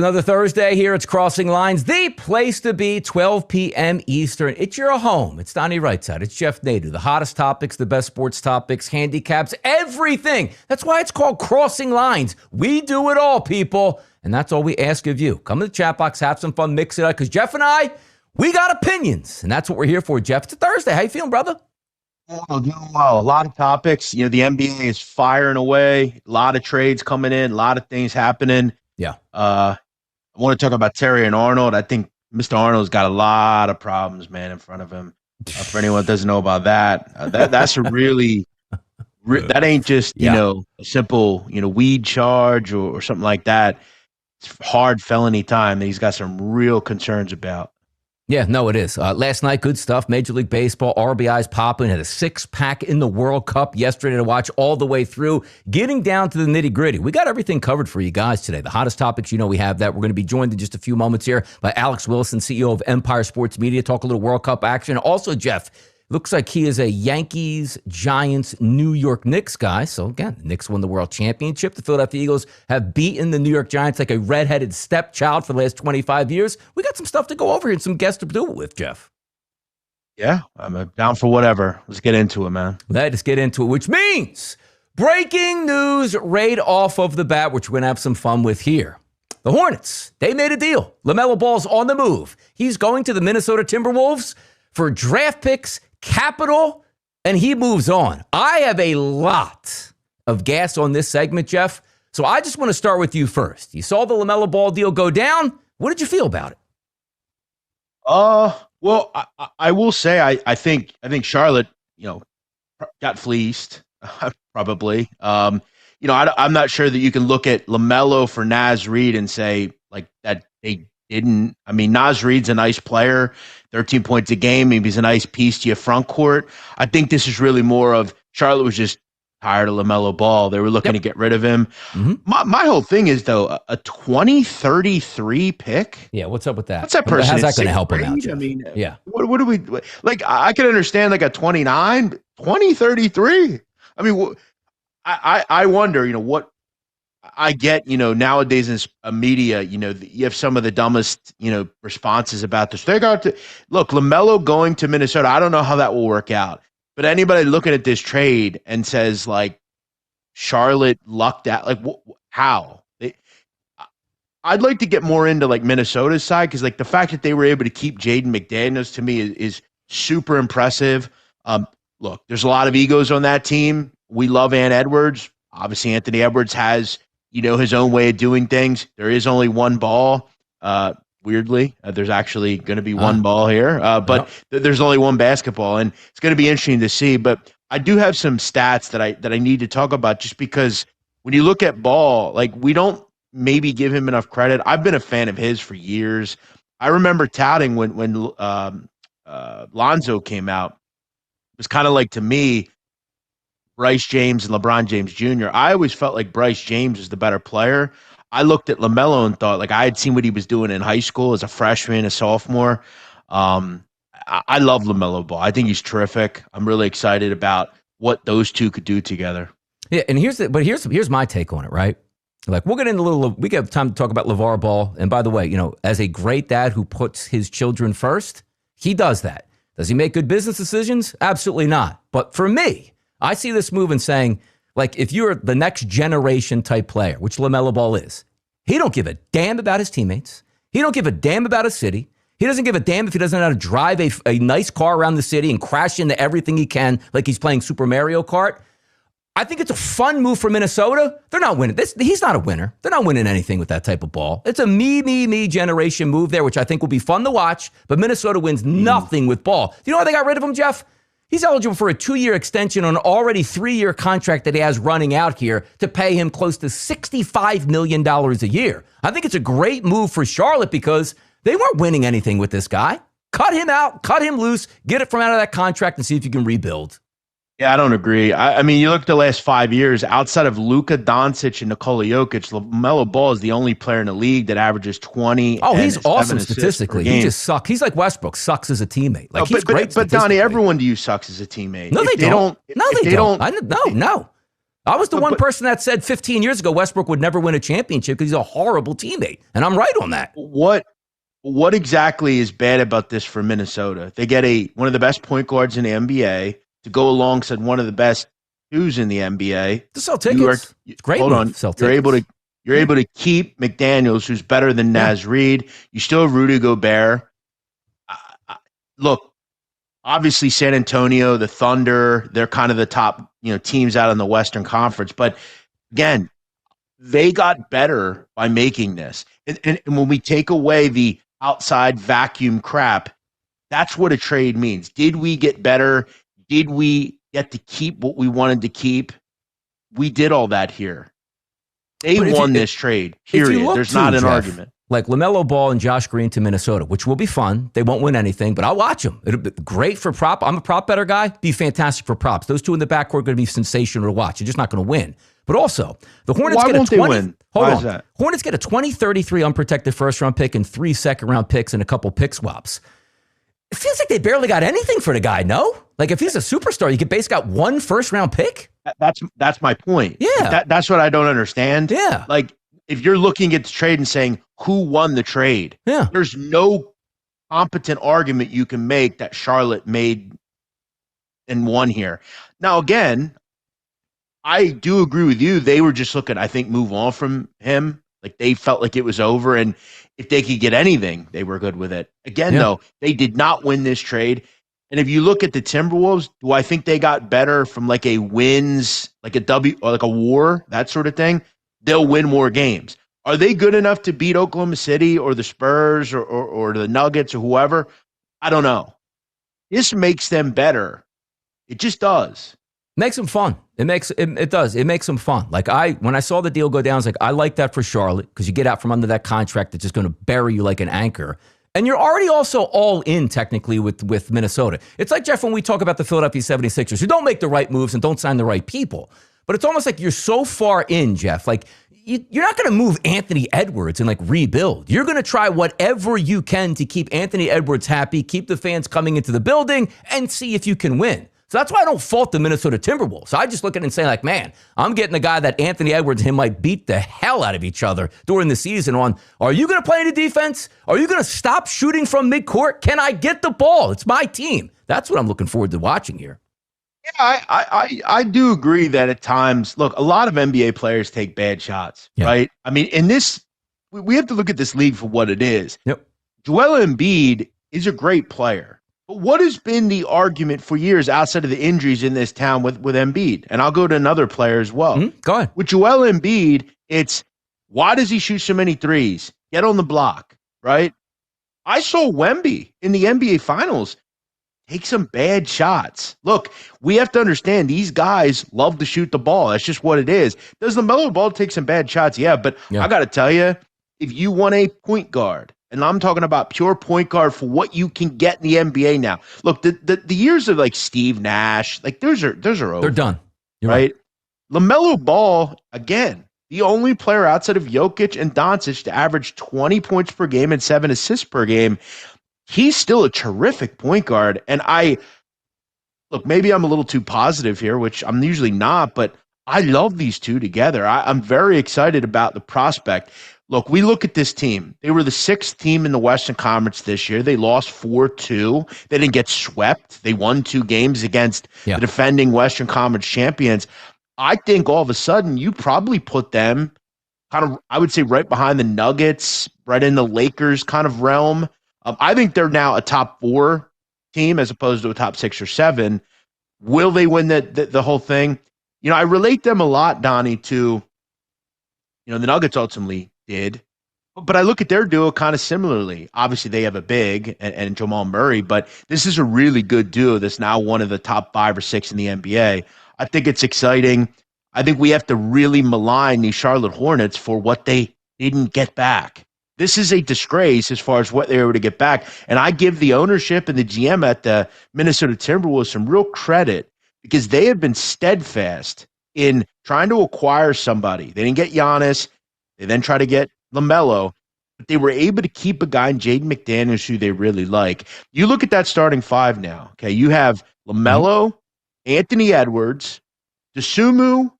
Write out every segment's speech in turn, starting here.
another Thursday here. It's Crossing Lines, the place to be, 12 p.m. Eastern. It's your home. It's Donnie Rightside. It's Jeff Nadu. The hottest topics, the best sports topics, handicaps, everything. That's why it's called Crossing Lines. We do it all, people. And that's all we ask of you. Come to the chat box, have some fun, mix it up. Because Jeff and I, we got opinions. And that's what we're here for, Jeff. It's a Thursday. How you feeling, brother? Oh, doing well. A lot of topics. You know, the NBA is firing away. A lot of trades coming in. A lot of things happening. Yeah. I want to talk about Terrion and Arnold. I think Mr. Arnold's got a lot of problems, man, in front of him. For anyone that doesn't know about that, that's a really that ain't just you know a simple weed charge or something like that. It's hard felony time that he's got some real concerns about. Yeah, no, it is. Last night, good stuff. Major League Baseball, RBI's popping, had a six-pack in the World Cup yesterday to watch all the way through, getting down to the nitty-gritty. We got everything covered for you guys today. The hottest topics, we have that. We're going to be joined in just a few moments here by Alex Wilson, CEO of Empire Sports Media, talk a little World Cup action. Also, Jeff, looks like he is a Yankees, Giants, New York Knicks guy. So, again, the Knicks won the World Championship. The Philadelphia Eagles have beaten the New York Giants like a redheaded stepchild for the last 25 years. We got some stuff to go over here and some guests to do it with, Jeff. Yeah, I'm down for whatever. Let's get into it, man. Let's get into it, which means breaking news right off of the bat, which we're going to have some fun with here. The Hornets, they made a deal. LaMelo Ball's on the move. He's going to the Minnesota Timberwolves for draft picks, capital, and he moves on. I have a lot of gas on this segment, Jeff, so I just want to start with you first. You saw the LaMelo Ball deal go down. What did you feel about it? Well, I will say I think Charlotte, got fleeced, probably. I'm not sure that you can look at LaMelo for Naz Reid and say like that they didn't. I mean, Naz Reid's a nice player, 13 points a game. Maybe he's a nice piece to your front court. I think this is really more of Charlotte was just tired of LaMelo Ball. They were looking to get rid of him. Mm-hmm. My whole thing is, though, a 2033 pick. Yeah, what's up with that? What's that person? How's that going to help him out, Jeff? I mean, yeah. What do we like? I can understand like a 29, 2033. I mean, I wonder, what. I get, nowadays in media, you have some of the dumbest, responses about this. They got to look, LaMelo going to Minnesota. I don't know how that will work out, but anybody looking at this trade and says like Charlotte lucked out, like how? I'd like to get more into like Minnesota's side because like the fact that they were able to keep Jaden McDaniels to me is super impressive. Look, there's a lot of egos on that team. We love Ant Edwards. Obviously, Anthony Edwards has his own way of doing things. There is only one ball. Weirdly, there's actually going to be one ball here, but there's only one basketball, and it's going to be interesting to see. But I do have some stats that I need to talk about, just because when you look at Ball, like we don't maybe give him enough credit. I've been a fan of his for years. I remember touting when Lonzo came out. It was kind of like, to me, Bryce James and LeBron James Jr. I always felt like Bryce James was the better player. I looked at LaMelo and thought, like, I had seen what he was doing in high school as a freshman, a sophomore. I love LaMelo Ball. I think he's terrific. I'm really excited about what those two could do together. Yeah, and here's my take on it, right? Like, we'll get into we have time to talk about LeVar Ball. And by the way, as a great dad who puts his children first, he does that. Does he make good business decisions? Absolutely not. But for me, I see this move and saying, like, if you're the next generation type player, which LaMelo Ball is, he don't give a damn about his teammates. He don't give a damn about his city. He doesn't give a damn if he doesn't know how to drive a nice car around the city and crash into everything he can like he's playing Super Mario Kart. I think it's a fun move for Minnesota. They're not winning. He's not a winner. They're not winning anything with that type of ball. It's a me generation move there, which I think will be fun to watch. But Minnesota wins nothing with Ball. Do you know why they got rid of him, Jeff? He's eligible for a 2-year extension on an already 3-year contract that he has running out here to pay him close to $65 million a year. I think it's a great move for Charlotte because they weren't winning anything with this guy. Cut him out, cut him loose, get it from out of that contract and see if you can rebuild. Yeah, I don't agree. I mean, you look at the last 5 years, outside of Luka Doncic and Nikola Jokic, LaMelo Ball is the only player in the league that averages 20. Oh, he's awesome statistically. He just sucks. He's like Westbrook, sucks as a teammate. Like, he's great. But Donnie, everyone to you sucks as a teammate. No, they don't. No, they don't. No. I was the one person that said 15 years ago Westbrook would never win a championship because he's a horrible teammate. And I'm right on that. What exactly is bad about this for Minnesota? They get one of the best point guards in the NBA to go alongside one of the best twos in the NBA. To sell tickets. Great. Hold on. Sell tickets. You're able to keep McDaniels, who's better than Naz Reid. You still have Rudy Gobert. Look, obviously San Antonio, the Thunder, they're kind of the top, teams out in the Western Conference. But again, they got better by making this. And when we take away the outside vacuum crap, that's what a trade means. Did we get better? Did we get to keep what we wanted to keep? We did all that here. They won this trade, period. There's not an argument. Like LaMelo Ball and Josh Green to Minnesota, which will be fun. They won't win anything, but I'll watch them. It'll be great for prop. I'm a prop better guy. Be fantastic for props. Those two in the backcourt are going to be sensational to watch. You're just not going to win. But also, the Hornets get a 20. Win? Why is that? Hornets get a 2033 unprotected first-round pick and 3 second-round picks and a couple pick swaps. It feels like they barely got anything for the guy, no? Like, if he's a superstar, you could basically got 1 first-round pick? That's my point. Yeah. That's what I don't understand. Yeah. Like, if you're looking at the trade and saying, who won the trade? Yeah. There's no competent argument you can make that Charlotte made and won here. Now, again, I do agree with you. They were just looking, I think, move on from him. Like, they felt like it was over, and if they could get anything, they were good with it. Again, though, they did not win this trade. And if you look at the Timberwolves, do I think they got better from like a wins, like a W or like a war, that sort of thing? They'll win more games. Are they good enough to beat Oklahoma City or the Spurs or the Nuggets or whoever? I don't know. This makes them better. It just does. Makes them fun. It does. It makes them fun. Like when I saw the deal go down, I was like, I like that for Charlotte because you get out from under that contract that's just going to bury you like an anchor. And you're already also all in technically with Minnesota. It's like, Jeff, when we talk about the Philadelphia 76ers, who don't make the right moves and don't sign the right people. But it's almost like you're so far in, Jeff. Like, you're not going to move Anthony Edwards and like rebuild. You're going to try whatever you can to keep Anthony Edwards happy, keep the fans coming into the building, and see if you can win. So that's why I don't fault the Minnesota Timberwolves. I just look at it and say, like, man, I'm getting the guy that Anthony Edwards and him might beat the hell out of each other during the season on, are you going to play any defense? Are you going to stop shooting from midcourt? Can I get the ball? It's my team. That's what I'm looking forward to watching here. Yeah, I do agree that at times, look, a lot of NBA players take bad shots, right? I mean, in this, we have to look at this league for what it is. Yep. Joel Embiid is a great player. But what has been the argument for years outside of the injuries in this town with Embiid? And I'll go to another player as well. Go ahead. With Joel Embiid, it's why does he shoot so many threes? Get on the block, right? I saw Wemby in the NBA Finals take some bad shots. Look, we have to understand these guys love to shoot the ball. That's just what it is. Does LaMelo Ball take some bad shots? Yeah, but I got to tell you, if you want a point guard, and I'm talking about pure point guard for what you can get in the NBA now. Look, the years of like Steve Nash, like those are over. They're done. You're right? LaMelo Ball, again, the only player outside of Jokic and Doncic to average 20 points per game and 7 assists per game. He's still a terrific point guard. And look, maybe I'm a little too positive here, which I'm usually not, but I love these two together. I'm very excited about the prospect. Look, we look at this team. They were the 6th team in the Western Conference this year. They lost 4-2. They didn't get swept. They won 2 games against the defending Western Conference champions. I think all of a sudden you probably put them kind of, I would say, right behind the Nuggets, right in the Lakers kind of realm. I think they're now a top 4 team as opposed to a top 6 or 7. Will they win the whole thing? I relate them a lot, Donnie, to, the Nuggets ultimately did. But I look at their duo kind of similarly. Obviously, they have a big and Jamal Murray, but this is a really good duo that's now one of the top 5 or 6 in the NBA. I think it's exciting. I think we have to really malign the Charlotte Hornets for what they didn't get back. This is a disgrace as far as what they were able to get back. And I give the ownership and the GM at the Minnesota Timberwolves some real credit because they have been steadfast in trying to acquire somebody. They didn't get Giannis. They then try to get LaMelo, but they were able to keep a guy in Jaden McDaniels who they really like. You look at that starting 5 now. Okay, you have LaMelo, Anthony Edwards, DeSumo,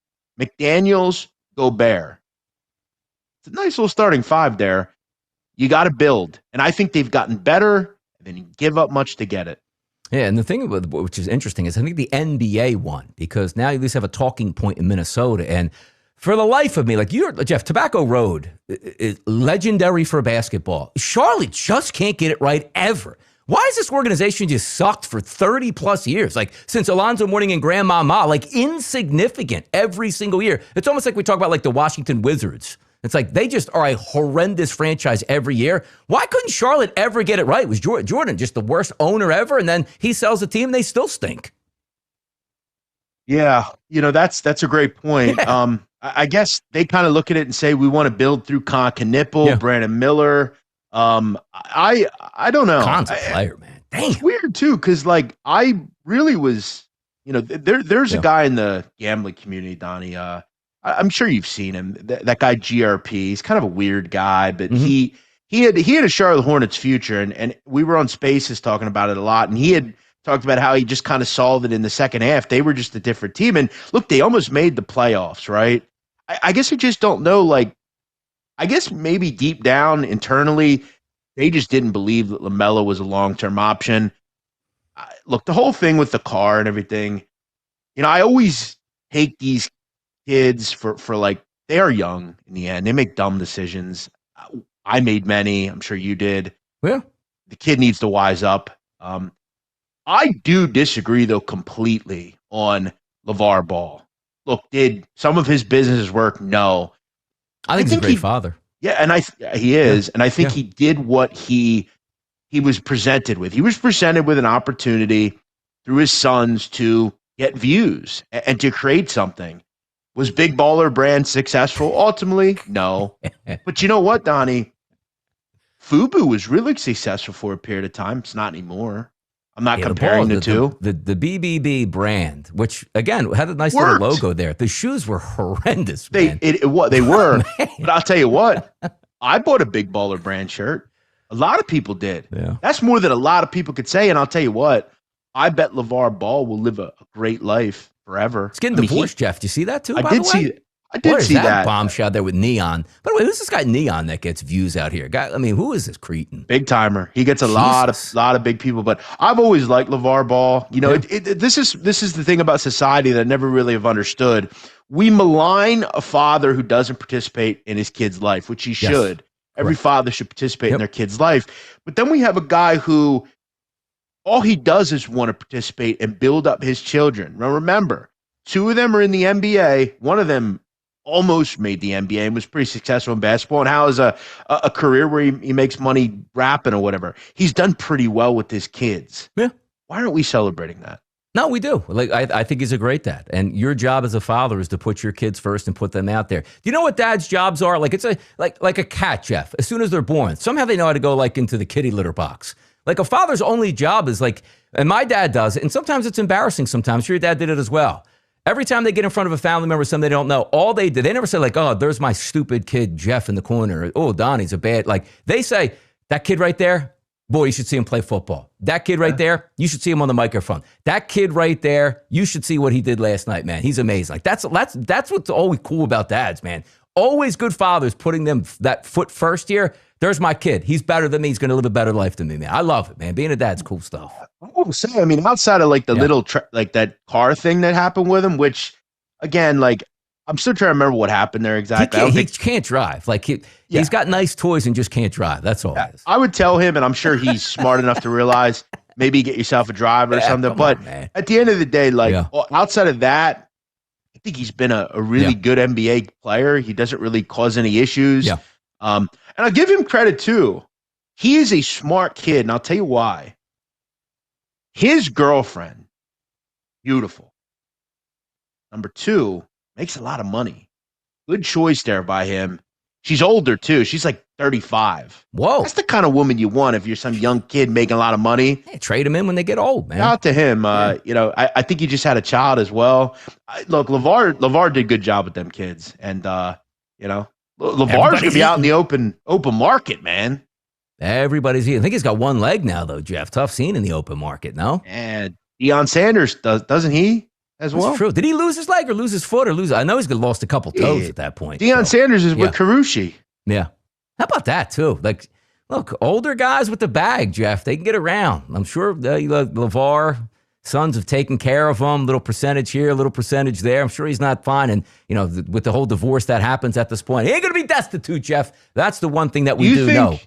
McDaniels, Gobert. It's a nice little starting five there. You got to build. And I think they've gotten better, and then you give up much to get it. Yeah, and the thing which is interesting is I think the NBA won because now you at least have a talking point in Minnesota. And for the life of me, like Jeff, Tobacco Road is legendary for basketball. Charlotte just can't get it right ever. Why has this organization just sucked for 30 plus years? Like since Alonzo Mourning and Grandmama, like insignificant every single year. It's almost like we talk about like the Washington Wizards. It's like they just are a horrendous franchise every year. Why couldn't Charlotte ever get it right? Was Jordan just the worst owner ever? And then he sells the team and they still stink. Yeah, that's a great point. Yeah. I guess they kind of look at it and say we want to build through Con Knipple, Brandon Miller. I don't know. Con's a player, man. Damn. It's weird too, because like I really was, there's a guy in the gambling community, Donnie. I'm sure you've seen him. That guy GRP. He's kind of a weird guy, but he had a Charlotte Hornets future, and we were on Spaces talking about it a lot, and he had talked about how he just kind of solved it in the second half. They were just a different team, and look, they almost made the playoffs, right? I guess I just don't know. Like, I guess maybe deep down internally, they just didn't believe that LaMelo was a long-term option. Look, the whole thing with the car and everything, I always take these kids for like, they are young in the end. They make dumb decisions. I made many. I'm sure you did. Yeah. The kid needs to wise up. I do disagree, though, completely on LeVar Ball. Look, did some of his businesses work? No. I think he's a great father. Yeah, and he is. Yeah. And I think he did what he was presented with. He was presented with an opportunity through his sons to get views and to create something. Was Big Baller Brand successful? Ultimately, no. But you know what, Donnie? FUBU was really successful for a period of time. It's not anymore. I'm not comparing the two. The BBB brand, which, again, had a nice little logo there. The shoes were horrendous, man. They were. But I'll tell you what. I bought a Big Baller Brand shirt. A lot of people did. Yeah. That's more than a lot of people could say. And I'll tell you what. I bet LeVar Ball will live a great life forever. He's getting divorced, Jeff. Do you see that too? I did see that bombshell there with Neon. By the way, who's this guy Neon that gets views out here? Who is this cretin? Big timer. He gets a lot of big people. But I've always liked LeVar Ball. This is the thing about society that I never really have understood. We malign a father who doesn't participate in his kid's life, which he should. Every father should participate in their kid's life. But then we have a guy who all he does is want to participate and build up his children. Now remember, two of them are in the NBA. One of them almost made the NBA and was pretty successful in basketball and has a career where he makes money rapping or whatever. He's done pretty well with his kids. Yeah. Why aren't we celebrating that? No, we do. Like I think he's a great dad. And your job as a father is to put your kids first and put them out there. Do you know what dad's jobs are? Like it's like a cat, Jeff. As soon as they're born, somehow they know how to go like into the kitty litter box. Like a father's only job is like, and my dad does it, and sometimes it's embarrassing sometimes. Sure, your dad did it as well. Every time they get in front of a family member, something they don't know, all they did, they never say like, oh, there's my stupid kid, Jeff, in the corner. Oh, Donnie's a bad, like they say, that kid right there, boy, you should see him play football. That kid right there, you should see him on the microphone. That kid right there, you should see what he did last night, man. He's amazing. Like that's what's always cool about dads, man. Always good fathers putting them that foot first here. There's my kid. He's better than me. He's going to live a better life than me, man. I love it, man. Being a dad's cool stuff. I mean, outside of like the little, like that car thing that happened with him, which again, like I'm still trying to remember what happened there exactly. He can't drive. Like he's got nice toys and just can't drive. That's all it is. I would tell him, and I'm sure he's smart enough to realize maybe get yourself a driver or something. But at the end of the day, like outside of that, I think he's been a really good NBA player. He doesn't really cause any issues. Yeah. And I'll give him credit too. He is a smart kid, and I'll tell you why. His girlfriend, beautiful. Number two, makes a lot of money. Good choice there by him. She's older too. She's like 35. Whoa. That's the kind of woman you want if you're some young kid making a lot of money. Hey, trade him in when they get old, man. Shout out to him. I think he just had a child as well. Look, LeVar did a good job with them kids. And, LeVar's going to be out in the open market, man. Everybody's eating. I think he's got one leg now, though, Jeff. Tough scene in the open market, no? And Deion Sanders, doesn't he? as That's well. true. Did he lose his leg or lose his foot or lose? I know he's lost a couple toes at that point. Deion Sanders is with Carucci. Yeah. How about that too? Like, look, older guys with the bag, Jeff, they can get around. I'm sure LeVar sons have taken care of him. Little percentage here, little percentage there. I'm sure he's not fine. And, with the whole divorce that happens at this point, he ain't going to be destitute, Jeff. That's the one thing that we do know.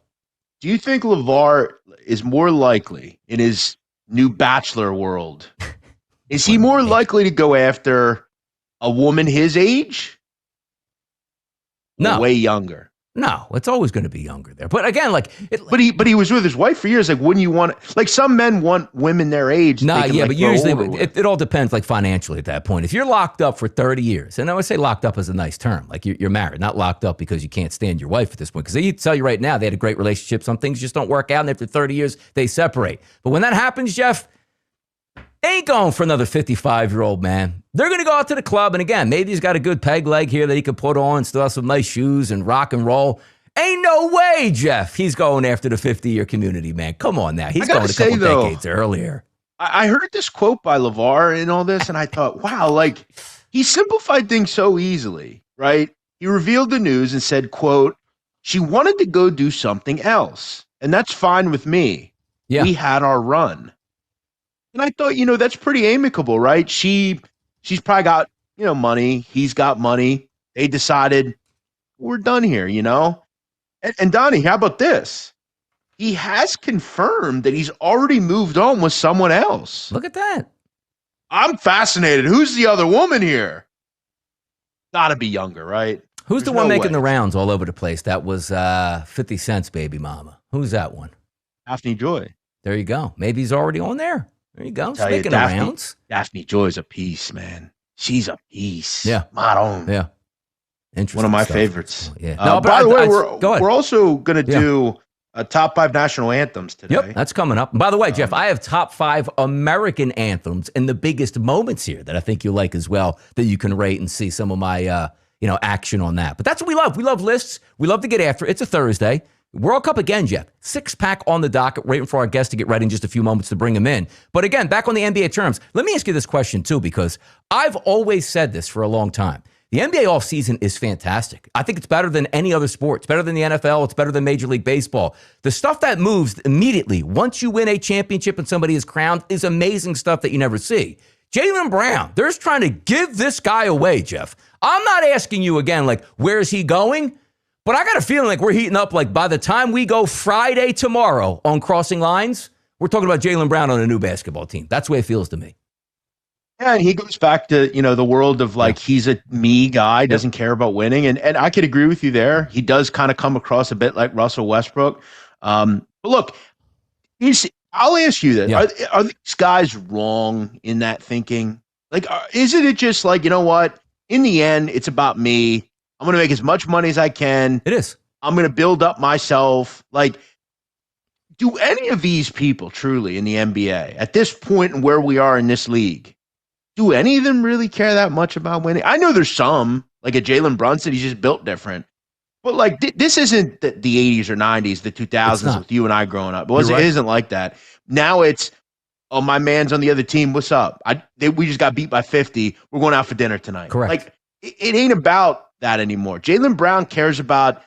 Do you think LeVar is more likely in his new bachelor world? Is he more likely to go after a woman his age? No. Way younger. No, it's always going to be younger there. But again, but he was with his wife for years. Like, wouldn't you want? Like, some men want women their age. But usually it all depends, like, financially at that point. If you're locked up for 30 years, and I would say locked up is a nice term, like you're married, not locked up because you can't stand your wife at this point. Because they tell you right now they had a great relationship. Some things just don't work out, and after 30 years they separate. But when that happens, Jeff, they ain't going for another 55-year-old man. They're going to go out to the club, and again, maybe he's got a good peg leg here that he could put on, still have some nice shoes and rock and roll. Ain't no way, Jeff, he's going after the 50-year community, man. Come on now. He's going a couple decades earlier. I heard this quote by LeVar in all this, and I thought, wow, like, he simplified things so easily, right? He revealed the news and said, quote, she wanted to go do something else, and that's fine with me. Yeah. We had our run. And I thought, that's pretty amicable, right? She's probably got, money. He's got money. They decided we're done here, And Donnie, how about this? He has confirmed that he's already moved on with someone else. Look at that. I'm fascinated. Who's the other woman here? Gotta be younger, right? Who's the one making the rounds all over the place? That was 50 Cent's baby mama. Who's that one? Daphne Joy. There you go. Maybe he's already on there. There you go. He's making the rounds. Daphne Joy's a piece, man. She's a piece. Yeah. Madon. Yeah. Interesting. One of my stuff. favorites. Yeah. By the way, we're also going to do a top 5 national anthems today. Yep, that's coming up. And by the way, Jeff, I have top 5 American anthems and the biggest moments here that I think you'll like as well, that you can rate and see some of my action on that. But that's what we love. We love lists. We love to get after it. It's a Thursday. World Cup again, Jeff. 6-pack on the docket, waiting for our guest to get ready in just a few moments to bring him in. But again, back on the NBA terms, let me ask you this question too, because I've always said this for a long time. The NBA offseason is fantastic. I think it's better than any other sport. It's better than the NFL. It's better than Major League Baseball. The stuff that moves immediately once you win a championship and somebody is crowned is amazing stuff that you never see. Jaylen Brown, they're just trying to give this guy away, Jeff. I'm not asking you again, like, where's he going? But I got a feeling like we're heating up, like, by the time we go Friday tomorrow on Crossing Lines, we're talking about Jaylen Brown on a new basketball team. That's the way it feels to me. Yeah, and he goes back to, the world of, like, he's a me guy, doesn't care about winning. And I could agree with you there. He does kind of come across a bit like Russell Westbrook. But look, I'll ask you this. Yeah. Are these guys wrong in that thinking? Like, isn't it just like, you know what? In the end, it's about me. I'm going to make as much money as I can. It is. I'm going to build up myself. Like, do any of these people truly in the NBA at this point and where we are in this league, do any of them really care that much about winning? I know there's some, like a Jalen Brunson, he's just built different. But like, this isn't the 80s or 90s, the 2000s with you and I growing up. It isn't like that. Now it's, oh, my man's on the other team. What's up? We just got beat by 50. We're going out for dinner tonight. Correct. Like, it ain't about that anymore. Jaylen Brown cares about,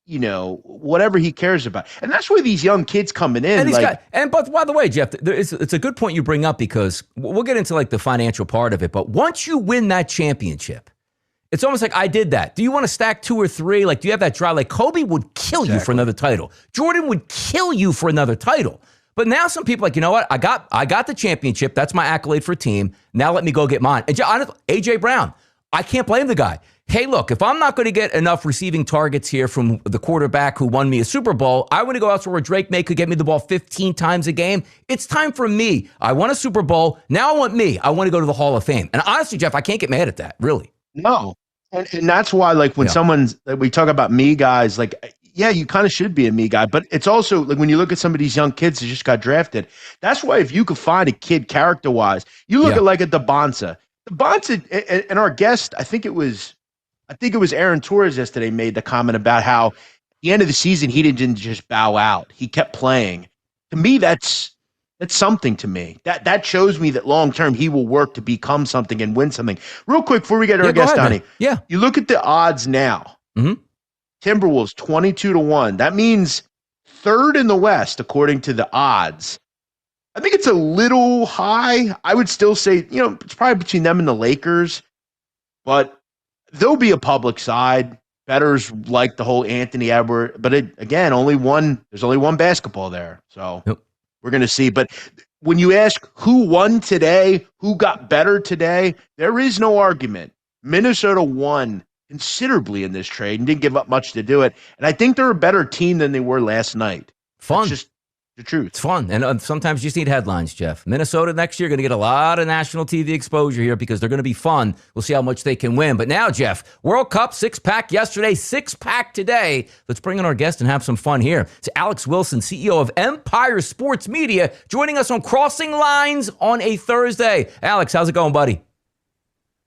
whatever he cares about. And that's where these young kids coming in. But by the way, Jeff, it's a good point you bring up, because we'll get into like the financial part of it. But once you win that championship, it's almost like, I did that. Do you want to stack 2 or 3? Like, do you have that drive? Like, Kobe would kill you for another title. Jordan would kill you for another title. But now some people are like, you know what? I got the championship. That's my accolade for a team. Now let me go get mine. And AJ Brown, I can't blame the guy. Hey, look, if I'm not going to get enough receiving targets here from the quarterback who won me a Super Bowl, I want to go elsewhere where Drake May could get me the ball 15 times a game. It's time for me. I won a Super Bowl. Now I want me. I want to go to the Hall of Fame. And honestly, Jeff, I can't get mad at that, really. No. And that's why, like, when we talk about me guys, like, yeah, you kind of should be a me guy. But it's also, like, when you look at some of these young kids that just got drafted, that's why if you could find a kid character-wise, you look at, like, a DeBonsa. DeBonsa, and our guest, I think it was Aaron Torres yesterday, made the comment about how at the end of the season, he didn't just bow out. He kept playing. To me, that's That's something to me. That shows me that long term he will work to become something and win something. Real quick before we get to our guest, Donnie. Yeah. You look at the odds now. Mm-hmm. Timberwolves 22-1. That means third in the West according to the odds. I think it's a little high. I would still say, it's probably between them and the Lakers, but there'll be a public side. Bettors like the whole Anthony Edwards, but there's only one basketball there. So we're going to see. But when you ask who won today, who got better today, there is no argument. Minnesota won considerably in this trade and didn't give up much to do it. And I think they're a better team than they were last night. Fun. That's just the truth. It's fun. And sometimes you just need headlines, Jeff. Minnesota next year going to get a lot of national TV exposure here because they're going to be fun. We'll see how much they can win. But now, Jeff, World Cup, six-pack yesterday, six-pack today. Let's bring in our guest and have some fun here. It's Alex Wilson, CEO of Empire Sports Media, joining us on Crossing Lines on a Thursday. Alex, how's it going, buddy?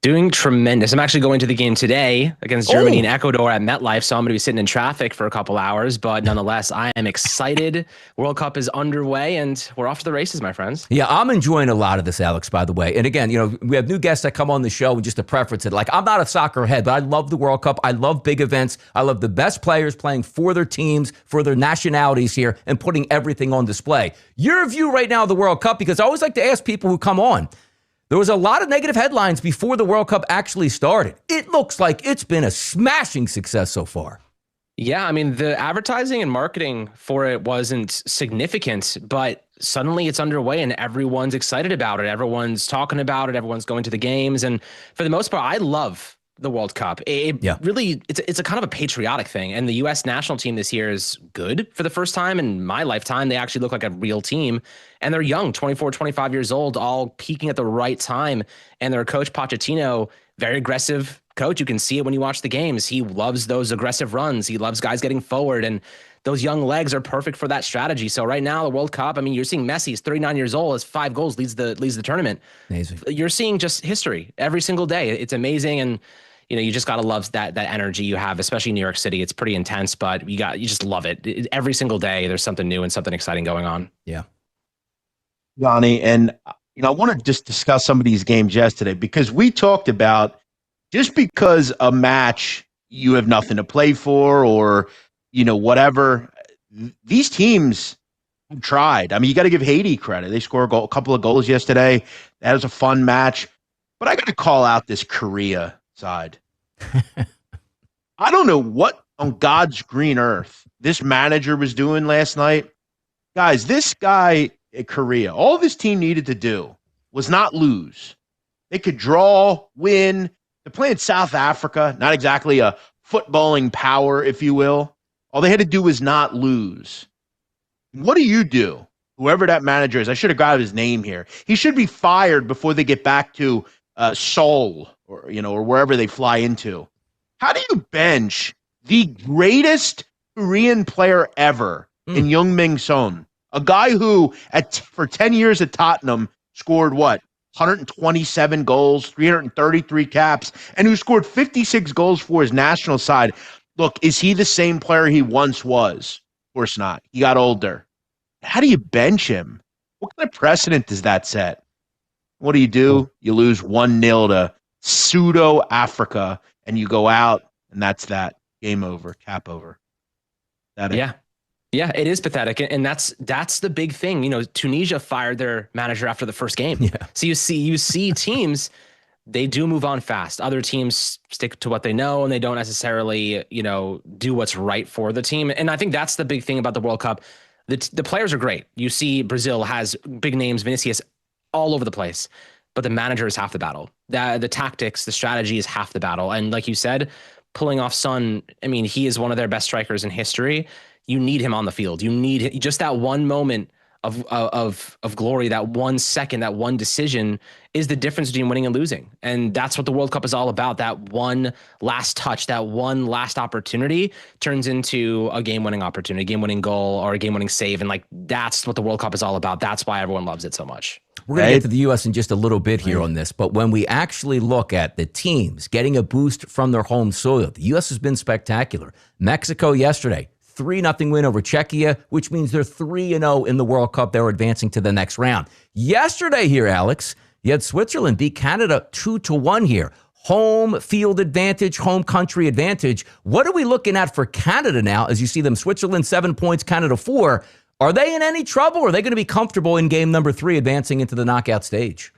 Doing tremendous. I'm actually going to the game today against Germany and Ecuador at MetLife, so I'm going to be sitting in traffic for a couple hours, but nonetheless, I am excited. World Cup is underway, and we're off to the races, my friends. Yeah, I'm enjoying a lot of this, Alex, by the way. And again, we have new guests that come on the show, and just to preference it, I'm not a soccer head, but I love the World Cup. I love big events. I love the best players playing for their teams, for their nationalities here, and putting everything on display. Your view right now of the World Cup, because I always like to ask people who come on, there was a lot of negative headlines before the World Cup actually started. It looks like it's been a smashing success so far. Yeah, I mean, the advertising and marketing for it wasn't significant, but suddenly it's underway and everyone's excited about it. Everyone's talking about it. Everyone's going to the games. And for the most part, I love the World Cup. Really, it's a kind of a patriotic thing. And the U.S. national team this year is good for the first time in my lifetime. They actually look like a real team. And they're young, 24, 25 years old, all peaking at the right time. And their coach, Pochettino, very aggressive coach. You can see it when you watch the games. He loves those aggressive runs. He loves guys getting forward. And those young legs are perfect for that strategy. So right now, the World Cup, I mean, you're seeing Messi, he's 39 years old, has 5 goals, leads the tournament. Amazing. You're seeing just history every single day. It's amazing. And you just got to love that energy you have, especially in New York City. It's pretty intense, but you just love it. Every single day, there's something new and something exciting going on. Yeah. Donnie, and I want to just discuss some of these games yesterday because we talked about just because a match you have nothing to play for or, whatever, these teams have tried. I mean, you got to give Haiti credit. They scored a couple of goals yesterday. That was a fun match. But I got to call out this Korea side. I don't know what on God's green earth this manager was doing last night. Guys, this guy at Korea, all this team needed to do was not lose. They could draw, win. They're playing South Africa, not exactly a footballing power, if you will. All they had to do was not lose. What do you do? Whoever that manager is, I should have grabbed his name here. He should be fired before they get back to Seoul or wherever they fly into. How do you bench the greatest Korean player ever in Heung-min Son, a guy who for 10 years at Tottenham scored 127 goals, 333 caps, and who scored 56 goals for his national side? Look, is he the same player he once was? Of course not. He got older. How do you bench him? What kind of precedent does that set? What do? You lose 1-0 to pseudo Africa, and you go out, and that's that. Game over, cap over. Yeah, it is pathetic, and that's the big thing. Tunisia fired their manager after the first game. Yeah. So you see teams, they do move on fast. Other teams stick to what they know, and they don't necessarily do what's right for the team. And I think that's the big thing about the World Cup. The players are great. You see Brazil has big names, Vinicius, all over the place, but the manager is half the battle. The tactics, the strategy is half the battle. And like you said, pulling off Son, I mean, he is one of their best strikers in history. You need him on the field. You need just that one moment of glory, that 1 second, that one decision is the difference between winning and losing. And that's what the World Cup is all about. That one last touch, that one last opportunity turns into a game-winning opportunity, a game-winning goal, or a game-winning save. And that's what the World Cup is all about. That's why everyone loves it so much. We're going to get to the U.S. in just a little bit here on this, but when we actually look at the teams getting a boost from their home soil, the U.S. has been spectacular. Mexico yesterday, 3-0 win over Czechia, which means they're 3-0 in the World Cup. They're advancing to the next round. Yesterday here, Alex, you had Switzerland beat Canada 2-1 here. Home field advantage, home country advantage. What are we looking at for Canada now as you see them? Switzerland 7 points, Canada 4. Are they in any trouble? Or are they going to be comfortable in game number 3 advancing into the knockout stage?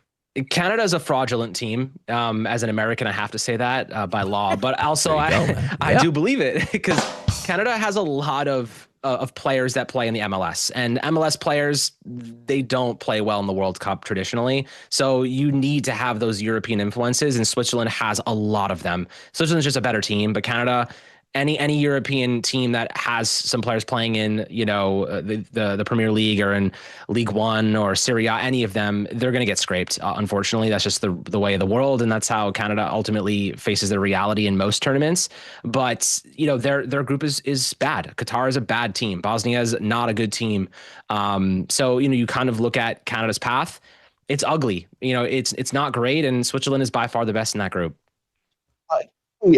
Canada is a fraudulent team. As an American, I have to say that by law, but also I do believe it because Canada has a lot of players that play in the MLS, and MLS players, they don't play well in the World Cup traditionally. So you need to have those European influences, and Switzerland has a lot of them. Switzerland's just a better team, but Canada, any European team that has some players playing in, the Premier League or in League One or Serie A, any of them, they're going to get scraped. Unfortunately, that's just the way of the world, and that's how Canada ultimately faces their reality in most tournaments. But their group is bad. Qatar is a bad team. Bosnia is not a good team. So you kind of look at Canada's path. It's ugly. It's not great, and Switzerland is by far the best in that group.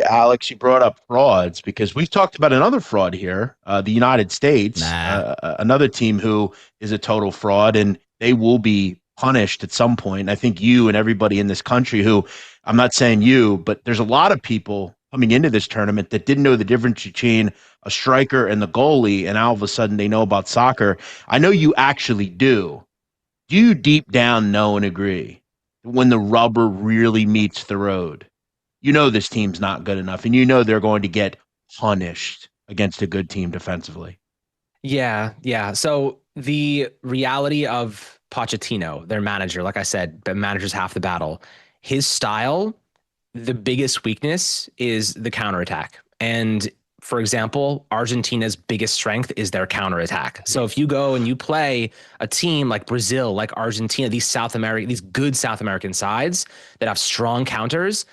Alex, you brought up frauds because we've talked about another fraud here, the United States, another team who is a total fraud, and they will be punished at some point. I think you and everybody in this country who, I'm not saying you, but there's a lot of people coming into this tournament that didn't know the difference between a striker and the goalie, and all of a sudden they know about soccer. I know you actually do. Do you deep down know and agree when the rubber really meets the road? This team's not good enough, and they're going to get punished against a good team defensively. Yeah. So the reality of Pochettino, their manager, like I said, the manager's half the battle. His style, the biggest weakness is the counterattack. And for example, Argentina's biggest strength is their counterattack. So if you go and you play a team like Brazil, like Argentina, these good South American sides that have strong counters,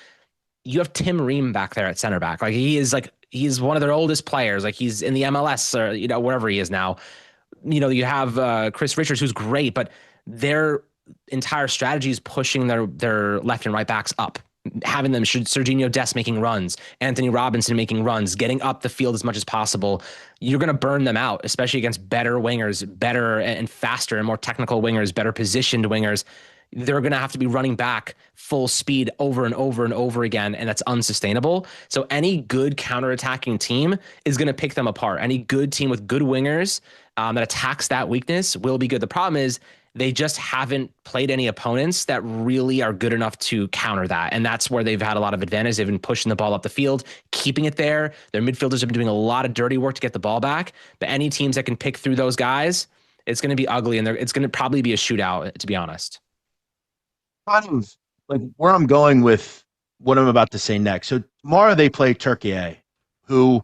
you have Tim Ream back there at center back. Like he's one of their oldest players. Like he's in the MLS or wherever he is now. You have Chris Richards, who's great, but their entire strategy is pushing their left and right backs up, having them Serginho Dest making runs, Anthony Robinson making runs, getting up the field as much as possible. You're going to burn them out, especially against better wingers, better and faster and more technical wingers, better positioned wingers. They're going to have to be running back full speed over and over and over again, and that's unsustainable. So any good counterattacking team is going to pick them apart. Any good team with good wingers that attacks that weakness will be good. The problem is they just haven't played any opponents that really are good enough to counter that, and that's where they've had a lot of advantage. They've been pushing the ball up the field, keeping it there. Their midfielders have been doing a lot of dirty work to get the ball back, but any teams that can pick through those guys, it's going to be ugly, and it's going to probably be a shootout, to be honest. Kind of like where I'm going with what I'm about to say next. So tomorrow they play Turkey, who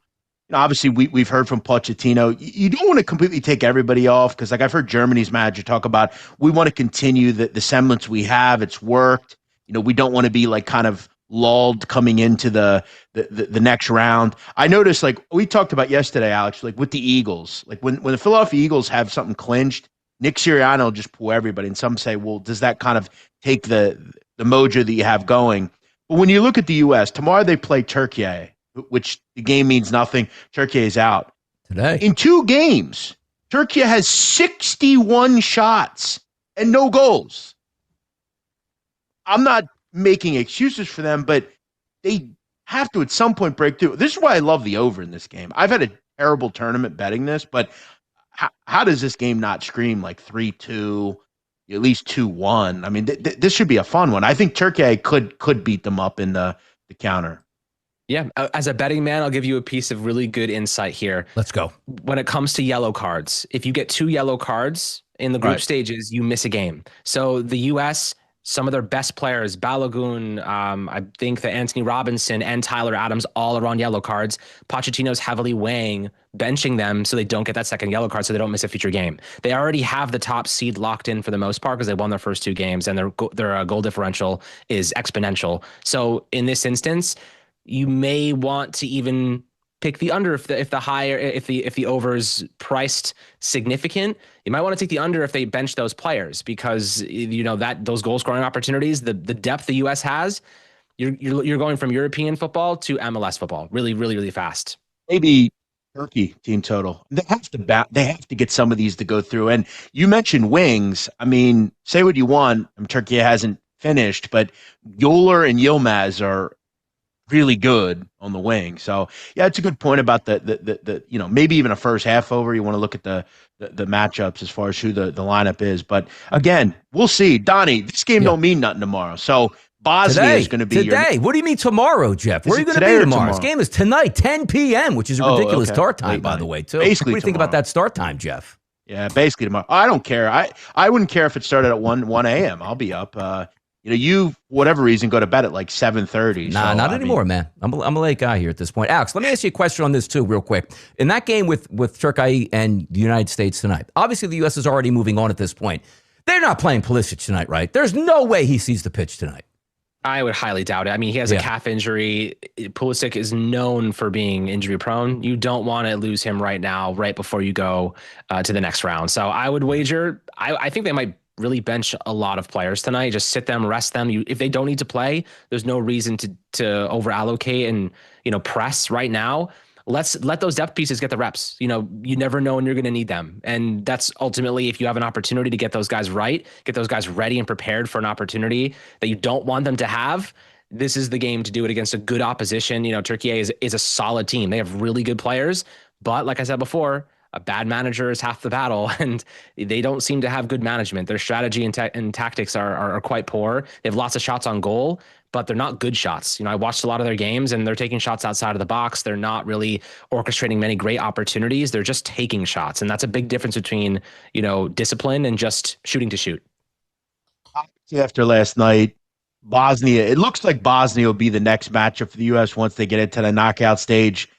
obviously we've heard from Pochettino. You don't want to completely take everybody off because, like, I've heard Germany's manager talk about, we want to continue the semblance we have. It's worked. We don't want to be like kind of lulled coming into the next round. I noticed, like we talked about yesterday, Alex, like with the Eagles, like when the Philadelphia Eagles have something clinched, Nick Sirianni will just pull everybody. And some say, well, does that kind of take the mojo that you have going? But when you look at the U.S., tomorrow they play Turkey, which the game means nothing. Turkey is out. Today. In 2 games, Turkey has 61 shots and no goals. I'm not making excuses for them, but they have to at some point break through. This is why I love the over in this game. I've had a terrible tournament betting this, but how does this game not scream like 3-2, at least 2-1? I mean, this should be a fun one. I think Turkey could beat them up in the counter. Yeah, as a betting man, I'll give you a piece of really good insight here. Let's go. When it comes to yellow cards, if you get 2 yellow cards in the group stages, you miss a game. So the U.S., some of their best players, Balogun, I think that Anthony Robinson and Tyler Adams, all are on yellow cards. Pochettino's heavily weighing benching them so they don't get that second yellow card, so they don't miss a future game. They already have the top seed locked in for the most part because they won their first 2 games, and their goal differential is exponential. So in this instance, you may want to even pick the under if the over's priced significant. You might want to take the under if they bench those players because that those goal scoring opportunities, the depth the U.S. has, you're going from European football to MLS football really, really, really fast. Maybe Turkey team total. They have to get some of these to go through. And you mentioned wings. I mean, say what you want. Turkey hasn't finished, but Yoler and Yilmaz are really good on the wing. So yeah, it's a good point about the maybe even a first half over. You want to look at the matchups as far as who the lineup is. But again, we'll see. Donnie, this game don't mean nothing tomorrow. So Bosnia is going to be today. What do you mean tomorrow, Jeff? Where are you going to be tomorrow? This game is tonight, 10 p.m., which is a ridiculous start time, by the way, too. Basically, what do you think about that start time, Jeff? Yeah, basically tomorrow. I don't care. I wouldn't care if it started at 1 a.m. I'll be up. You whatever reason go to bed at like 7:30. Nah, not anymore, man. I'm a late guy here at this point. Alex, let me ask you a question on this too, real quick. In that game with Turkey and the United States tonight, obviously the U.S. is already moving on at this point. They're not playing Pulisic tonight, right? There's no way he sees the pitch tonight. I would highly doubt it. I mean, he has a calf injury. Pulisic is known for being injury prone. You don't want to lose him right now, right before you go to the next round. So I would wager, I think they might really bench a lot of players tonight. Just sit them, rest them. If they don't need to play, there's no reason to over allocate and, press right now. Let those depth pieces get the reps. You never know when you're going to need them. And that's ultimately, if you have an opportunity to get those guys right, get those guys ready and prepared for an opportunity that you don't want them to have, this is the game to do it against a good opposition. Turkey is a solid team. They have really good players, but like I said before, a bad manager is half the battle, and they don't seem to have good management. Their strategy and tactics are quite poor. They have lots of shots on goal, but they're not good shots. I watched a lot of their games, and they're taking shots outside of the box. They're not really orchestrating many great opportunities. They're just taking shots, and that's a big difference between, discipline and just shooting to shoot. After last night, Bosnia, it looks like Bosnia will be the next matchup for the U.S. once they get into the knockout stage.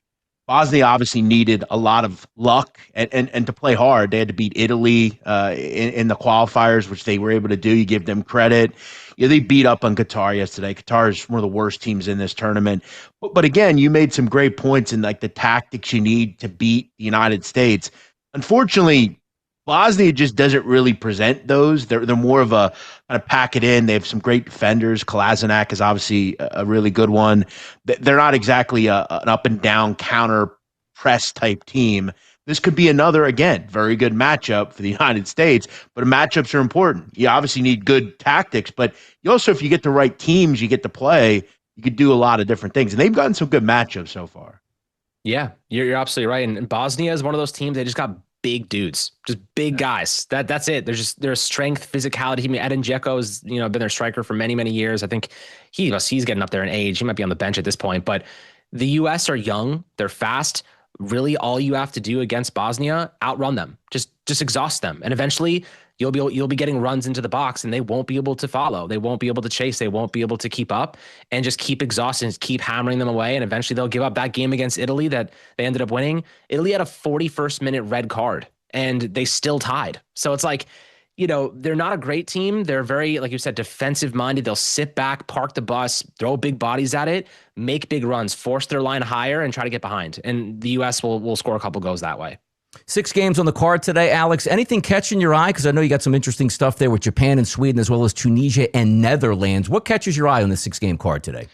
Bosnia obviously needed a lot of luck and to play hard. They had to beat Italy in the qualifiers, which they were able to do. You give them credit. They beat up on Qatar yesterday. Qatar is one of the worst teams in this tournament. But again, you made some great points in like the tactics you need to beat the United States. Unfortunately, Bosnia just doesn't really present those. They're more of a kind of pack it in. They have some great defenders. Kolasinac is obviously a really good one. They're not exactly an up and down counter press type team. This could be another, again, very good matchup for the United States, but matchups are important. You obviously need good tactics, but you also, if you get the right teams you get to play, you could do a lot of different things. And they've gotten some good matchups so far. Yeah, you're absolutely right. And Bosnia is one of those teams, they just got big dudes, just big guys. That's it. There's strength, physicality. I mean, Edin Dzeko has been their striker for many, many years. I think he's getting up there in age. He might be on the bench at this point, but the U.S. are young. They're fast. Really, all you have to do against Bosnia, outrun them. Just exhaust them, and eventually you'll be getting runs into the box, and they won't be able to follow. They won't be able to chase. They won't be able to keep up, and just keep exhausting, keep hammering them away, and eventually they'll give up. That game against Italy that they ended up winning, Italy had a 41st minute red card, and they still tied. So it's like, they're not a great team. They're very, like you said, defensive minded. They'll sit back, park the bus, throw big bodies at it, make big runs, force their line higher, and try to get behind. And the U.S. will score a couple goals that way. 6 games on the card today, Alex. Anything catching your eye? Because I know you got some interesting stuff there with Japan and Sweden, as well as Tunisia and Netherlands. What catches your eye on the 6-game card today?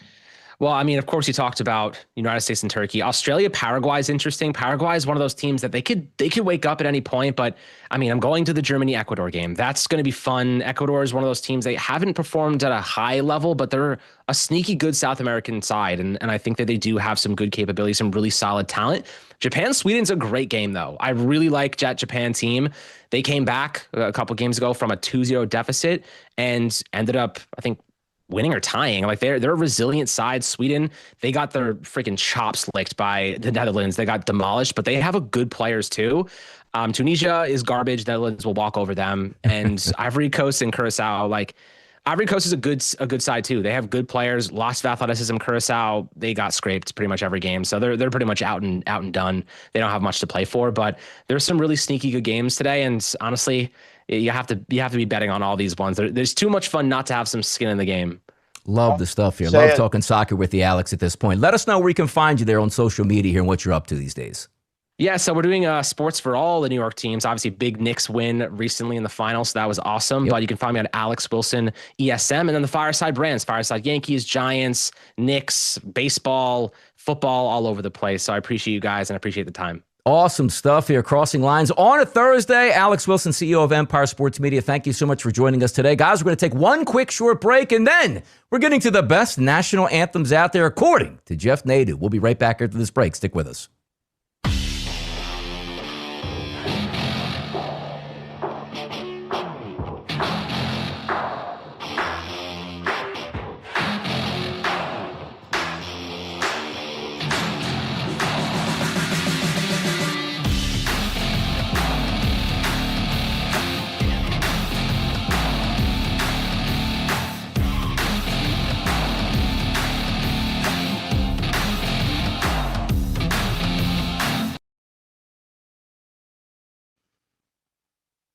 Well, I mean, of course, you talked about United States and Turkey. Australia, Paraguay is interesting. Paraguay is one of those teams that they could wake up at any point. But I mean, I'm going to the Germany-Ecuador game. That's going to be fun. Ecuador is one of those teams. They haven't performed at a high level, but they're a sneaky good South American side. And I think that they do have some good capability, some really solid talent. Japan-Sweden's a great game, though. I really like that Japan team. They came back a couple games ago from a 2-0 deficit and ended up, I think, winning or tying. Like they're a resilient side. Sweden, they got their freaking chops licked by the Netherlands. They got demolished, but they have a good players too. Tunisia is garbage. The Netherlands will walk over them. And Ivory Coast and Curacao, like Ivory Coast is a good side too. They have good players. Lost of athleticism. Curacao, they got scraped pretty much every game, so they're pretty much out and done. They don't have much to play for. But there's some really sneaky good games today, and honestly, you have to be betting on all these ones. There's too much fun not to have some skin in the game. Love the stuff here. Love talking soccer with you, Alex, at this point. Let us know where we can find you there on social media here and what you're up to these days. Yeah, so we're doing sports for all the New York teams. Obviously, big Knicks win recently in the finals, so that was awesome. Yep. But you can find me at Alex Wilson ESM, and then the Fireside brands, Fireside Yankees, Giants, Knicks, baseball, football, all over the place. So I appreciate you guys and I appreciate the time. Awesome stuff here, Crossing Lines on a Thursday. Alex Wilson, CEO of Empire Sports Media, thank you so much for joining us today. Guys, we're going to take one quick short break, and then we're getting to the best national anthems out there, according to Jeff Nadu. We'll be right back after this break. Stick with us.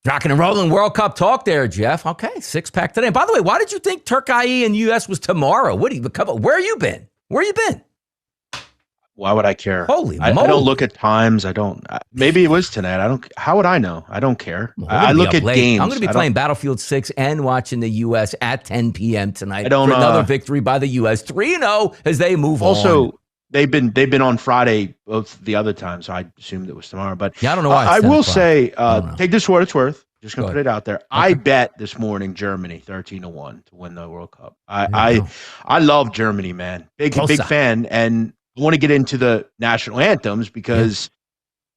Rocking and rolling World Cup talk there, Jeff. Okay, six-pack today. By the way, why did you think Turkey and U.S. was tomorrow? Where have you been? Where you been? Why would I care? Holy moly. I don't look at times. I don't. Maybe it was tonight. How would I know? I don't care. Well, I look at games. I'm going to be playing Battlefield 6 and watching the U.S. at 10 p.m. tonight I don't, for another victory by the U.S. 3-0 as they move on. Also, they've been on Friday both the other times, so I assumed it was tomorrow. But yeah, I don't know why. I will say, take this for what it's worth. Just gonna put it out there. Okay. I bet this morning Germany 13-1 to win the World Cup. I love Germany, man. Big fan, and I want to get into the national anthems because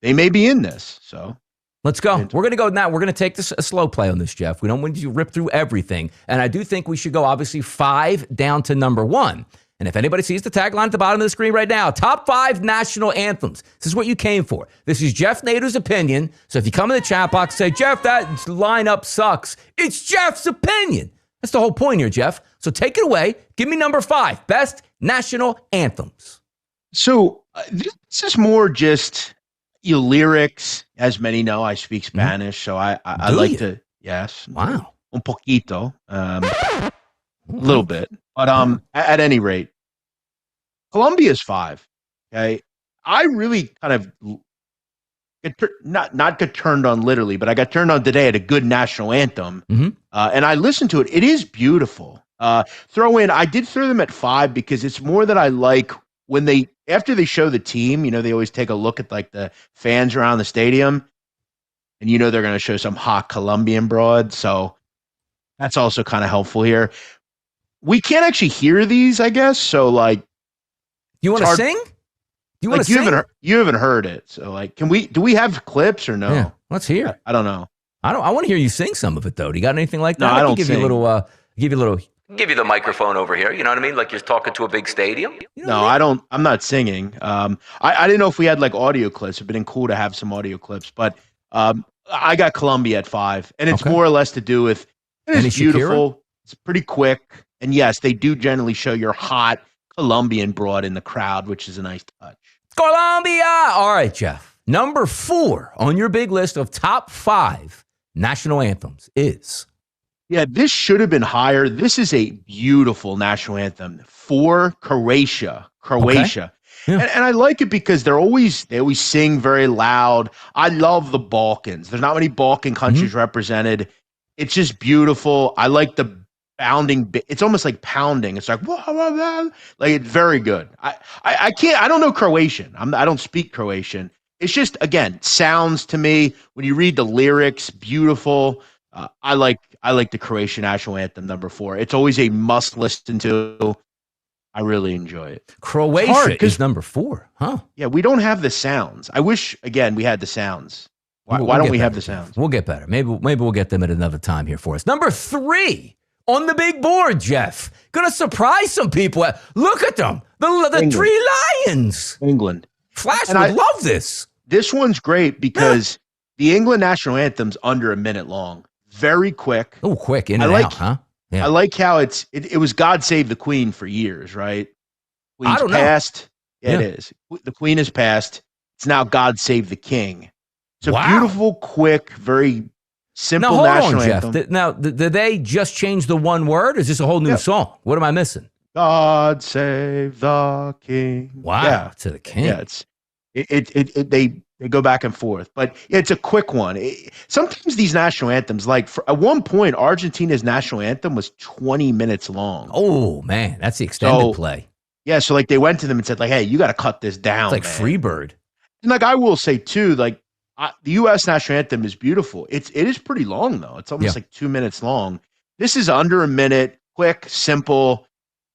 they may be in this. So let's go. We're gonna go now. We're gonna take this a slow play on this, Jeff. We don't want you to rip through everything, and I do think we should go obviously 5 down to number 1. And if anybody sees the tagline at the bottom of the screen right now, top 5 national anthems. This is what you came for. This is Jeff Nadu's opinion. So if you come in the chat box, say, Jeff, that lineup sucks. It's Jeff's opinion. That's the whole point here, Jeff. So take it away. Give me number 5, best national anthems. So this is more just lyrics. As many know, I speak Spanish, so I like to, yes. Wow. Un poquito. A little bit. But at any rate, Colombia's 5. Okay, I really kind of not get turned on literally, but I got turned on today at a good national anthem, and I listened to it. It is beautiful. I did throw them at 5 because it's more that I like when after they show the team. They always take a look at like the fans around the stadium, and they're going to show some hot Colombian broad. So that's also kind of helpful here. We can't actually hear these, I guess. So, like, you want to sing? You want to sing? You haven't heard it. So, like, do we have clips or no? Yeah, let's hear it. I don't know. I want to hear you sing some of it though. Do you got anything like that? No, I don't give sing. You a little. Give you the microphone over here. You know what I mean? Like you're talking to a big stadium. You know I don't. I'm not singing. I didn't know if we had like audio clips. It'd been cool to have some audio clips, but I got Colombia at 5, and it's more or less to do with it's beautiful. Shakira? It's pretty quick. And yes, they do generally show your hot Colombian broad in the crowd, which is a nice touch. Colombia! All right, Jeff. Number 4 on your big list of top 5 national anthems is. Yeah, this should have been higher. This is a beautiful national anthem for Croatia. Okay. Yeah. And I like it because they always sing very loud. I love the Balkans. There's not many Balkan countries represented. It's just beautiful. I like the pounding. It's almost like pounding. It's like whoa, whoa, whoa. Like it's very good. I don't know Croatian. I don't speak Croatian. It's just again sounds to me when you read the lyrics beautiful. I like the Croatian national anthem number 4. It's always a must listen to. I really enjoy it. Croatia is number 4, huh? Yeah, we don't have the sounds. I wish again we had the sounds. Why don't we have the sounds? We'll get better. Maybe we'll get them at another time here for us. Number 3 on the big board, Jeff. Gonna surprise some people. Look at them. The 3 Lions. England. Flash would love this. This one's great because the England national anthem's under a minute long. Very quick. Oh, quick. In and out, huh? Yeah. I like how it was God Save the Queen for years, right? Queen's I don't passed. know. Yeah, it is. The Queen has passed. It's now God Save the King. It's a beautiful, quick, very simple national anthem. Jeff. Now, did they just change the one word? Or is this a whole new song? What am I missing? God Save the King. Wow, yeah. To the King. Yeah, they go back and forth, but it's a quick one. Sometimes these national anthems, like at one point, Argentina's national anthem was 20 minutes long. Oh man, that's the extended play. Yeah, so like they went to them and said, like, "Hey, you got to cut this down." It's like Freebird. And like I will say too, like the U.S. national anthem is beautiful. It is pretty long though. It's almost like 2 minutes long. This is under a minute, quick, simple.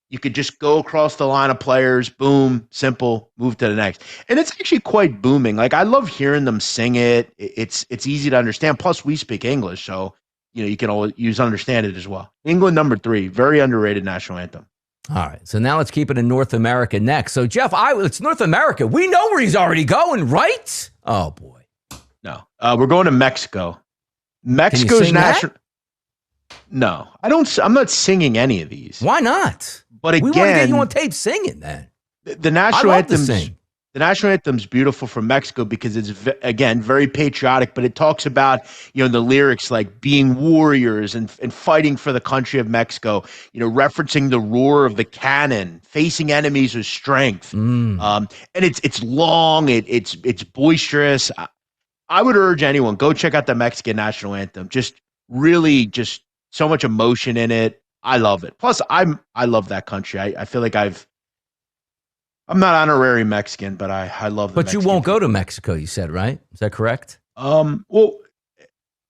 You could just go across the line of players, boom, simple, move to the next. And it's actually quite booming. Like I love hearing them sing it. It's easy to understand. Plus, we speak English, so you can always understand it as well. England #3, very underrated national anthem. All right, so now let's keep it in North America next. So Jeff, it's North America. We know where he's already going, right? Oh boy, no, we're going to Mexico. Mexico's national. No, I don't. I'm not singing any of these. Why not? But again, we want to get you on tape singing, man. The national anthem's the national anthem's beautiful from Mexico because it's again very patriotic. But it talks about the lyrics like being warriors and fighting for the country of Mexico. Referencing the roar of the cannon, facing enemies with strength. And it's long. It's boisterous. I would urge anyone go check out the Mexican national anthem. Really so much emotion in it. I love it. Plus, I love that country. I feel like I'm not honorary Mexican, but I love. But you won't go to Mexico, you said, right? Is that correct? Well,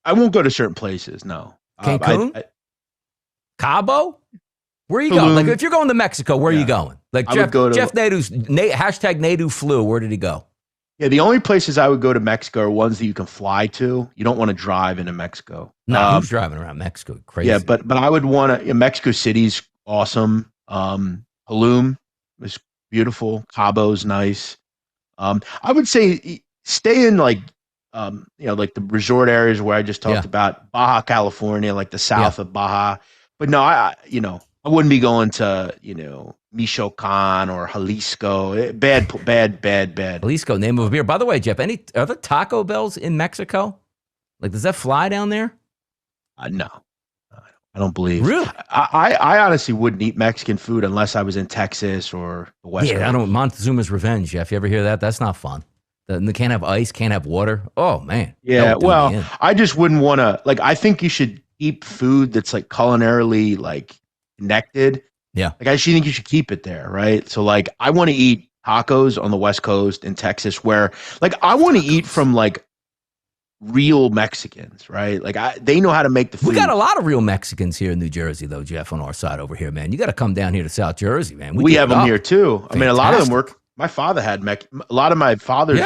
I won't go to certain places. No, Cancun, Cabo. Where are you going? Like, if you're going to Mexico, where are you going? Like Jeff Nadu's hashtag Nadu flew. Where did he go? Yeah, the only places I would go to Mexico are ones that you can fly to. You don't want to drive into Mexico. No, who's driving around Mexico? Crazy. Yeah, but I would want to. Mexico City's awesome. Tulum is beautiful. Cabo's nice. I would say stay in like the resort areas where I just talked about, Baja California, like the south of Baja. But no, I wouldn't be going to Michoacan or Jalisco. Bad. Jalisco, name of a beer. By the way, Jeff, are there Taco Bells in Mexico? Like, does that fly down there? No, I don't believe. Really? I honestly wouldn't eat Mexican food unless I was in Texas or the West Coast. I don't. Montezuma's Revenge, Jeff. You ever hear that? That's not fun. They can't have ice, can't have water. Oh man. Yeah. Well, I just wouldn't want to. Like, I think you should eat food that's like culinarily like connected. Yeah. Like, I actually think you should keep it there, right? So, like, I want to eat tacos on the West Coast in Texas where, like, I want to eat from, like, real Mexicans, right? Like, they know how to make the food. We got a lot of real Mexicans here in New Jersey, though, Jeff, on our side over here, man. You got to come down here to South Jersey, man. We have them here, too. Fantastic. I mean, a lot of them work. My father had a lot of my father's,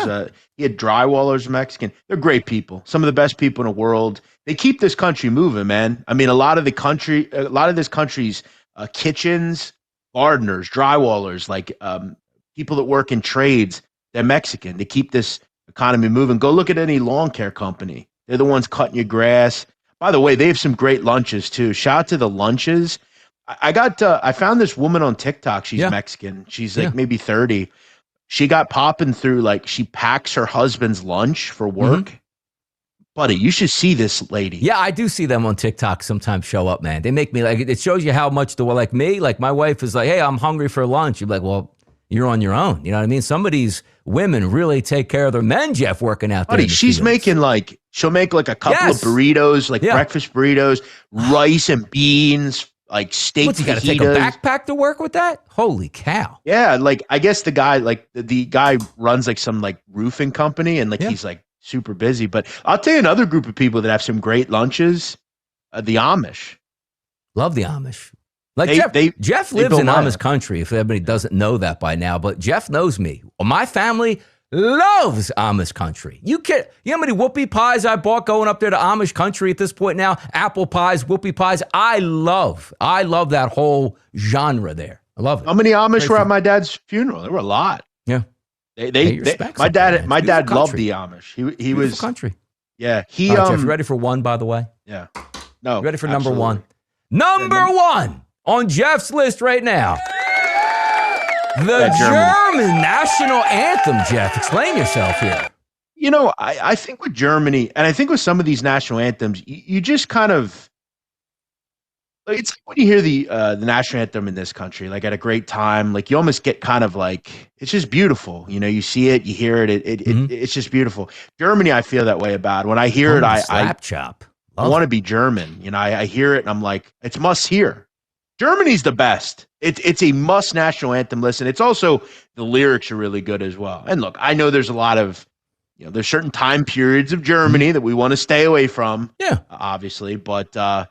he had drywallers Mexican. They're great people. Some of the best people in the world. They keep this country moving, man. I mean, a lot of this country's kitchens, gardeners, drywallers, like people that work in trades, they're Mexican. They keep this economy moving. Go look at any lawn care company. They're the ones cutting your grass. By the way, they have some great lunches too. Shout out to the lunches. I found this woman on TikTok. She's Mexican. She's like maybe 30. She got popping through, like, she packs her husband's lunch for work. Mm-hmm. Buddy, you should see this lady. Yeah, I do see them on TikTok sometimes show up, man. They make me, like, it shows you how much like me, like my wife is like, hey, I'm hungry for lunch. You're like, well, you're on your own. You know what I mean? Some of these women really take care of their men, Jeff, working out there. Buddy, she's making she'll make like a couple of burritos, like breakfast burritos, rice and beans, like steak. What's he got to take a backpack to work with that? Holy cow. Yeah, like I guess the guy, like the guy runs like some like roofing company and like he's like super busy. But I'll tell you another group of people that have some great lunches, the Amish. Love the Amish. Like Jeff lives in Amish country, if everybody doesn't know that by now, but Jeff knows me. My family loves Amish country. You know how many whoopie pies I bought going up there to Amish country at this point now? Apple pies, whoopie pies. I love that whole genre there. I love it. How many Amish were at my dad's funeral? There were a lot. Yeah. My dad loved the Amish. He was country. Yeah. Jeff, you ready for one, by the way? Yeah. No. You ready for number one? Number one on Jeff's list right now. The German national anthem, Jeff. Explain yourself here. You know, I think with Germany, and I think with some of these national anthems, you just kind of, it's like when you hear the national anthem in this country, like at a great time, like you almost get kind of like, it's just beautiful. You know, you see it, you hear it, it's just beautiful. Germany, I feel that way about. When I hear it, I want to be German. You know, I hear it and I'm like, it's must hear. Germany's the best. It's a must national anthem listen. It's also the lyrics are really good as well. And look, I know there's a lot of there's certain time periods of Germany that we want to stay away from. Yeah, obviously, but the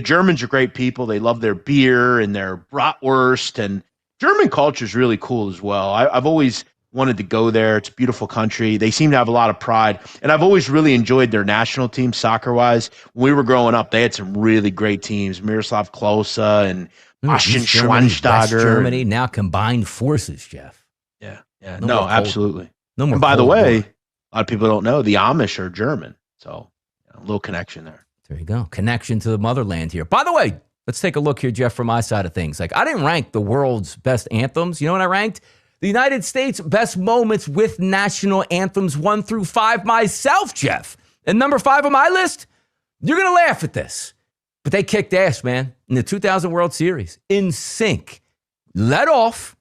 Germans are great people. They love their beer and their bratwurst, and German culture is really cool as well. I've always wanted to go there. It's a beautiful country. They seem to have a lot of pride, and I've always really enjoyed their national team soccer-wise. When we were growing up, they had some really great teams: Miroslav Klose and Bastian Schweinsteiger. Germany now combined forces, Jeff. Yeah. No, absolutely. No more. And by the way, a lot of people don't know the Amish are German, so a little connection there. There you go. Connection to the motherland here. By the way, let's take a look here, Jeff, from my side of things. Like, I didn't rank the world's best anthems. You know what I ranked? The United States best moments with national anthems 1 through 5 myself, Jeff. And number 5 on my list, you're going to laugh at this, but they kicked ass, man, in the 2000 World Series. NSYNC led off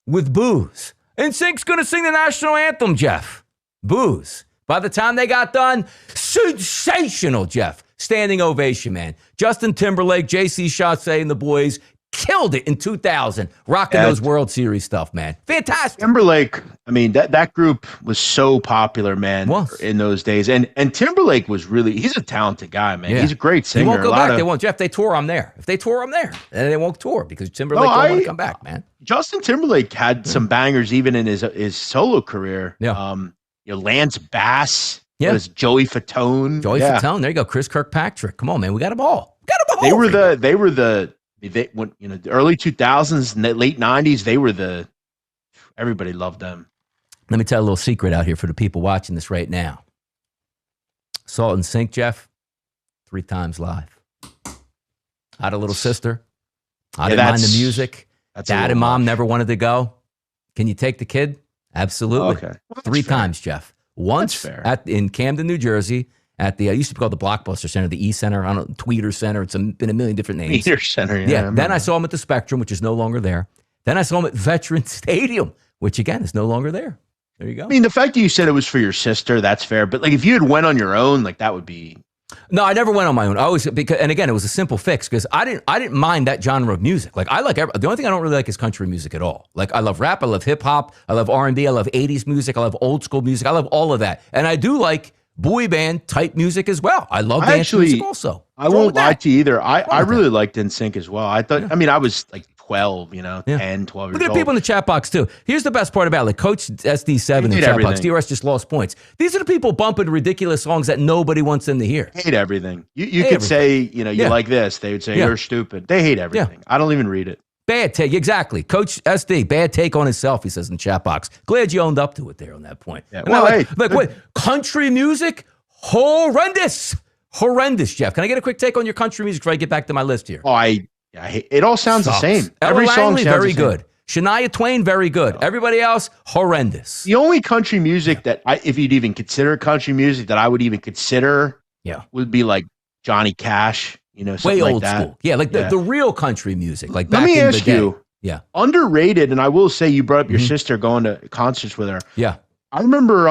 with Booze. NSYNC's going to sing the national anthem, Jeff. Booze. By the time they got done, sensational, Jeff. Standing ovation, man. Justin Timberlake, JC Chasez, and the boys killed it in 2000, rocking those World Series stuff, man. Fantastic. Timberlake, I mean, that group was so popular, man, in those days. And Timberlake was he's a talented guy, man. Yeah. He's a great singer. He won't go back. They won't. Jeff, they tour, I'm there. If they tour, I'm there. And they won't tour because Timberlake don't want to come back, man. Justin Timberlake had some bangers even in his solo career. Yeah. Lance Bass. Yeah. Was Joey Fatone. Fatone. There you go. Chris Kirkpatrick. Come on, man. We got them all. They were the early 2000s and the late 90s. Everybody loved them. Let me tell a little secret out here for the people watching this right now. Salt and Sync, Jeff, 3 times live. I had a little sister. I didn't mind the music. Dad and mom never wanted to go. Can you take the kid? Absolutely. Okay. Well, 3 times, Jeff. Once in Camden, New Jersey, at the used to be called the Blockbuster Center, the E Center, I don't know, Tweeter Center. It's been a million different names. Tweeter Center, yeah. Then I saw him at the Spectrum, which is no longer there. Then I saw him at Veterans Stadium, which again is no longer there. There you go. I mean, the fact that you said it was for your sister, that's fair. But like, if you had went on your own, like that would be. No, I never went on my own. I always and again, it was a simple fix because I didn't mind that genre of music. Like the only thing I don't really like is country music at all. Like I love rap, I love hip hop, I love R&B, I love 80s music, I love old school music, I love all of that, and I do like boy band type music as well. I love dance music also. I won't lie to you either. I really liked NSYNC as well. I thought. Yeah. I mean, I was like 12, 10, 12 years old. Look at people in the chat box too. Here's the best part about it. Like Coach SD7 in the chat box. DRS just lost points. These are the people bumping ridiculous songs that nobody wants them to hear. Hate everything. You could say, you like this. They would say, you're stupid. They hate everything. I don't even read it. Bad take. Exactly. Coach SD, bad take on himself, he says in the chat box. Glad you owned up to it there on that point. Yeah. Well, wait, country music? Horrendous, Jeff. Can I get a quick take on your country music before I get back to my list here? Oh, it all sounds the same. Every song sounds very good. Shania Twain, very good. Everybody else, horrendous. The only country music that if you'd even consider country music that I would even consider, would be like Johnny Cash. Way old school. Yeah, like the real country music. Like back Let me in ask the day. you. Yeah. Underrated, and I will say you brought up your sister going to concerts with her. Yeah. I remember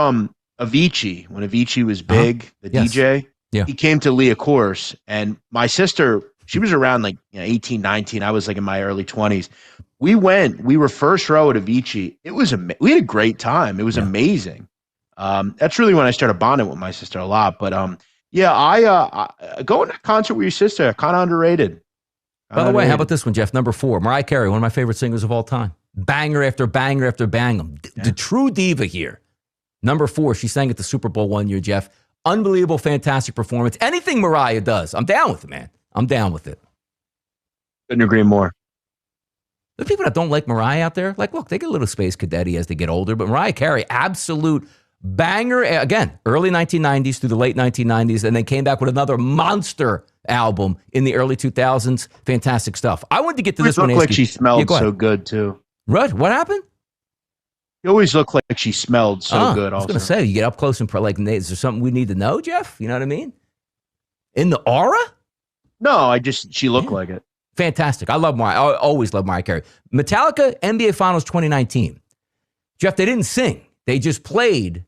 Avicii, when Avicii was big, the DJ, he came to Leah Course, and my sister, she was around like 18, 19. I was like in my early 20s. We were first row at Avicii. It was we had a great time. It was amazing. That's really when I started bonding with my sister a lot. But I going to a concert with your sister, kind of underrated. By the way, how about this one, Jeff? Number 4, Mariah Carey, one of my favorite singers of all time. Banger after banger after banger. The true diva here. Number 4, she sang at the Super Bowl one year, Jeff. Unbelievable, fantastic performance. Anything Mariah does, I'm down with it, man. I'm down with it. Couldn't agree more. The people that don't like Mariah out there, like, look, they get a little space cadet as they get older, but Mariah Carey, absolute banger. Again, early 1990s through the late 1990s, and then came back with another monster album in the early 2000s. Fantastic stuff. I wanted to get to this one. It looked like she smelled so good, too. What happened? It always looked like she smelled so good. I was going to say, you get up close and like, is there something we need to know, Jeff? You know what I mean? In the aura? No, she looked like it. Fantastic. I love Mariah. I always love Mariah Carey. Metallica, NBA Finals 2019. Jeff, they didn't sing. They just played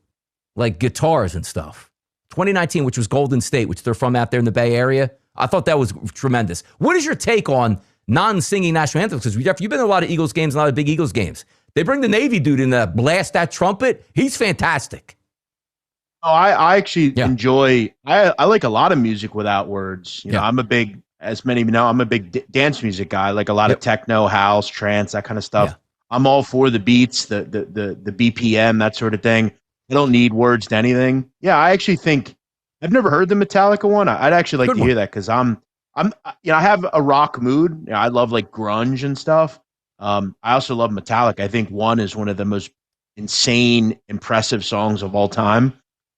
like guitars and stuff. 2019, which was Golden State, which they're from out there in the Bay Area. I thought that was tremendous. What is your take on non-singing national anthems. Because Jeff, you've been to a lot of Eagles games, a lot of big Eagles games. They bring the Navy dude in to blast that trumpet. He's fantastic. Oh, I actually enjoy. I like a lot of music without words. You know, I'm a big, as many of you know, I'm a big dance music guy. I like a lot of techno, house, trance, that kind of stuff. Yeah. I'm all for the beats, the BPM, that sort of thing. I don't need words to anything. Yeah, I actually think I've never heard the Metallica one. I'd actually like to hear that because I have a rock mood. You know, I love like grunge and stuff. I also love Metallica. I think one is one of the most insane, impressive songs of all time.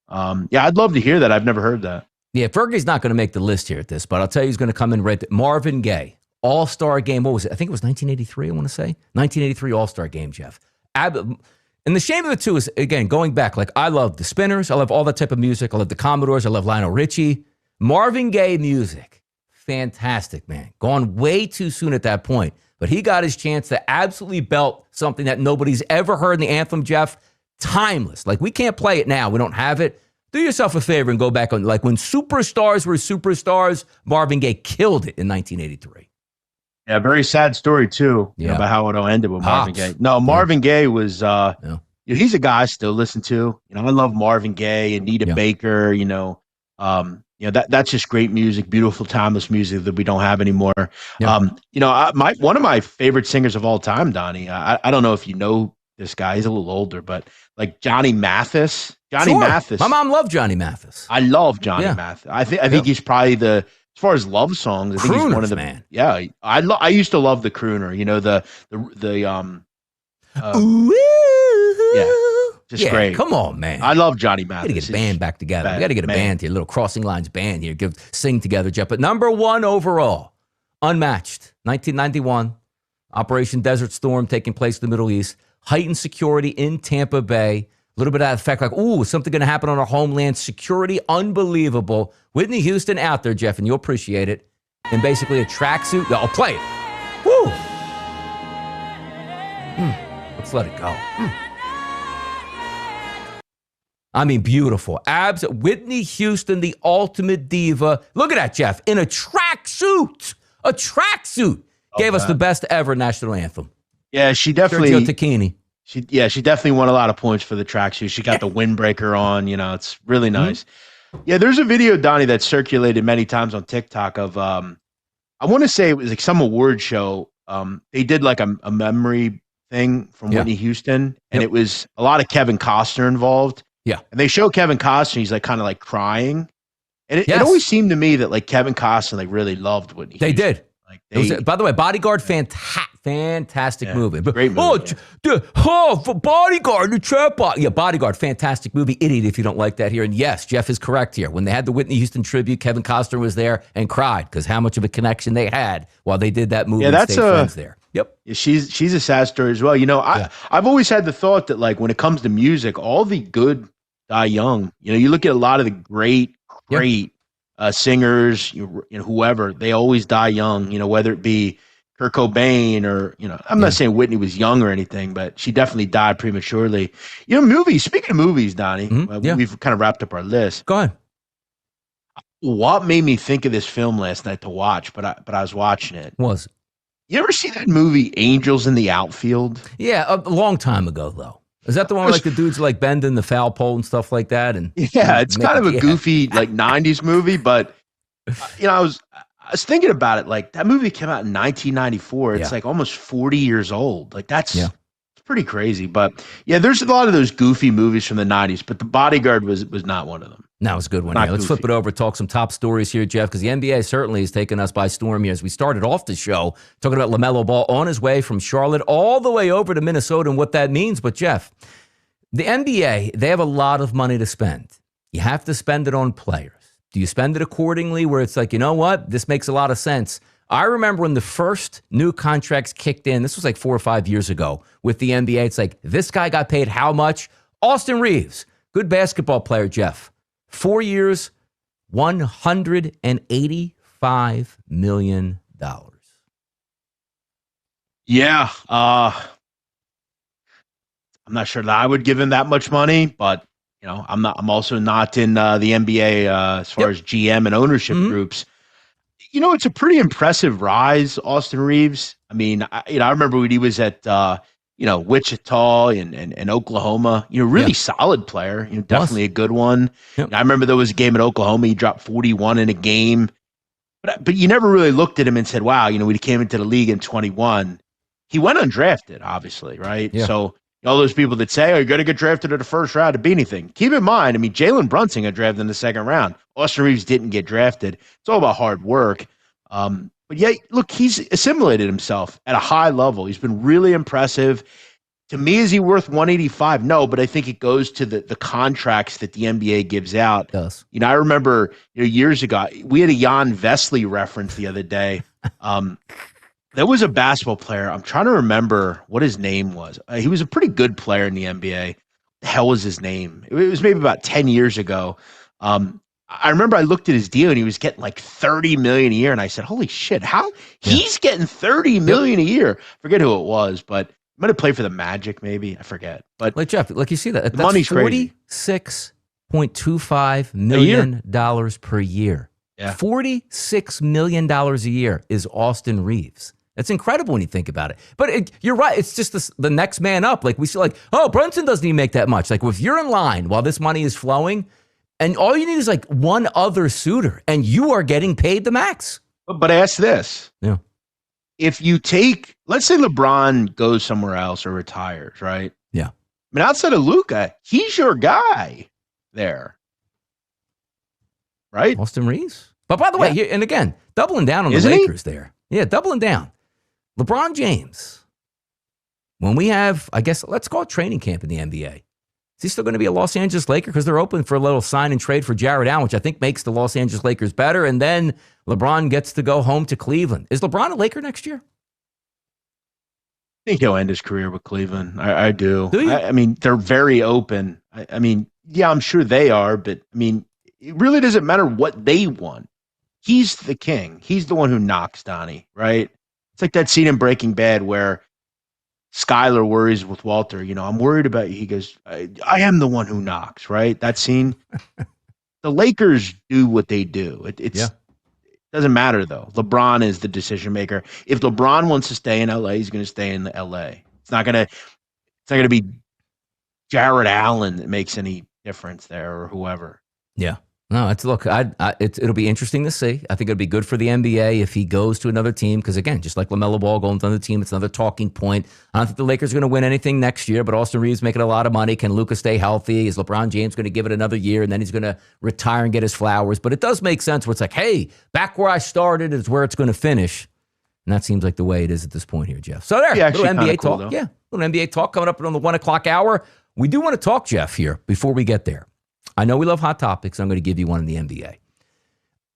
I'd love to hear that. I've never heard that. Yeah, Fergie's not going to make the list here at this, but I'll tell you who's going to come in right there. Marvin Gaye, All-Star Game. What was it? I think it was 1983, I want to say. 1983 All-Star Game, Jeff. And the shame of it, too, is, again, going back, like, I love the Spinners. I love all that type of music. I love the Commodores. I love Lionel Richie. Marvin Gaye music. Fantastic, man. Gone way too soon at that point. But he got his chance to absolutely belt something that nobody's ever heard in the anthem, Jeff. Timeless. Like, we can't play it now. We don't have it. Do yourself a favor and go back on, like, when superstars were superstars, Marvin Gaye killed it in 1983. Yeah, very sad story, too, you know, about how it all ended with Marvin Gaye. No, Marvin Gaye was, he's a guy I still listen to. You know, I love Marvin Gaye, Anita Baker, that's just great music, beautiful, timeless music that we don't have anymore. One of my favorite singers of all time, Donnie, I don't know if you know this guy, he's a little older, but like Johnny Mathis. Mathis. My mom loved Johnny Mathis. I love Johnny Mathis. I think he's probably as far as love songs, I think he's one of the man. Yeah, I used to love the crooner. You know just great. Come on, man. I love Johnny Mathis. We got to get a band back together. We got to get a band here, a little Crossing Lines band here. Sing together, Jeff. But number one overall, unmatched, 1991, Operation Desert Storm taking place in the Middle East, heightened security in Tampa Bay. A little bit of that effect, like, ooh, something going to happen on our homeland. Security, unbelievable. Whitney Houston out there, Jeff, and you'll appreciate it. In basically a tracksuit. I'll play it. Woo! Let's let it go. I mean, beautiful. Whitney Houston, the ultimate diva. Look at that, Jeff. In a tracksuit. A tracksuit. Gave us the best ever national anthem. Yeah, she definitely. Sergio Tacchini. She definitely won a lot of points for the tracksuit. She got the windbreaker on. You know, it's really nice. Yeah, there's a video, Donnie, that circulated many times on TikTok of I want to say it was like some award show. They did like a memory thing from Whitney Houston, and it was a lot of Kevin Costner involved. Yeah, and they show Kevin Costner. He's like kind of like crying, and it always seemed to me that like Kevin Costner like really loved Whitney Houston. They did. Like by the way, Bodyguard, fantastic movie. Great movie. For Bodyguard, the trap. Bodyguard, fantastic movie. Idiot if you don't like that here. And yes, Jeff is correct here. When they had the Whitney Houston tribute, Kevin Costner was there and cried because how much of a connection they had while they did that movie. Yeah, that's friends there. Yep. Yeah, she's a sad story as well. You know, I've always had the thought that like when it comes to music, all the good die young. You know, you look at a lot of the great singers, whoever, they always die young, you know, whether it be Kurt Cobain or, you know, I'm not saying Whitney was young or anything, but she definitely died prematurely. You know, movies, speaking of movies, Donnie, we've kind of wrapped up our list. Go ahead. What made me think of this film last night to watch, but I was watching it. You ever see that movie Angels in the Outfield? Yeah, a long time ago, though. Is that the one where like the dudes like bending the foul pole and stuff like that? And it's kind of a goofy like '90s movie, but you know, I was thinking about it. Like that movie came out in 1994. It's like almost 40 years old. Like that's it's pretty crazy. But yeah, there's a lot of those goofy movies from the '90s, but The Bodyguard was not one of them. No, it's a good one. Yeah, let's flip it over, talk some top stories here, Jeff, because the NBA certainly has taken us by storm here. As we started off the show, talking about LaMelo Ball on his way from Charlotte all the way over to Minnesota and what that means. But, Jeff, the NBA, they have a lot of money to spend. You have to spend it on players. Do you spend it accordingly where it's like, you know what, this makes a lot of sense? I remember when the first new contracts kicked in, this was like 4 or 5 years ago with the NBA. It's like, this guy got paid how much? Austin Reaves, good basketball player, Jeff. 4 years, $185 million. Yeah. I'm not sure that I would give him that much money, but you know, I'm also not in the NBA as far as GM and ownership groups. It's a pretty impressive rise, Austin Reaves. I mean, I remember when he was at Wichita and Oklahoma. Really solid player. Definitely a good one. Yep. I remember there was a game at Oklahoma. He dropped 41 in a game, but you never really looked at him and said, "Wow." When he came into the league in 21, he went undrafted, obviously, right? Yeah. So all those people that say, "Oh, you're going to get drafted in the first round to be anything," keep in mind. I mean, Jalen Brunson got drafted in the second round. Austin Reaves didn't get drafted. It's all about hard work. But yeah, look, he's assimilated himself at a high level. He's been really impressive. To me, is he worth 185? No, but I think it goes to the contracts that the NBA gives out. It does. I remember years ago, we had a Jan Vesely reference the other day. There was a basketball player. I'm trying to remember what his name was. He was a pretty good player in the NBA. The hell was his name? It was maybe about 10 years ago. I remember I looked at his deal and he was getting like $30 million a year. And I said, holy shit, how he's getting $30 million a year. Forget who it was, but he might have played for the Magic, maybe. I forget. But like Jeff, like you see that. The money's crazy. $46.25 million per year. Yeah. $46 million a year is Austin Reaves. That's incredible when you think about it. But you're right. It's just the next man up. Like we see, like, oh, Brunson doesn't even make that much. Like if you're in line while this money is flowing, and all you need is like one other suitor, and you are getting paid the max. But ask this. Yeah. If you take, let's say LeBron goes somewhere else or retires, right? Yeah. I mean, outside of Luka, he's your guy there. Right? Austin Reaves. But by the way, and again, doubling down on the Lakers there. Yeah, doubling down. LeBron James, when we have, I guess, let's call it training camp in the NBA, is he still going to be a Los Angeles Laker? Because they're open for a little sign and trade for Jared Allen, which I think makes the Los Angeles Lakers better. And then LeBron gets to go home to Cleveland. Is LeBron a Laker next year? I think he'll end his career with Cleveland. I do. Do you? I mean, they're very open. I mean, yeah, I'm sure they are, but I mean, it really doesn't matter what they want. He's the king. He's the one who knocks, Donnie, right? It's like that scene in Breaking Bad where Skyler worries with Walter, I'm worried about you. He goes, I am the one who knocks, right? That scene. The Lakers do what they do. It doesn't matter, though. LeBron is the decision maker. If LeBron wants to stay in LA, he's going to stay in LA. It's not going to be Jared Allen that makes any difference there or whoever. Yeah. No, it'll be interesting to see. I think it'll be good for the NBA if he goes to another team because, again, just like LaMelo Ball going to another team, it's another talking point. I don't think the Lakers are going to win anything next year, but Austin Reaves making a lot of money. Can Luka stay healthy? Is LeBron James going to give it another year, and then he's going to retire and get his flowers? But it does make sense where it's like, hey, back where I started is where it's going to finish. And that seems like the way it is at this point here, Jeff. So there, little NBA talk. Though. Yeah, little NBA talk coming up on the 1 o'clock hour. We do want to talk, Jeff, here before we get there. I know we love hot topics. I'm going to give you one in the NBA.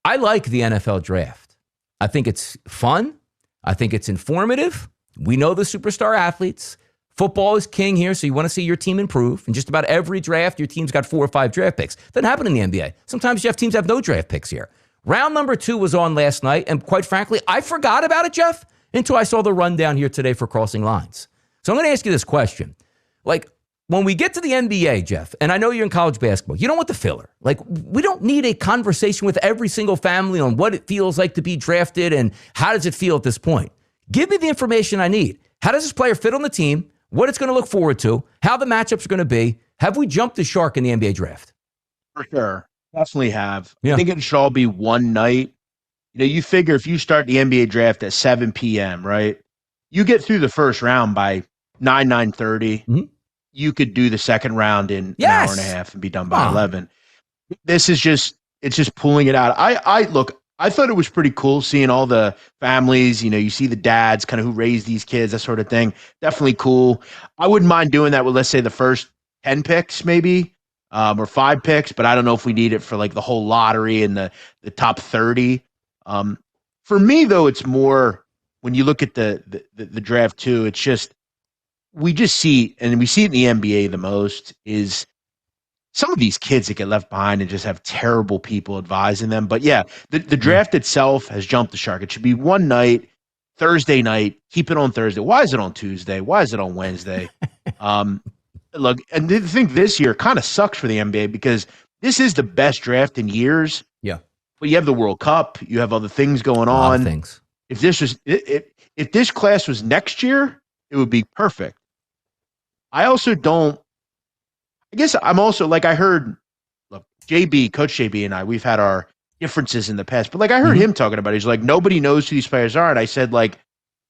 I like the NFL draft. I think it's fun. I think it's informative. We know the superstar athletes. Football is king here, so you want to see your team improve. In just about every draft, your team's got 4 or 5 draft picks. Doesn't happen in the NBA. Sometimes Jeff, teams have no draft picks here. Round number 2 was on last night, and quite frankly, I forgot about it, Jeff, until I saw the rundown here today for crossing lines. So I'm going to ask you this question. Like, when we get to the NBA, Jeff, and I know you're in college basketball, you don't want the filler. Like, we don't need a conversation with every single family on what it feels like to be drafted and how does it feel at this point. Give me the information I need. How does this player fit on the team? What it's going to look forward to? How the matchups are going to be? Have we jumped the shark in the NBA draft? For sure. Definitely have. Yeah. I think it should all be one night. You figure if you start the NBA draft at 7 p.m., right? You get through the first round by 9:30. Mm-hmm. You could do the second round in an hour and a half and be done by 11. This is it's just pulling it out. I thought it was pretty cool seeing all the families, you see the dads kind of who raise these kids, that sort of thing. Definitely cool. I wouldn't mind doing that with, let's say, the first 10 picks maybe, or 5 picks, but I don't know if we need it for like the whole lottery and the top 30. For me though, it's more when you look at the draft too, it's just, we just see, and we see it in the NBA the most, is some of these kids that get left behind and just have terrible people advising them. But yeah, the draft itself has jumped the shark. It should be one night, Thursday night. Keep it on Thursday. Why is it on Tuesday? Why is it on Wednesday? Look, and the thing this year kind of sucks for the NBA because this is the best draft in years. Yeah. But you have the World Cup. You have other things going A lot of on. things. If this class was next year, it would be perfect. I also don't. I guess I'm also like I heard. Look, Coach JB, and we've had our differences in the past, but like I heard him talking about it. He's like, nobody knows who these players are, and I said, like,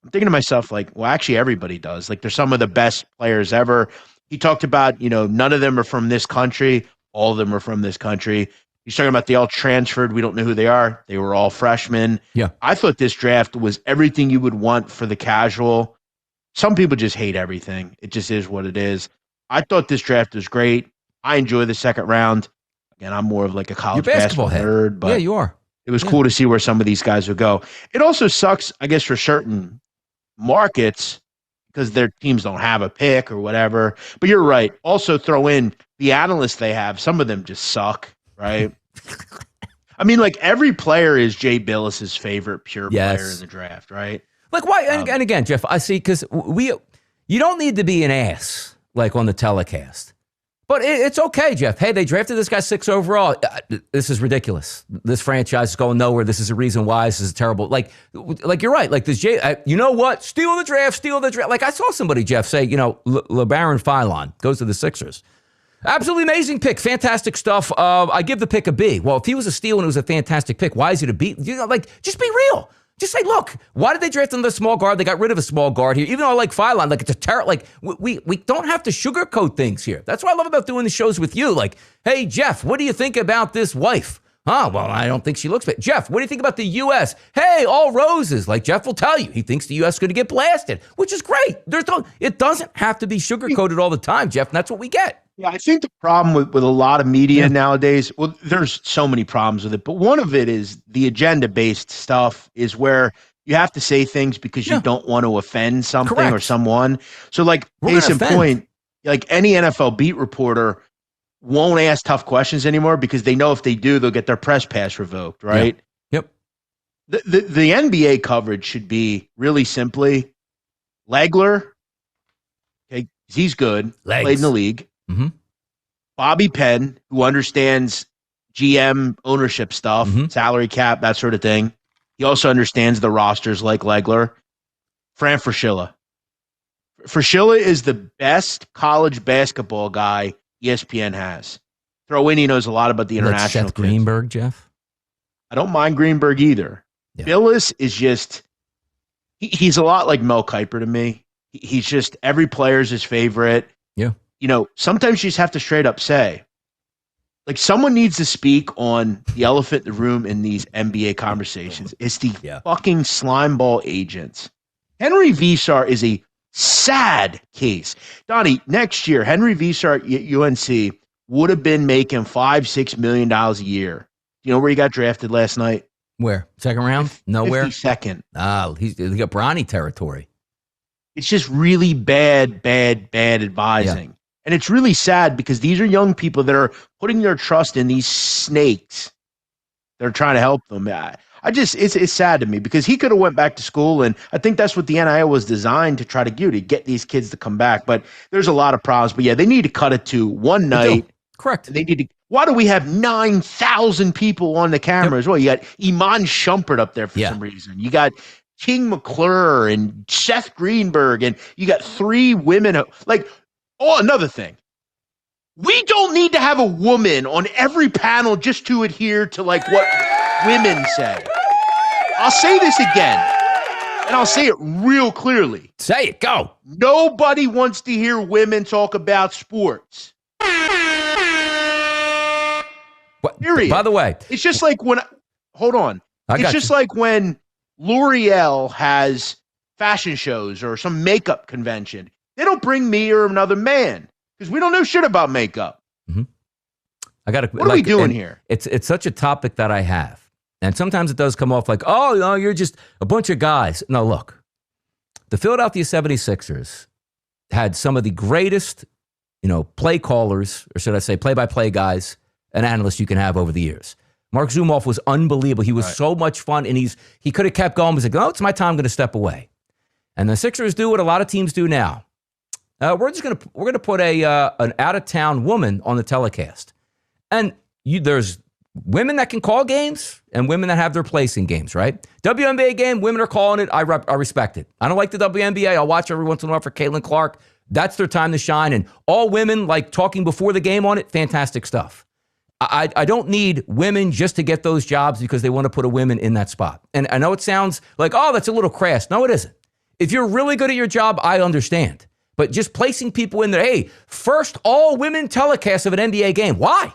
I'm thinking to myself, like, well, actually, everybody does. Like, they're some of the best players ever. He talked about, none of them are from this country. All of them are from this country. He's talking about they all transferred. We don't know who they are. They were all freshmen. Yeah. I thought this draft was everything you would want for the casual. Some people just hate everything. It just is what it is. I thought this draft was great. I enjoy the second round. Again, I'm more of like a college basketball nerd, but yeah, you are. It was cool to see where some of these guys would go. It also sucks, I guess, for certain markets because their teams don't have a pick or whatever. But you're right. Also throw in the analysts they have. Some of them just suck, right? I mean, like every player is Jay Billis's favorite pure player in the draft, right? Like why? And again, Jeff, I see because you don't need to be an ass like on the telecast. But it's okay, Jeff. Hey, they drafted this guy 6 overall. This is ridiculous. This franchise is going nowhere. This is a reason why. This is terrible. Like you're right. Like this, you know what? Steal the draft. Like I saw somebody, Jeff, say, LeBaron Philon goes to the Sixers. Absolutely amazing pick. Fantastic stuff. I give the pick a B. Well, if he was a steal and it was a fantastic pick, why is it a B? Just be real. Just say, look, why did they draft another small guard? They got rid of a small guard here. Even though I like Philon, like it's a terror. Like we don't have to sugarcoat things here. That's what I love about doing the shows with you. Like, hey, Jeff, what do you think about this wife? Well, I don't think she looks bad. Jeff, what do you think about the U.S.? Hey, all roses. Like Jeff will tell you, he thinks the U.S. is going to get blasted, which is great. It doesn't have to be sugarcoated all the time, Jeff, and that's what we get. Yeah, I think the problem with a lot of media nowadays, well, there's so many problems with it, but one of it is the agenda-based stuff is where you have to say things because you don't want to offend something or someone. So, like, case in point, like any NFL beat reporter won't ask tough questions anymore because they know if they do, they'll get their press pass revoked, right? Yep. The NBA coverage should be really simply Legler, okay, he's good, played in the league. Mm-hmm. Bobby Penn, who understands GM ownership stuff, salary cap, that sort of thing. He also understands the rosters like Legler. Fran Fraschilla. Fraschilla is the best college basketball guy ESPN has. Throw in, he knows a lot about the international. Seth Greenberg, Jeff? I don't mind Greenberg either. Yeah. Billis is just, he's a lot like Mel Kiper to me. He's just, every player's his favorite. Yeah. Sometimes you just have to straight up say, like, someone needs to speak on the elephant in the room in these NBA conversations. It's the fucking slime ball agents. Henry Visar is a sad case. Donnie, next year, Henry Visar at UNC would have been making $5-6 million a year. You know where he got drafted last night? Where? Second round? Nowhere? 52nd. He got Bronny territory. It's just really bad advising. Yeah. And it's really sad because these are young people that are putting their trust in these snakes. They're trying to help them. It's sad to me because he could have went back to school, and I think that's what the NIL was designed to try to do, to get these kids to come back. But there's a lot of problems. But yeah, they need to cut it to one night. Correct. They need to. Why do we have 9,000 people on the camera as well? You got Iman Shumpert up there for some reason. You got King McClure and Seth Greenberg, and you got 3 women. Another thing. We don't need to have a woman on every panel just to adhere to what women say. I'll say this again, and I'll say it real clearly. Say it, go. Nobody wants to hear women talk about sports. Period. By the way. It's just like when, hold on. It's just like when L'Oreal has fashion shows or some makeup convention. They don't bring me or another man because we don't know shit about makeup. Mm-hmm. What are we doing here? It's such a topic that I have. And sometimes it does come off like, oh, no, you're just a bunch of guys. No, look, the Philadelphia 76ers had some of the greatest, play callers, or should I say play-by-play guys and analysts you can have over the years. Mark Zumoff was unbelievable. He was so much fun, and he could have kept going. He's like, oh, it's my time. I'm going to step away. And the Sixers do what a lot of teams do now. We're gonna put an out of town woman on the telecast, and there's women that can call games and women that have their place in games, right? WNBA game, women are calling it. I respect it. I don't like the WNBA. I'll watch every once in a while for Caitlin Clark. That's their time to shine. And all women like talking before the game on it. Fantastic stuff. I don't need women just to get those jobs because they want to put a woman in that spot. And I know it sounds like, oh, that's a little crass. No, it isn't. If you're really good at your job, I understand. But just placing people in there, hey, first all women telecast of an NBA game. Why?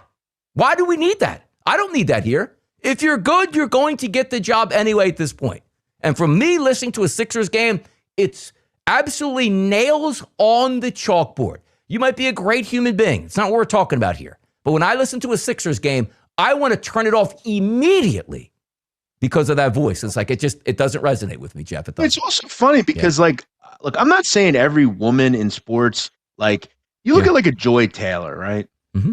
Why do we need that? I don't need that here. If you're good, you're going to get the job anyway at this point. And from me listening to a Sixers game, it's absolutely nails on the chalkboard. You might be a great human being. It's not what we're talking about here. But when I listen to a Sixers game, I want to turn it off immediately because of that voice. It's like it doesn't resonate with me, Jeff. It's also funny because, like, look, I'm not saying every woman in sports, like, you look at like a Joy Taylor, right? Mm-hmm.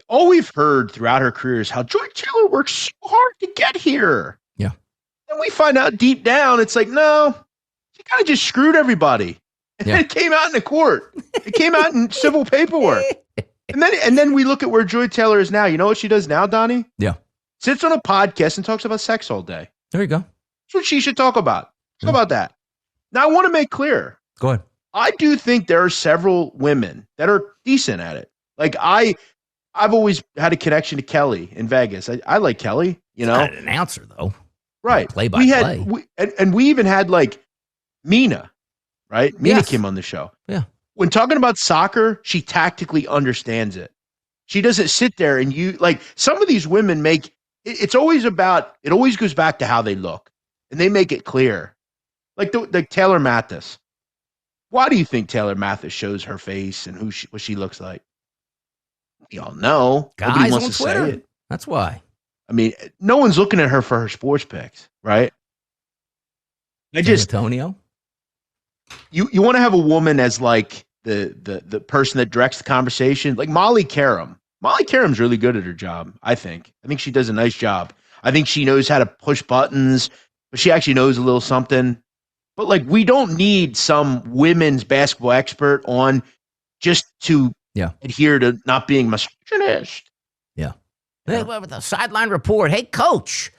All we've heard throughout her career is how Joy Taylor worked so hard to get here. Yeah. And we find out deep down, it's like, no, she kind of just screwed everybody. And then it came out in the court. It came out in civil paperwork. And then we look at where Joy Taylor is now. You know what she does now, Donnie? Yeah. Sits on a podcast and talks about sex all day. There you go. That's what she should talk about. Talk about that. Now, I want to make clear. Go ahead. I do think there are several women that are decent at it. Like, I've always had a connection to Kelly in Vegas. I like Kelly, you know. Not an announcer, though. Right. Play-by-play. And we even had, like, Mina, right? Mina came on the show. Yeah. When talking about soccer, she tactically understands it. She doesn't sit there and some of these women it always goes back to how they look. And they make it clear. Like Taylor Mathis. Why do you think Taylor Mathis shows her face and what she looks like? We all know. Guys on Twitter. That's why. I mean, no one's looking at her for her sports picks, right? Antonio. You want to have a woman as like the person that directs the conversation, like Molly Karam. Molly Karam's really good at her job, I think. I think she does a nice job. I think she knows how to push buttons, but she actually knows a little something. But like, we don't need some women's basketball expert on just to adhere to not being misogynist. Yeah. Hey, with the sideline report. Hey, coach,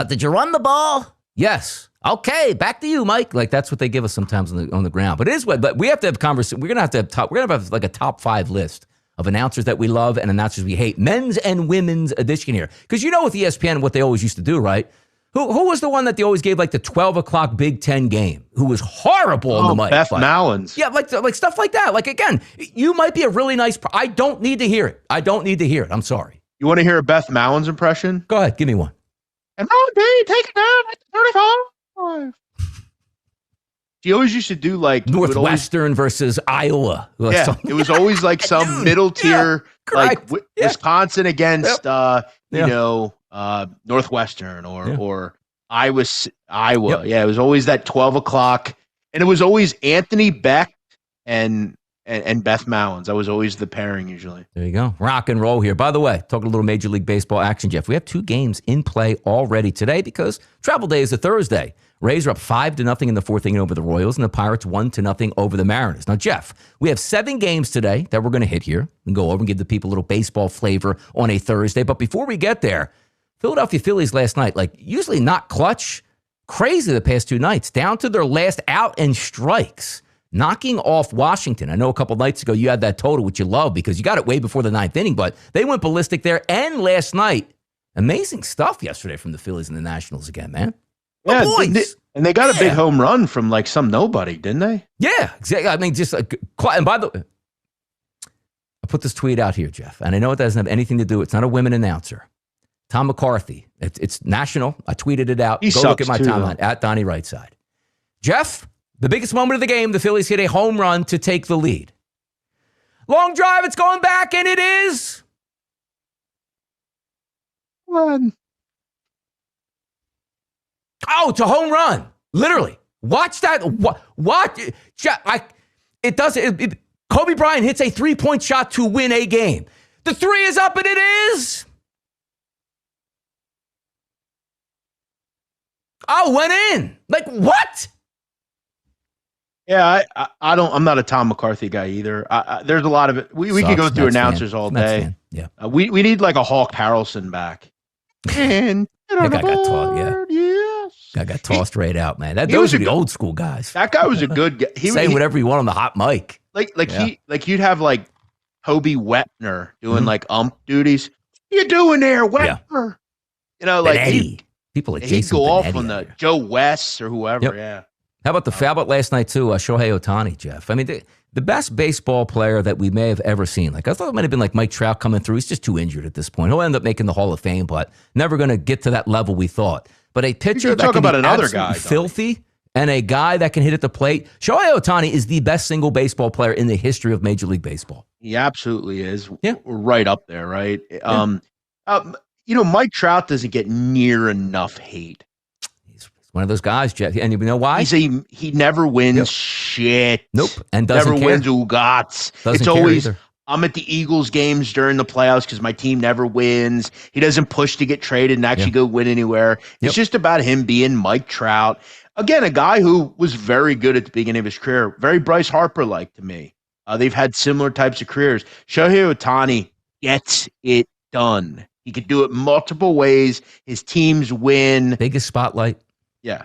did you run the ball? Yes. Okay, back to you, Mike. Like, that's what they give us sometimes on the ground. But it is what. But we have to have conversation. We're gonna have like a top 5 list of announcers that we love and announcers we hate. Men's and women's edition here, because you know with ESPN what they always used to do, right? Who was the one that they always gave like the 12 o'clock Big Ten game? Who was horrible on the mic? Beth Mallins. Yeah, like stuff like that. Like, again, you might be a really nice. I don't need to hear it. I'm sorry. You want to hear a Beth Mallins impression? Go ahead, give me one. And MLB take it down at 35. She always used to do like Northwestern verthwestern Iowa. Yeah, it was always like some middle tier, like Wisconsin against Northwestern or Iowa. Yep. Yeah, it was always that 12 o'clock, and it was always Anthony Beck and Beth Mallins. That was always the pairing usually. There you go. Rock and roll here. By the way, talking a little Major League Baseball action, Jeff. We have 2 games in play already today because Travel Day is a Thursday. Rays are up 5-0 in the 4th inning over the Royals, and the Pirates 1-0 over the Mariners. Now, Jeff, we have 7 games today that we're going to hit here and go over and give the people a little baseball flavor on a Thursday. But before we get there, Philadelphia Phillies last night, like usually not clutch, crazy the past 2 nights, down to their last out and strikes, knocking off Washington. I know a couple nights ago you had that total, which you love because you got it way before the 9th inning, but they went ballistic there. And last night, amazing stuff yesterday from the Phillies and the Nationals again, man. Yeah, and they got a big home run from like some nobody, didn't they? Yeah, exactly. I mean, just and by the way, I put this tweet out here, Jeff, and I know it doesn't have anything to do. It's not a women announcer. Tom McCarthy. It's national. I tweeted it out. Go look at my timeline at Donnie Rightside. Jeff, the biggest moment of the game, the Phillies hit a home run to take the lead. Long drive, it's going back, and it is one. Oh, it's a home run. Literally. Watch that. What? It doesn't. Kobe Bryant hits a 3-point shot to win a game. The 3 is up, and it is. Oh, went in. Like, what? Yeah, I'm not a Tom McCarthy guy either. There's a lot of it. We could go through announcers all day. Yeah. We need like a Hawk Harrelson back. And That guy got tossed, yes. Guy got tossed right out, man. Those are the old school guys. That guy was a good guy. Saying whatever you want on the hot mic. You'd have like Hobie Wetner doing like ump duties. What you doing there, Wetner? Yeah. You know, like people like he'd Jason go Benetti off on the Joe West or whoever. Yep. Yeah. How about last night too? Shohei Ohtani, Jeff. I mean, the best baseball player that we may have ever seen. Like I thought it might have been like Mike Trout coming through. He's just too injured at this point. He'll end up making the Hall of Fame, but never going to get to that level we thought. But a pitcher that can be another guy, filthy, and a guy that can hit at the plate. Shohei Ohtani is the best single baseball player in the history of Major League Baseball. He absolutely is. Yeah. We're right up there, right? Yeah. Mike Trout doesn't get near enough hate. He's one of those guys, Jeff. And you know why? He never wins shit. Nope. And doesn't never care. wins Ugats. Doesn't it's care always either. I'm at the Eagles games during the playoffs because my team never wins. He doesn't push to get traded and actually go win anywhere. It's just about him being Mike Trout. Again, a guy who was very good at the beginning of his career. Very Bryce Harper-like to me. They've had similar types of careers. Shohei Ohtani gets it done. He could do it multiple ways. His teams win. Biggest spotlight. Yeah.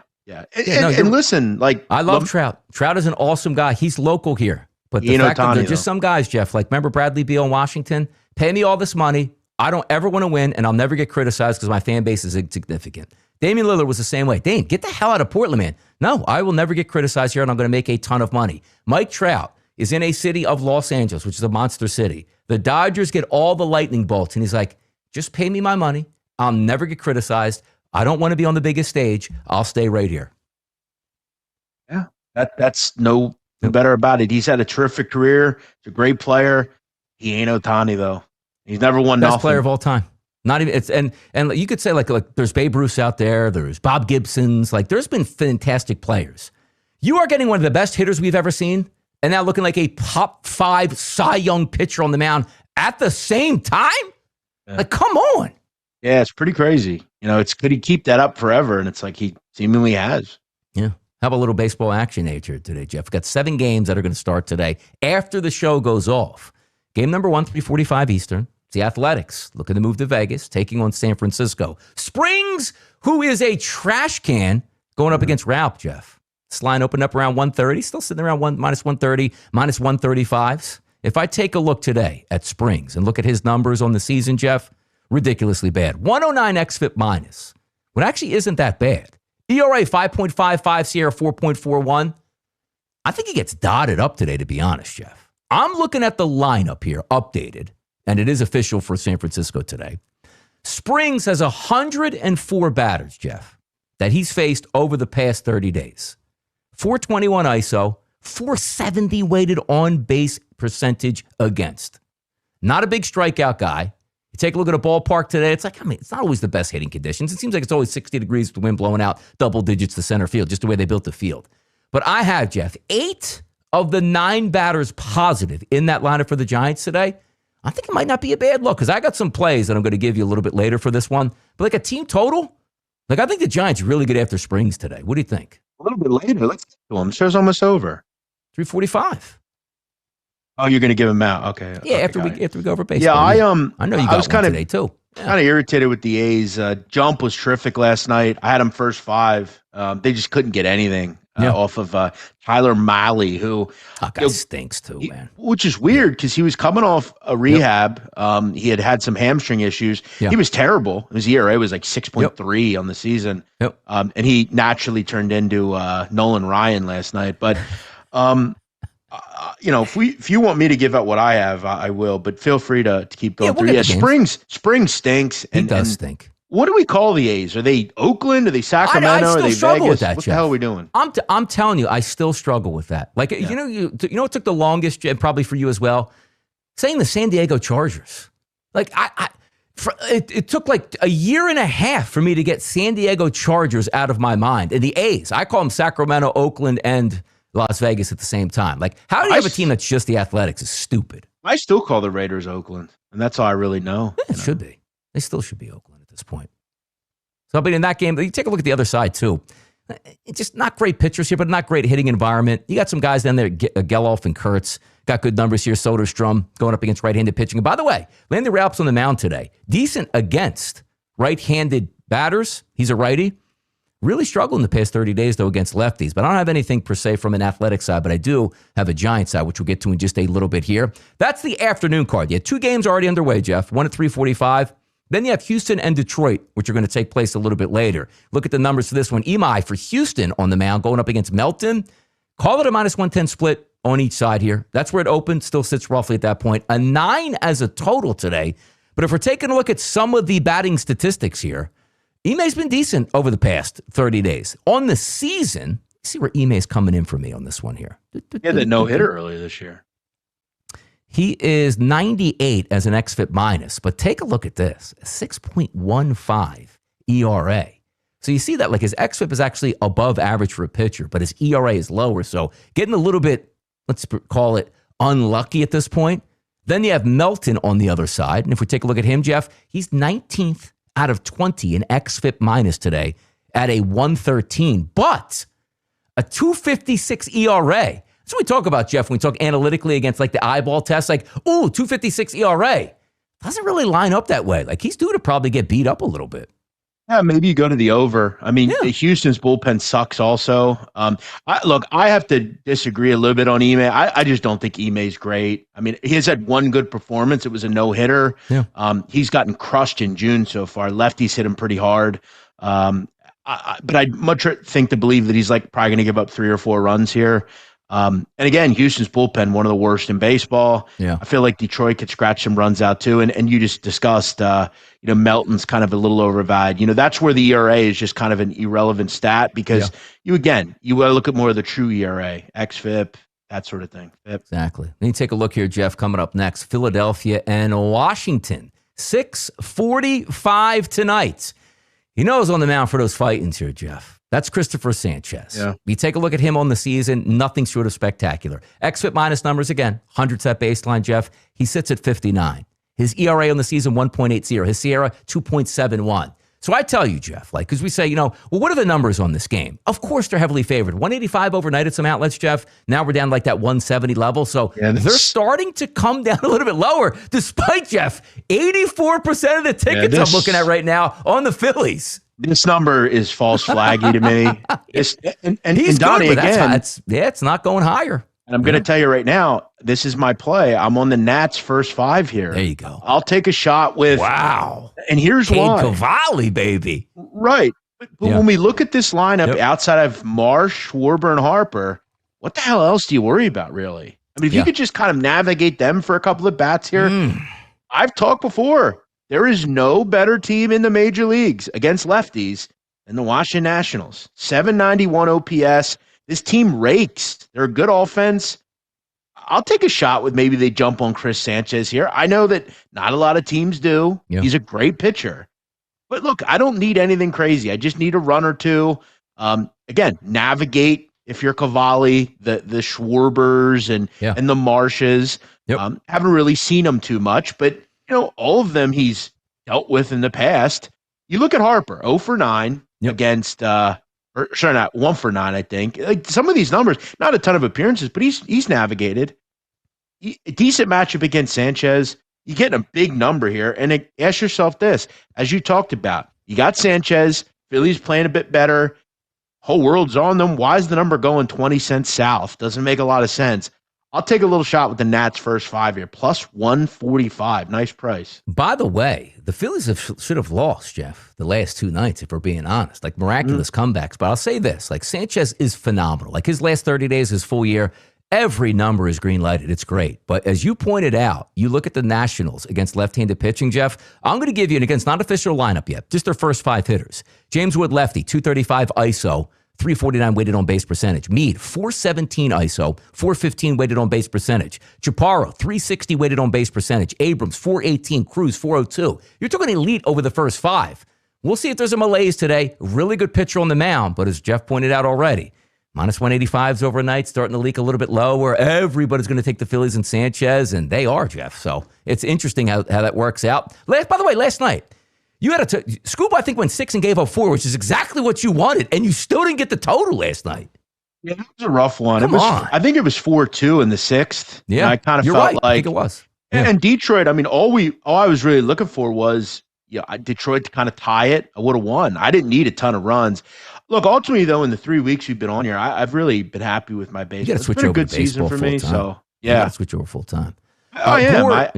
And listen, like I love Trout. Trout is an awesome guy. He's local here. But the fact that they're just some guys, Jeff, like remember Bradley Beal in Washington? Pay me all this money. I don't ever want to win, and I'll never get criticized because my fan base is insignificant. Damian Lillard was the same way. Dame, get the hell out of Portland, man. No, I will never get criticized here, and I'm going to make a ton of money. Mike Trout is in a city of Los Angeles, which is a monster city. The Dodgers get all the lightning bolts, and he's like, just pay me my money. I'll never get criticized. I don't want to be on the biggest stage. I'll stay right here. Yeah, that's no better about it. He's had a terrific career. He's a great player. He ain't Ohtani, though. He's never won Best nothing. player of all time. Not even it's and you could say like there's Babe Ruth out there, there's Bob Gibson's, like there's been fantastic players. You are getting one of the best hitters we've ever seen, and now looking like a top 5 Cy Young pitcher on the mound at the same time? Yeah. Like, come on. Yeah, it's pretty crazy. Could he keep that up forever? And it's like he seemingly has. Yeah. How about a little baseball action nature today, Jeff? We've got 7 games that are going to start today after the show goes off. Game number 1, 3:45 Eastern. It's the Athletics looking to move to Vegas, taking on San Francisco. Springs, who is a trash can, going up against Ralph, Jeff. This line opened up around 130, still sitting around minus 130, minus 135s. If I take a look today at Springs and look at his numbers on the season, Jeff, ridiculously bad. 109 xFIP minus, what actually isn't that bad. ERA 5.55, Sierra 4.41. I think he gets dotted up today, to be honest, Jeff. I'm looking at the lineup here, updated, and it is official for San Francisco today. Springs has 104 batters, Jeff, that he's faced over the past 30 days. 421 ISO, 470 weighted on-base percentage against. Not a big strikeout guy. You take a look at a ballpark today, it's like, it's not always the best hitting conditions. It seems like it's always 60 degrees with the wind blowing out double digits to center field, just the way they built the field. But I have, Jeff, 8 of the 9 batters positive in that lineup for the Giants today. I think it might not be a bad look because I got some plays that I'm going to give you a little bit later for this one. But like a team total, like I think the Giants really get after Springs today. What do you think? A little bit later. Let's get to him. The show's almost over. 3:45. Oh, you're going to give him out. Okay. Yeah, okay, after we go over baseball. Yeah, I know you got one today too. Yeah. Kind of irritated with the A's. Jump was terrific last night. I had them first 5. They just couldn't get anything off of Tyler Mahle, who guy stinks too, man. Which is weird because he was coming off a rehab. He had some hamstring issues. He was terrible. His ERA was like 6.3 on the season. And he naturally turned into Nolan Ryan last night. But if you want me to give out what I have, I will. But feel free to keep going through. Yeah, Springs stinks. He does stink. What do we call the A's? Are they Oakland? Are they Sacramento? I still are they struggle Vegas? with that, What Jeff. the hell are we doing? I'm telling you, I still struggle with that. Like, it took the longest, and probably for you as well, saying the San Diego Chargers. Like, it took like a year and a half for me to get San Diego Chargers out of my mind. And the A's, I call them Sacramento, Oakland, and Las Vegas at the same time. Like, how do you have a team that's just the Athletics? Is stupid. I still call the Raiders Oakland, and that's all I really know. Yeah, it should be. They still should be Oakland at this point. So, but in that game, you take a look at the other side too. It's just not great pitchers here, but not great hitting environment. You got some guys down there, Geloff and Kurtz. Got good numbers here. Soderstrom going up against right-handed pitching. And by the way, Landry Ralph's on the mound today. Decent against right-handed batters. He's a righty. Really struggled in the past 30 days, though, against lefties. But I don't have anything per se from an athletic side, but I do have a Giant side, which we'll get to in just a little bit here. That's the afternoon card. You had 2 games already underway, Jeff. One at 3:45. Then you have Houston and Detroit, which are going to take place a little bit later. Look at the numbers for this one. Imai for Houston on the mound going up against Melton. Call it a -110 split on each side here. That's where it opened. Still sits roughly at that point. A 9 as a total today. But if we're taking a look at some of the batting statistics here, Imai's been decent over the past 30 days. On the season, see where Imai's coming in for me on this one here. He had that no-hitter earlier this year. He is 98 as an xFIP minus, but take a look at this, 6.15 ERA. So you see that like his xFIP is actually above average for a pitcher, but his ERA is lower. So getting a little bit, let's call it unlucky at this point. Then you have Melton on the other side. And if we take a look at him, Jeff, he's 19th out of 20 in xFIP minus today at a 113, but a 256 ERA. That's what we talk about, Jeff, when we talk analytically against like the eyeball test, like, ooh, 256 ERA. Doesn't really line up that way. Like he's due to probably get beat up a little bit. Yeah, maybe you go to the over. I mean, Houston's bullpen sucks also. I have to disagree a little bit on Ime. I just don't think Ime's great. I mean, he has had one good performance. It was a no-hitter. Yeah. He's gotten crushed in June so far. Lefties hit him pretty hard. But I'd much think to believe that he's like probably going to give up 3 or 4 runs here. And again, Houston's bullpen, one of the worst in baseball. Yeah. I feel like Detroit could scratch some runs out too. And you just discussed, Melton's kind of a little overvalued. That's where the ERA is just kind of an irrelevant stat because you want to look at more of the true ERA, xFIP, that sort of thing. Exactly. Let me take a look here, Jeff, coming up next. Philadelphia and Washington, 6:45 tonight. He knows on the mound for those fightings here, Jeff. That's Christopher Sanchez. Yeah. You take a look at him on the season, nothing short of spectacular. xFIP minus numbers again, 100 set baseline, Jeff. He sits at 59. His ERA on the season, 1.80. His SIERA, 2.71. So I tell you, Jeff, like, because we say, well, what are the numbers on this game? Of course, they're heavily favored. 185 overnight at some outlets, Jeff. Now we're down like that 170 level. So they're starting to come down a little bit lower, despite, Jeff, 84% of the tickets I'm looking at right now on the Phillies. This number is false flaggy to me. And he's Donnie, good, but again, it's not going higher. And I'm going to tell you right now, this is my play. I'm on the Nats first 5 here. There you go. I'll take a shot with. Wow. And here's why. Cavalli, baby. Right. But when we look at this lineup outside of Marsh, Schwarber, and Harper, what the hell else do you worry about, really? I mean, if you could just kind of navigate them for a couple of bats here. I've talked before. There is no better team in the major leagues against lefties than the Washington Nationals. 791 OPS. This team rakes. They're a good offense. I'll take a shot with maybe they jump on Chris Sanchez here. I know that not a lot of teams do. Yeah. He's a great pitcher. But look, I don't need anything crazy. I just need a run or two. Again, navigate if you're Cavalli, the Schwarbers and the Marshes. Yep. Haven't really seen them too much, but all of them he's dealt with in the past. You look at Harper, 0 for 9 against or sorry, not 1 for 9, I think. Like some of these numbers, not a ton of appearances, but he's navigated. A decent matchup against Sanchez. You're getting a big number here. And ask yourself this, as you talked about, you got Sanchez, Philly's playing a bit better. Whole world's on them. Why is the number going 20 cents south? Doesn't make a lot of sense. I'll take a little shot with the Nats first 5 here, plus 145. Nice price. By the way, the Phillies should have lost, Jeff, the last 2 nights, if we're being honest. Like miraculous comebacks. But I'll say this, like Sanchez is phenomenal. Like his last 30 days, his full year, every number is green lighted. It's great. But as you pointed out, you look at the Nationals against left-handed pitching, Jeff. I'm going to give you, and again, it's not official lineup yet, just their first 5 hitters. James Wood, lefty, 235 ISO. 349 weighted on base percentage. Meade, 417 ISO, 415 weighted on base percentage. Chaparro, 360 weighted on base percentage. Abrams, 418. Cruz, 402. You're talking elite over the first 5. We'll see if there's a malaise today. Really good pitcher on the mound, but as Jeff pointed out already, minus 185s overnight, starting to leak a little bit lower. Everybody's going to take the Phillies and Sanchez, and they are, Jeff. So it's interesting how that works out. By the way, last night, you had Scoop, I think, went 6 and gave up 4, which is exactly what you wanted, and you still didn't get the total last night. Yeah, it was a rough one. Come on. I think it was 4-2 in the 6th. Yeah, I kind of felt right. Like I think it was. Yeah. And Detroit, I mean, all I was really looking for was, Detroit to kind of tie it, I would have won. I didn't need a ton of runs. Look, ultimately though, in the 3 weeks we've been on here, I've really been happy with my baseball. It's been a good season for me. So yeah, you got to switch over full time. I am. I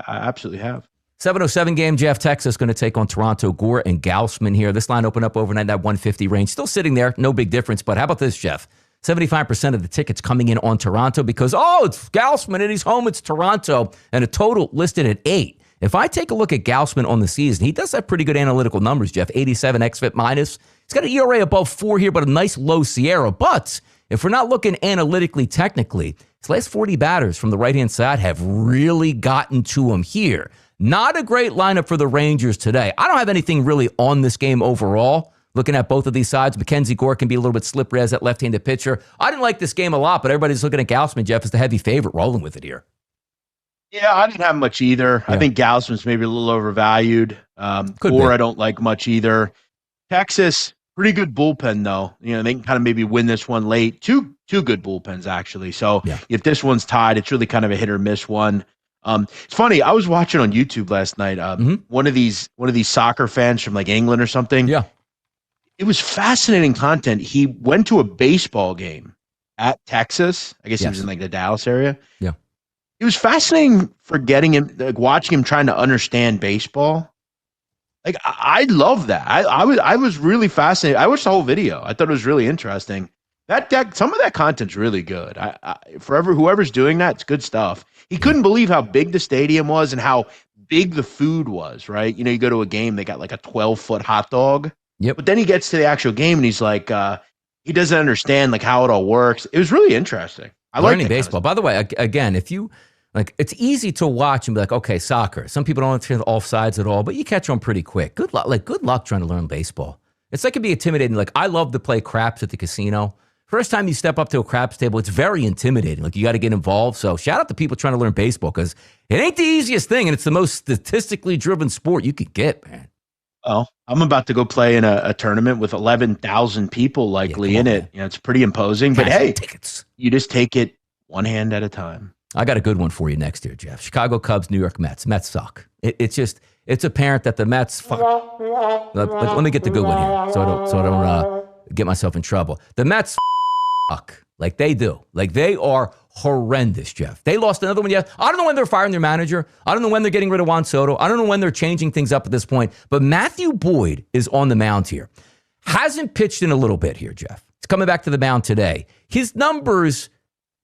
absolutely have. 7:07 game, Jeff. Texas going to take on Toronto. Gore and Gaussman here. This line opened up overnight, that 150 range. Still sitting there, no big difference. But how about this, Jeff? 75% of the tickets coming in on Toronto because, it's Gaussman and he's home. It's Toronto. And a total listed at 8. If I take a look at Gaussman on the season, he does have pretty good analytical numbers, Jeff. 87 xFIP minus. He's got an ERA above 4 here, but a nice low Sierra. But if we're not looking analytically, technically, his last 40 batters from the right-hand side have really gotten to him here. Not a great lineup for the Rangers today. I don't have anything really on this game overall. Looking at both of these sides, Mackenzie Gore can be a little bit slippery as that left-handed pitcher. I didn't like this game a lot, but everybody's looking at Gaussman, Jeff, as the heavy favorite, rolling with it here. Yeah, I didn't have much either. Yeah. I think Gaussman's maybe a little overvalued. Gore, I don't like much either. Texas, pretty good bullpen, though. They can kind of maybe win this one late. Two good bullpens, actually. So if this one's tied, it's really kind of a hit or miss one. It's funny. I was watching on YouTube last night. One of these soccer fans from like England or something. Yeah, it was fascinating content. He went to a baseball game at Texas. I guess he was in like the Dallas area. Yeah, it was fascinating for watching him trying to understand baseball. Like I love that. I was really fascinated. I watched the whole video. I thought it was really interesting. Some of that content's really good. Whoever's doing that, it's good stuff. He couldn't believe how big the stadium was and how big the food was, right? You go to a game, they got like a 12-foot hot dog. Yep. But then he gets to the actual game and he's like, he doesn't understand like how it all works. It was really interesting. Learning baseball. By the way, again, if you it's easy to watch and be like, okay, soccer. Some people don't understand offsides at all, but you catch on pretty quick. Good luck trying to learn baseball. It's like it can be intimidating. Like I love to play craps at the casino. First time you step up to a craps table, it's very intimidating. Like you got to get involved. So shout out to people trying to learn baseball because it ain't the easiest thing, and it's the most statistically driven sport you could get, man. Well, I'm about to go play in a tournament with 11,000 people likely in it. It's pretty imposing. But hey, tickets. You just take it one hand at a time. I got a good one for you next year, Jeff. Chicago Cubs, New York Mets. Mets suck. It's apparent that the Mets fuck. Let me get the good one here, so I don't get myself in trouble. The Mets suck like they do. Like they are horrendous, Jeff. They lost another one yet. I don't know when they're firing their manager. I don't know when they're getting rid of Juan Soto. I don't know when they're changing things up at this point. But Matthew Boyd is on the mound here. Hasn't pitched in a little bit here, Jeff. It's coming back to the mound today. His numbers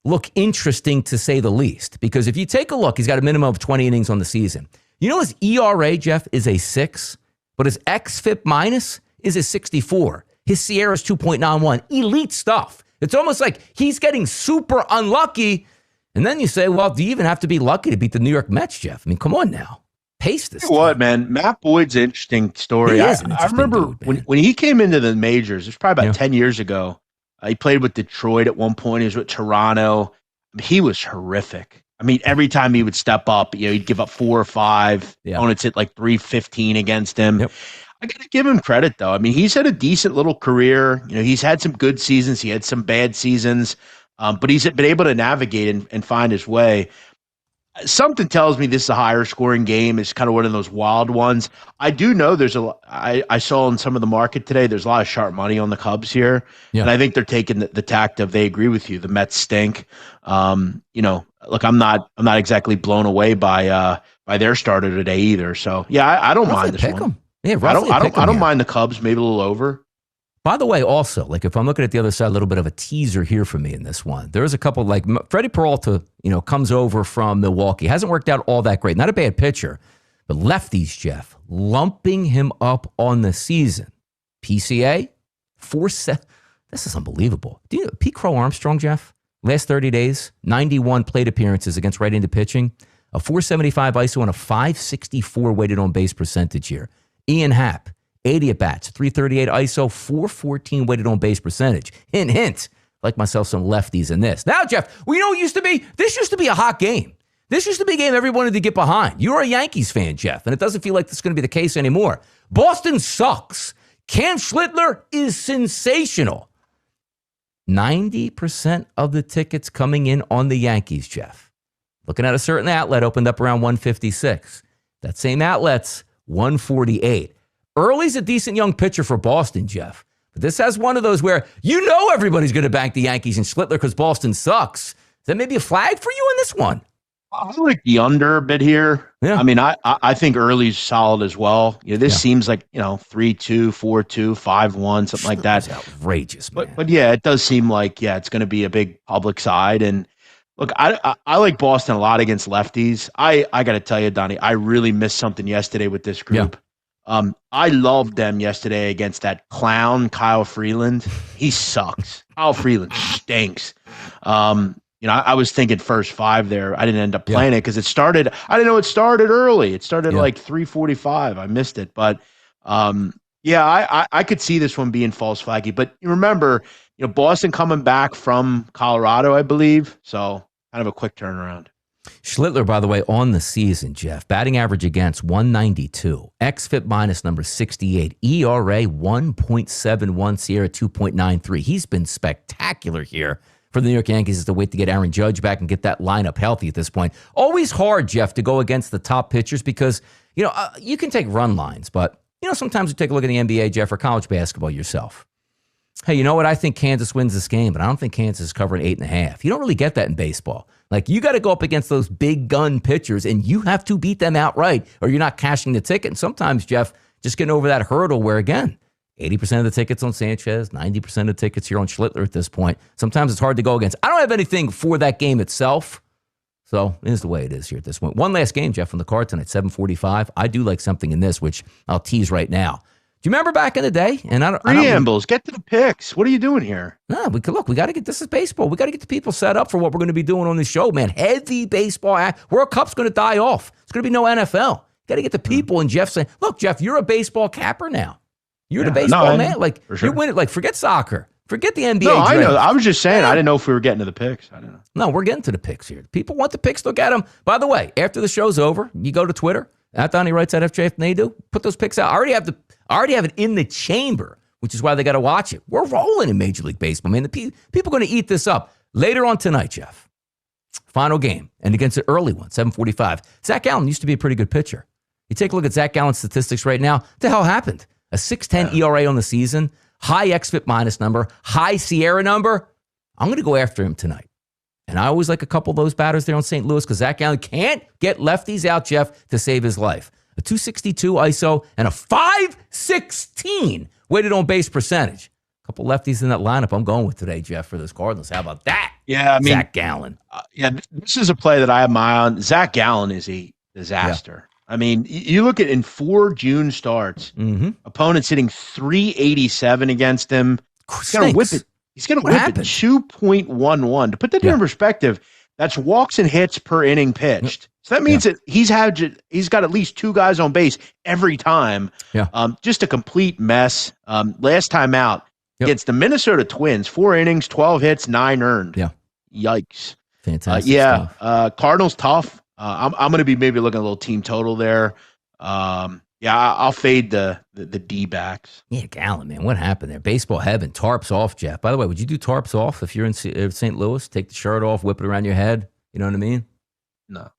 look interesting to say the least, because if you take a look, he's got a minimum of 20 innings on the season. His ERA, Jeff, is a 6, but his xFIP minus is a 64. His Sierra is 2.91. Elite stuff. It's almost like he's getting super unlucky. And then you say, well, do you even have to be lucky to beat the New York Mets, Jeff? I mean, come on now. Pace this. What, man? Matt Boyd's an interesting story. I remember when he came into the majors, it was probably about 10 years ago. He played with Detroit at one point. He was with Toronto. He was horrific. I mean, every time he would step up, he'd give up 4 or 5. Opponents hit like 315 against him. Yep. I got to give him credit, though. I mean, he's had a decent little career. He's had some good seasons. He had some bad seasons, but he's been able to navigate and find his way. Something tells me this is a higher scoring game. It's kind of one of those wild ones. I do know I saw in some of the market today, there's a lot of sharp money on the Cubs here. Yeah. And I think they're taking the tact of, they agree with you. The Mets stink. Look, I'm not exactly blown away by their starter today either. So yeah, I don't mind this one. Yeah, I don't mind the Cubs, maybe a little over. By the way, also, like if I'm looking at the other side, a little bit of a teaser here for me in this one. There's a couple, like Freddie Peralta, comes over from Milwaukee. Hasn't worked out all that great. Not a bad pitcher, but lefties, Jeff, lumping him up on the season. PCA, 4-7. This is unbelievable. Do you know Pete Crow Armstrong, Jeff? Last 30 days, 91 plate appearances against right-handed pitching, a 475 ISO and a 564 weighted on base percentage here. Ian Happ, 80 at bats, 338 ISO, 414 weighted on base percentage. Hint, like myself some lefties in this. Now, Jeff, this used to be a hot game. This used to be a game everyone wanted to get behind. You're a Yankees fan, Jeff, and it doesn't feel like this is going to be the case anymore. Boston sucks. Cam Schlittler is sensational. 90% of the tickets coming in on the Yankees, Jeff. Looking at a certain outlet, opened up around 156. That same outlet's 148. Early's a decent young pitcher for Boston, Jeff. But this has one of those where everybody's going to bank the Yankees and Schlittler because Boston sucks. Is that maybe a flag for you in this one? I like the under a bit here. Yeah. I mean, I think early's solid as well. This seems like 3-2, 4-2, 5-1, something like that. That's outrageous, man. But yeah, it does seem like it's going to be a big public side. And look, I like Boston a lot against lefties. I got to tell you, Donnie, I really missed something yesterday with this group. Yeah. I loved them yesterday against that clown Kyle Freeland. He sucks. Kyle Freeland stinks. I was thinking first 5 there. I didn't end up playing it because it started. I didn't know it started early. It started like 3:45. I missed it, but I could see this one being false flaggy. But you remember, Boston coming back from Colorado, I believe. So kind of a quick turnaround. Schlittler, by the way, on the season, Jeff, batting average against 192, xFIP minus number 68, ERA 1.71, Sierra 2.93. He's been spectacular here for the New York Yankees. Is to wait to get Aaron Judge back and get that lineup healthy at this point. Always hard, Jeff, to go against the top pitchers because, you can take run lines, but, sometimes you take a look at the NBA, Jeff, or college basketball yourself. Hey, you know what? I think Kansas wins this game, but I don't think Kansas is covering 8.5. You don't really get that in baseball. Like, you got to go up against those big gun pitchers, and you have to beat them outright, or you're not cashing the ticket. And sometimes, Jeff, just getting over that hurdle where, again, 80% of the tickets on Sanchez, 90% of the tickets here on Schlittler at this point. Sometimes it's hard to go against. I don't have anything for that game itself, so it is the way it is here at this point. One last game, Jeff, on the card tonight, 7:45. I do like something in this, which I'll tease right now. Do you remember back in the day? And preambles, get to the picks. What are you doing here? No, we got to get, this is baseball. We got to get the people set up for what we're going to be doing on this show, man. Heavy baseball. World Cup's going to die off. It's going to be no NFL. Got to get the people. And Jeff saying, look, Jeff, you're a baseball capper now. You're the baseball man. Like, you're winning. Like, forget soccer. Forget the NBA. No, I know. I was just saying, I didn't know if we were getting to the picks. I don't know. No, we're getting to the picks here. People want the picks. Look at them. By the way, after the show's over, you go to Twitter, at Donnie Rightside, FJF Nadu, put those picks out. I already have it in the chamber, which is why they got to watch it. We're rolling in Major League Baseball, man. The people are going to eat this up. Later on tonight, Jeff, final game, and against an early one, 7:45. Zach Gallen used to be a pretty good pitcher. You take a look at Zach Gallen's statistics right now. What the hell happened? A 6.10 ERA on the season, high xFIP minus number, high Sierra number. I'm going to go after him tonight. And I always like a couple of those batters there on St. Louis because Zach Gallen can't get lefties out, Jeff, to save his life. A 262 ISO and a 516 weighted on base percentage. A couple lefties in that lineup I'm going with today, Jeff, for those Cardinals. How about that? Yeah, I mean, Zach Gallen. This is a play that I have my eye on. Zach Gallen is a disaster. Yeah. I mean, you look at in 4 June starts, opponents hitting 387 against him. He's going to whip it. He's going to whip it 2.11. To put that in perspective, that's walks and hits per inning pitched. So that means that he's got at least 2 guys on base every time. Yeah. Just a complete mess. Last time out against the Minnesota Twins, 4 innings, 12 hits, 9 earned. Yeah. Yikes. Fantastic stuff. Cardinals tough. I'm going to be maybe looking at a little team total there. I'll fade the D-backs. Yeah, Gallen, man. What happened there? Baseball heaven. Tarps off, Jeff. By the way, would you do tarps off if you're in St. Louis? Take the shirt off, whip it around your head? You know what I mean? No?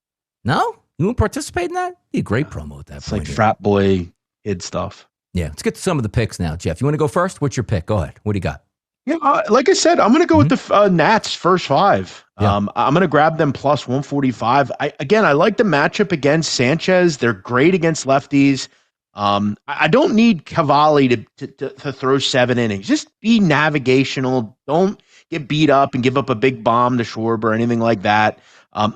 You won't participate in that? Be a great promo at that it's point. It's like frat boy kid stuff. Yeah, let's get to some of the picks now, Jeff. You want to go first? What's your pick? Go ahead. What do you got? Yeah, like I said, I'm going to go with the Nats first 5. Yeah. I'm going to grab them plus 145. I like the matchup against Sanchez. They're great against lefties. I don't need Cavalli to throw 7 innings. Just be navigational. Don't get beat up and give up a big bomb to Schwarber or anything like that.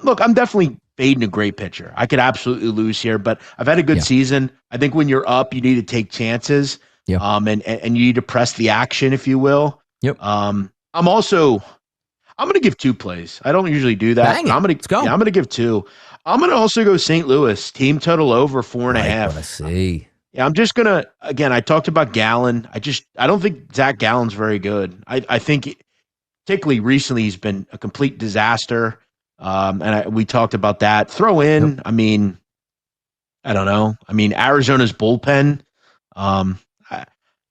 Look, I'm definitely fading a great pitcher. I could absolutely lose here, but I've had a good season. I think when you're up, you need to take chances. Yeah. And you need to press the action, if you will. Yep. I'm going to give 2 plays. I don't usually do that. Let's go. I'm going to give 2. I'm going to also go St. Louis. Team total over 4.5. I see. Yeah, I'm just going to, again, I talked about Gallen. I don't think Zach Gallen's very good. I think, particularly recently, he's been a complete disaster. We talked about that. Throw in, I mean, I don't know. I mean, Arizona's bullpen,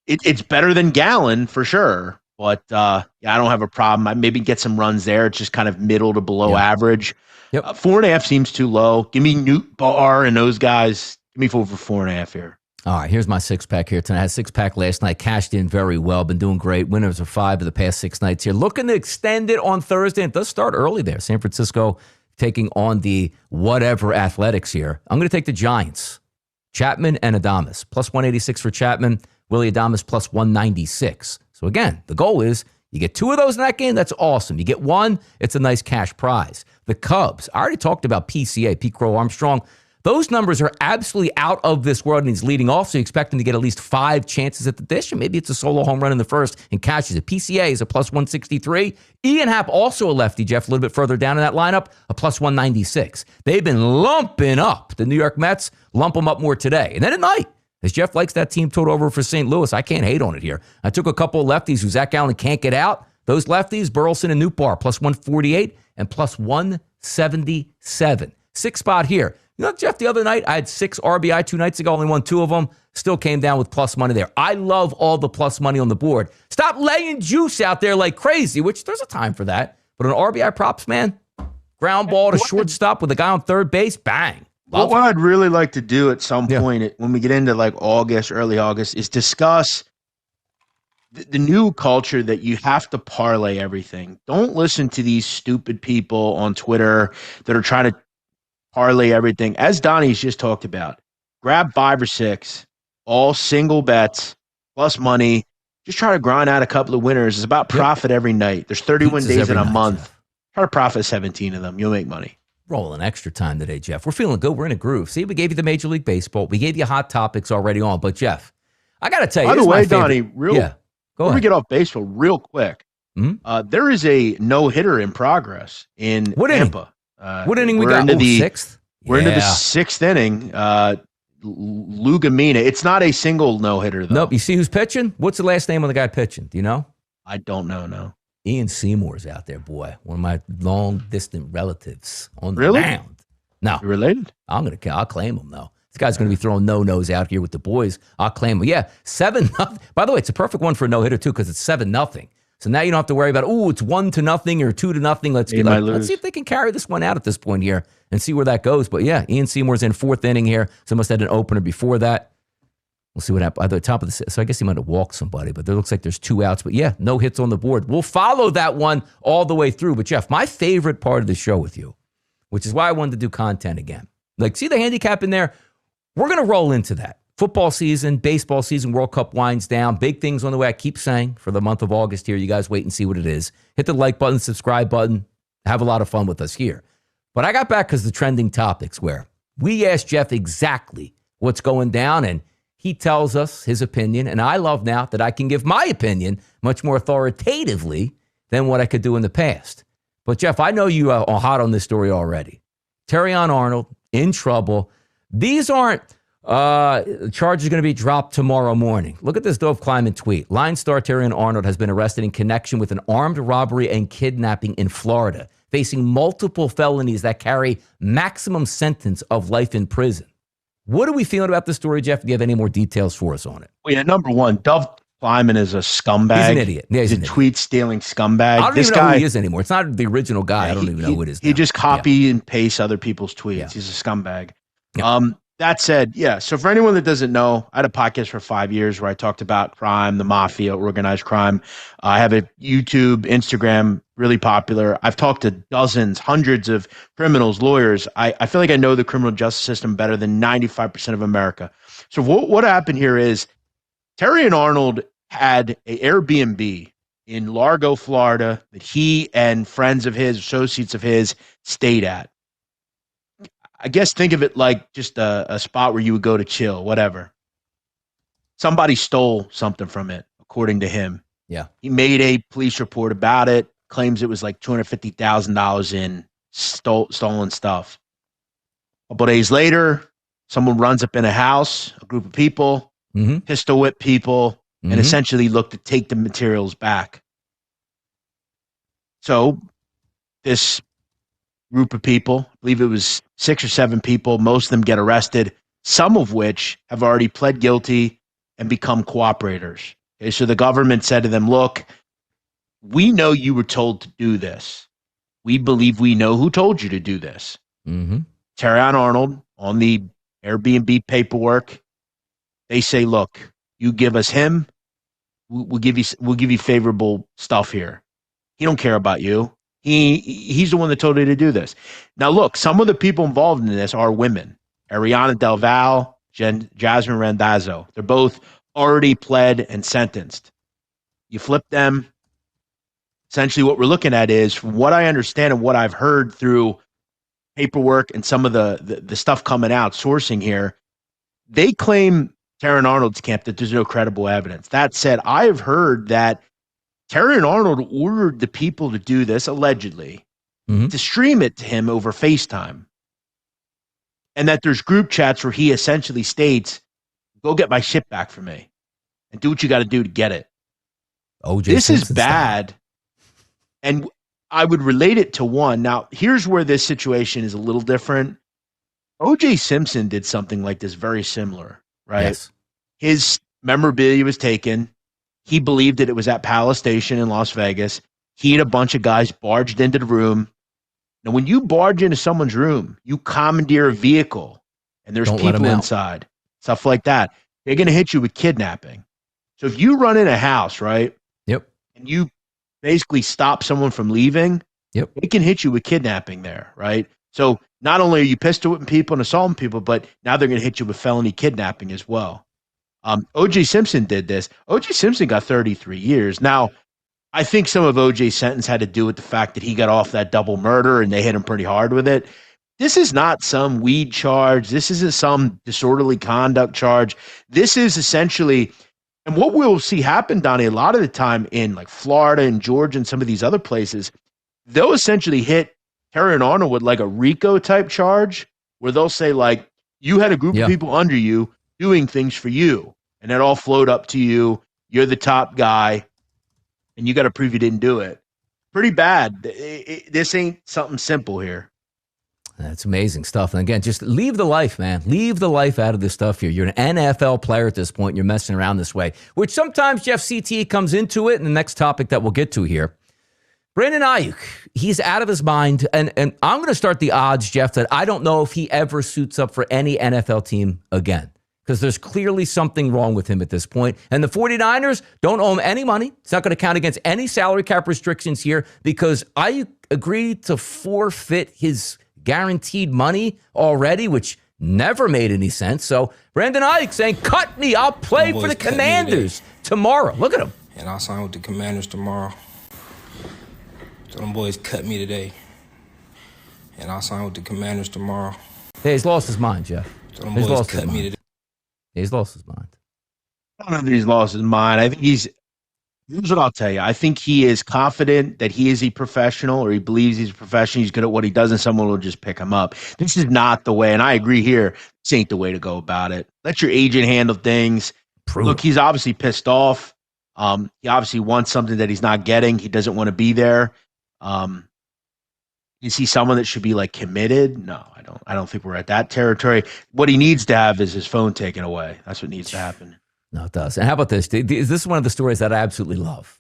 it's better than Gallen for sure. But I don't have a problem. I maybe get some runs there. It's just kind of middle to below average. Yep. 4.5 seems too low. Give me Newt Barr and those guys Give me over 4.5 here. All right, here's my six-pack here tonight. I had a six-pack last night, cashed in very well, been doing great. Winners are 5 of the past 6 nights here. Looking to extend it on Thursday. It does start early there. San Francisco taking on the whatever Athletics here. I'm going to take the Giants. Chapman and Adames. Plus 186 for Chapman. Willie Adames plus 196. So again, the goal is you get 2 of those in that game, that's awesome. You get 1, it's a nice cash prize. The Cubs, I already talked about PCA, Pete Crow Armstrong. Those numbers are absolutely out of this world, and he's leading off, so you expect him to get at least 5 chances at the dish, and maybe it's a solo home run in the first and catches it. PCA is a plus 163. Ian Happ, also a lefty, Jeff, a little bit further down in that lineup, a plus 196. They've been lumping up. The New York Mets lump them up more today. And then at night, as Jeff likes that team total over for St. Louis, I can't hate on it here. I took a couple of lefties who Zach Gallen can't get out. Those lefties, Burleson and Nootbaar, plus 148 and plus 177. 6 spot here. You know, Jeff, the other night, I had 6 RBI 2 nights ago, only won 2 of them. Still came down with plus money there. I love all the plus money on the board. Stop laying juice out there like crazy, which there's a time for that. But on RBI props, man, ground ball to shortstop with a guy on third base, bang. What I'd really like to do at some point when we get into like August, early August, is discuss the new culture that you have to parlay everything. Don't listen to these stupid people on Twitter that are trying to parlay everything. As Donnie's just talked about, grab 5 or 6, all single bets, plus money. Just try to grind out a couple of winners. It's about profit every night. There's 31 days in a month. Jeff. Try to profit 17 of them. You'll make money. Rolling extra time today, Jeff. We're feeling good. We're in a groove. See, we gave you the Major League Baseball. We gave you hot topics already on. But, Jeff, I got to tell you. By the way, Donnie, before we get off baseball, real quick, there is a no-hitter in progress in Tampa. What inning we got? Sixth? We're into the 6th inning. Lugamina. It's not a single no-hitter, though. Nope. You see who's pitching? What's the last name of the guy pitching? Do you know? I don't know, no. Ian Seymour's out there, boy. One of my long-distant relatives on the Really? mound. No. You related? I'll claim him, though. This guy's going to be throwing no-nos out here with the boys. I'll claim him. Yeah, 7-0. By the way, it's a perfect one for a no-hitter, too, because it's 7-0. So now you don't have to worry about, it's 1-0 or 2-0. Let's see if they can carry this one out at this point here and see where that goes. But yeah, Ian Seymour's in 4th inning here. So must have had an opener before that. We'll see what happens. At the top of the, so I guess he might have walked somebody, but there looks like there's 2 outs. But yeah, no hits on the board. We'll follow that one all the way through. But Jeff, my favorite part of the show with you, which is why I wanted to do content again. Like, see the handicap in there? We're going to roll into that. Football season, baseball season, World Cup winds down. Big things on the way. I keep saying for the month of August here, you guys wait and see what it is. Hit the like button, subscribe button. Have a lot of fun with us here. But I got back because the trending topics where we asked Jeff exactly what's going down, and he tells us his opinion. And I love now that I can give my opinion much more authoritatively than what I could do in the past. But Jeff, I know you are hot on this story already. Terrion Arnold in trouble. These aren't charges going to be dropped tomorrow morning. Look at this Dove Kleiman tweet. Line star Terrion Arnold has been arrested in connection with an armed robbery and kidnapping in Florida, facing multiple felonies that carry maximum sentence of life in prison. What are we feeling about this story, Jeff? Do you have any more details for us on it? Well, yeah, number one, Dove Kleiman is a scumbag. He's an idiot. Yeah, he's a tweet-stealing scumbag. I don't even know who he is anymore. It's not the original guy. I don't even know who it is now. He just copy and paste other people's tweets. Yeah. He's a scumbag. Yeah. That said, so for anyone that doesn't know, I had a podcast for 5 years where I talked about crime, the mafia, organized crime. I have a YouTube, Instagram, really popular. I've talked to dozens, hundreds of criminals, lawyers. I feel like I know the criminal justice system better than 95% of America. So what happened here is Terrion Arnold had an Airbnb in Largo, Florida that he and friends of his, associates of his, stayed at. I guess think of it like just a spot where you would go to chill, whatever. Somebody stole something from it, according to him. Yeah. He made a police report about it, claims it was like $250,000 in stolen stuff. A couple days later, someone runs up in a house, a group of people, pistol whip people, and essentially look to take the materials back. So this group of people, I believe it was 6 or 7 people, most of them get arrested, some of which have already pled guilty and become cooperators. Okay, so the government said to them, look, we know you were told to do this. We believe we know who told you to do this. Terrion Arnold, on the Airbnb paperwork. They say, look, you give us him, we'll give you favorable stuff here. He don't care about you. He's the one that told you to do this. Now, look, some of the people involved in this are women. Ariana Del Val, Jasmine Randazzo. They're both already pled and sentenced. You flip them. Essentially, what we're looking at is, from what I understand and what I've heard through paperwork and some of the stuff coming out, sourcing here, they claim, Terrion Arnold's camp, that there's no credible evidence. That said, I've heard that Terrion Arnold ordered the people to do this, allegedly, to stream it to him over FaceTime. And that there's group chats where he essentially states, go get my shit back for me and do what you got to do to get it. This is bad. And I would relate it to one. Now, here's where this situation is a little different. O.J. Simpson did something like this very similar, right? Yes. His memorabilia was taken. He believed that it was at Palace Station in Las Vegas. He and a bunch of guys barged into the room. Now, when you barge into someone's room, you commandeer a vehicle, and there's people inside, stuff like that. They're going to hit you with kidnapping. So if you run in a house, right? Yep. And you basically stop someone from leaving, yep, they can hit you with kidnapping there, right? So not only are you pistol whipping people and assaulting people, but now they're going to hit you with felony kidnapping as well. O.J. Simpson did this. O.J. Simpson got 33 years. Now, I think some of O.J.'s sentence had to do with the fact that he got off that double murder and they hit him pretty hard with it. This is not some weed charge. This isn't some disorderly conduct charge. This is essentially, and what we'll see happen, Donnie, a lot of the time in like Florida and Georgia and some of these other places, they'll essentially hit Terrion Arnold with like a RICO type charge where they'll say like, you had a group of people under you doing things for you, and it all flowed up to you. You're the top guy, and you got to prove you didn't do it. Pretty bad. This ain't something simple here. That's amazing stuff. And again, just leave the life, man. Leave the life out of this stuff here. You're an NFL player at this point. You're messing around this way, which sometimes Jeff CT comes into it. And the next topic that we'll get to here, Brandon Aiyuk, he's out of his mind. And I'm going to start the odds, Jeff, that I don't know if he ever suits up for any NFL team again, because there's clearly something wrong with him at this point. And the 49ers don't owe him any money. It's not going to count against any salary cap restrictions here, because Aiyuk agreed to forfeit his guaranteed money already, which never made any sense. So Brandon Aiyuk saying, cut me, I'll play for the Commanders tomorrow. Look at him. And I'll sign with the Commanders tomorrow. So them boys cut me today. And I'll sign with the Commanders tomorrow. Hey, he's lost his mind, Jeff. So them boys cut me today. He's lost his mind. I don't know that he's lost his mind. I think here's what I'll tell you. I think he is confident that he is a professional, or he believes he's a professional. He's good at what he does, and someone will just pick him up. This is not the way, and I agree here. This ain't the way to go about it. Let your agent handle things. Look, he's obviously pissed off. He obviously wants something that he's not getting. He doesn't want to be there. Is he someone that should be like committed? No, I don't think we're at that territory. What he needs to have is his phone taken away. That's what needs to happen. No, it does. And how about this? This is one of the stories that I absolutely love.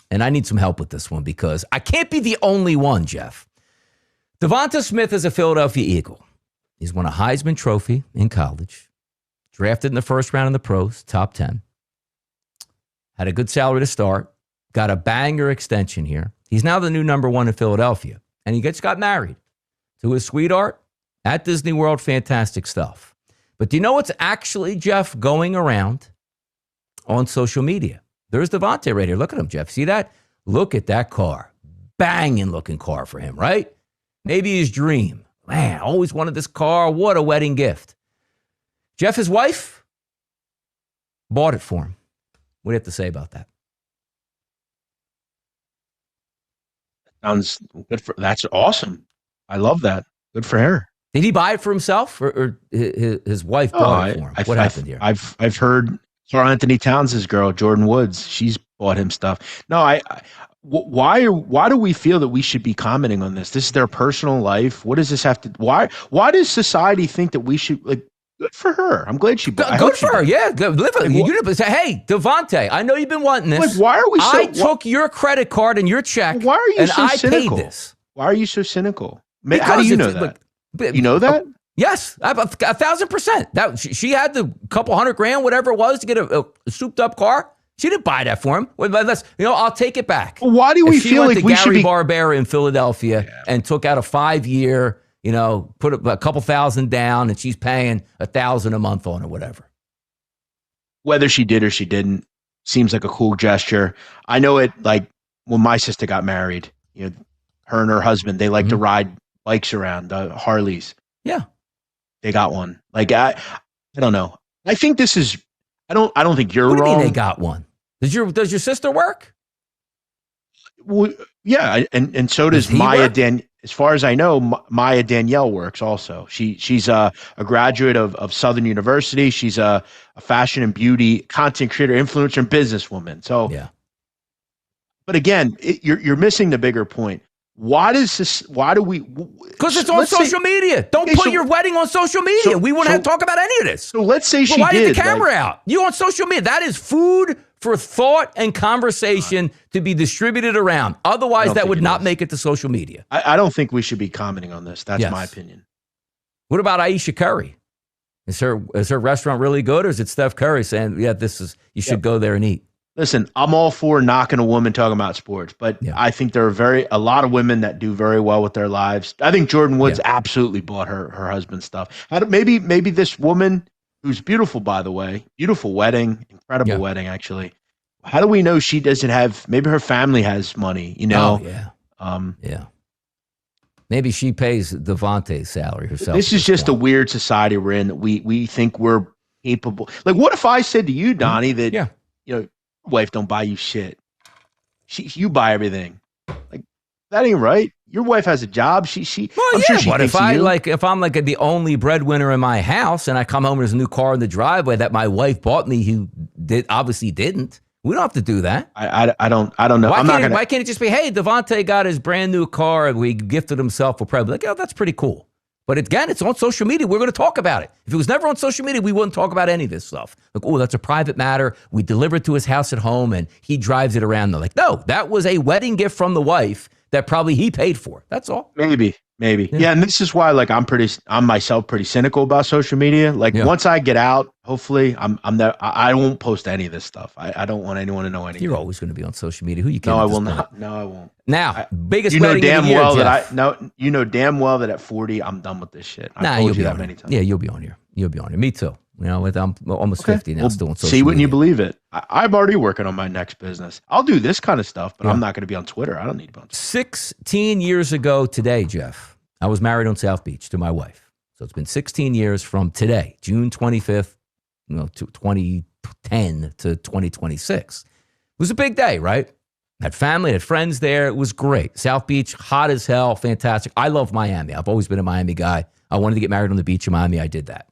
And I need some help with this one, because I can't be the only one, Jeff. Devonta Smith is a Philadelphia Eagle. He's won a Heisman Trophy in college. Drafted in the first round in the pros, top 10. Had a good salary to start. Got a banger extension here. He's now the new number one in Philadelphia. And he just got married to his sweetheart at Disney World. Fantastic stuff. But do you know what's actually, Jeff, going around on social media? There's Devontae right here. Look at him, Jeff. See that? Look at that car. Banging looking car for him, right? Maybe his dream. Man, always wanted this car. What a wedding gift. Jeff, his wife, bought it for him. What do you have to say about that? Sounds good that's awesome. I love that. Good for her. Did he buy it for himself, or his wife bought it for him? What happened here? I've heard Carl Anthony Towns' girl, Jordan Woods, she's bought him stuff. No, why do we feel that we should be commenting on this? This is their personal life. What does this have to? Why does society think that we should like? Good for her. I'm glad she bought. Good for her. Yeah. You say, hey, Devontae, I know you've been wanting this. Like, why are we? I took your credit card and your check. Why are you and so I cynical? Paid this. Why are you so cynical? How do you know that? You know that? Yes, 1,000%. That she had the couple $100,000, whatever it was, to get a souped up car. She didn't buy that for him. I'll take it back. Well, why do we feel like we should be Gary Barbera in Philadelphia and took out a 5-year, put a couple thousand down, and she's paying $1,000 a month on or whatever. Whether she did or she didn't, seems like a cool gesture. I know it. Like when my sister got married, her and her husband, they like to ride bikes around, Harleys. Yeah, they got one. Like I don't know. I think this is. I don't think you're wrong. What do you mean they got one? Does your sister work? Well, yeah, and so does Maya as far as I know, Maya Danielle works also. She's a graduate of Southern University. She's a fashion and beauty content creator, influencer, and businesswoman. So, yeah. But again, you're missing the bigger point. Why do we? Because it's on social media. Don't put your wedding on social media. We wouldn't have to talk about any of this. So let's say why did the camera out? You on social media. That is food for thought and conversation to be distributed around. Otherwise, that would not make it to social media. I don't think we should be commenting on this. That's my opinion. What about Aiyuk Curry? Is her restaurant really good, or is it Steph Curry saying, "Yeah, you should go there and eat"? Listen, I'm all for knocking a woman talking about sports, but I think there are a lot of women that do very well with their lives. I think Jordan Woods absolutely bought her husband's stuff. Maybe this woman, who's beautiful, by the way, beautiful wedding, incredible wedding, actually. How do we know she doesn't have? Maybe her family has money, Oh, yeah. Maybe she pays Devontae's salary herself. This is just a weird society we're in. That we think we're capable. Like, what if I said to you, Donnie, that wife don't buy you shit. You buy everything. Like, that ain't right. Your wife has a job. I'm sure she if I'm like the only breadwinner in my house and I come home and there's a new car in the driveway that my wife bought me, who obviously didn't. We don't have to do that. I don't know. Why can't it just be, hey, Devontae got his brand new car. We gifted himself a present. Like, that's pretty cool. But again, it's on social media. We're going to talk about it. If it was never on social media, we wouldn't talk about any of this stuff. Like, oh, that's a private matter. We deliver it to his house at home, and he drives it around. They're like, no, that was a wedding gift from the wife that probably he paid for. That's all. Maybe. Yeah, and this is why, like, I'm myself pretty cynical about social media. Like, once I get out, hopefully, I won't post any of this stuff. I don't want anyone to know anything. You're always going to be on social media. Who you kidding? No, I will not. No, I won't. Now, biggest wedding of the year, Jeff. You know damn well that at 40, I'm done with this shit. I've told you that many times. Yeah, you'll be on here. Me too. I'm almost 50 now, still on social media. See when you believe it. I'm already working on my next business. I'll do this kind of stuff, but I'm not going to be on Twitter. I don't need to be on Twitter. 16 years ago today, Jeff, I was married on South Beach to my wife. So it's been 16 years from today, June 25th, to 2010 to 2026. It was a big day, right? Had family, had friends there. It was great. South Beach, hot as hell, fantastic. I love Miami. I've always been a Miami guy. I wanted to get married on the beach in Miami. I did that.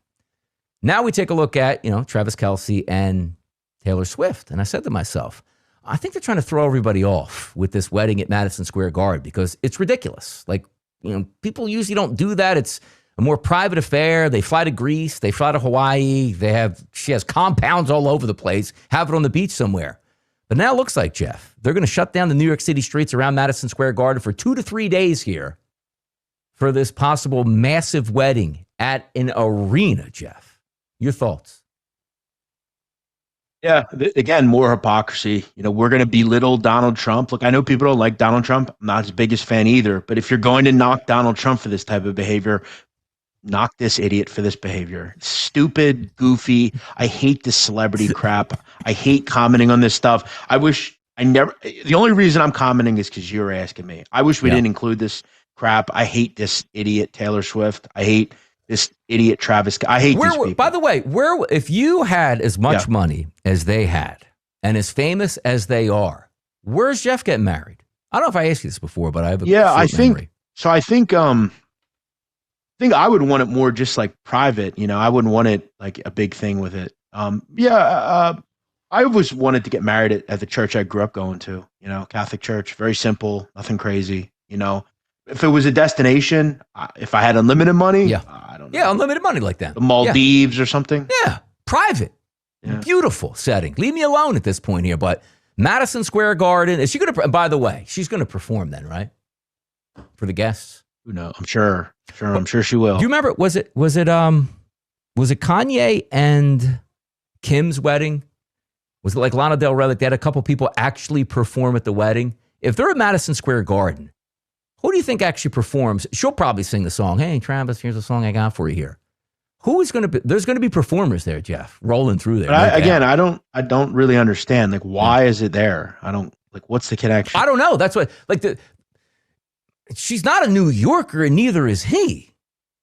Now we take a look at, Travis Kelce and Taylor Swift. And I said to myself, I think they're trying to throw everybody off with this wedding at Madison Square Garden because it's ridiculous. Like, people usually don't do that. It's a more private affair. They fly to Greece. They fly to Hawaii. She has compounds all over the place. Have it on the beach somewhere. But now it looks like, Jeff, they're going to shut down the New York City streets around Madison Square Garden for 2 to 3 days here for this possible massive wedding at an arena, Jeff. Your thoughts? Yeah, again, more hypocrisy. We're going to belittle Donald Trump. Look, I know people don't like Donald Trump. I'm not his biggest fan either. But if you're going to knock Donald Trump for this type of behavior, knock this idiot for this behavior. Stupid, goofy. I hate this celebrity crap. I hate commenting on this stuff. The only reason I'm commenting is because you're asking me. I wish we didn't include this crap. I hate this idiot Taylor Swift. I hate this idiot Travis. I hate these people. By the way, if you had as much money as they had and as famous as they are, where's Jeff getting married? I don't know if I asked you this before, but I have a memory. I think I would want it more just like private. I wouldn't want it like a big thing with it. I always wanted to get married at the church I grew up going to, Catholic church, very simple, nothing crazy, If it was a destination, if I had unlimited money, I don't know. Yeah, unlimited money like that. The Maldives or something. Yeah, private, beautiful setting. Leave me alone at this point here. But Madison Square Garden, is she going to, by the way, she's going to perform then, right? For the guests? Who knows? I'm sure she will. Do you remember? Was it Kanye and Kim's wedding? Was it like Lana Del Rey? Like they had a couple people actually perform at the wedding. If they're at Madison Square Garden, who do you think actually performs? She'll probably sing the song. Hey, Travis, here's a song I got for you here. Who is going to be? There's going to be performers there, Jeff, rolling through there. But I don't really understand. Like, why is it there? I don't like. What's the connection? I don't know. That's what. Like she's not a New Yorker, and neither is he.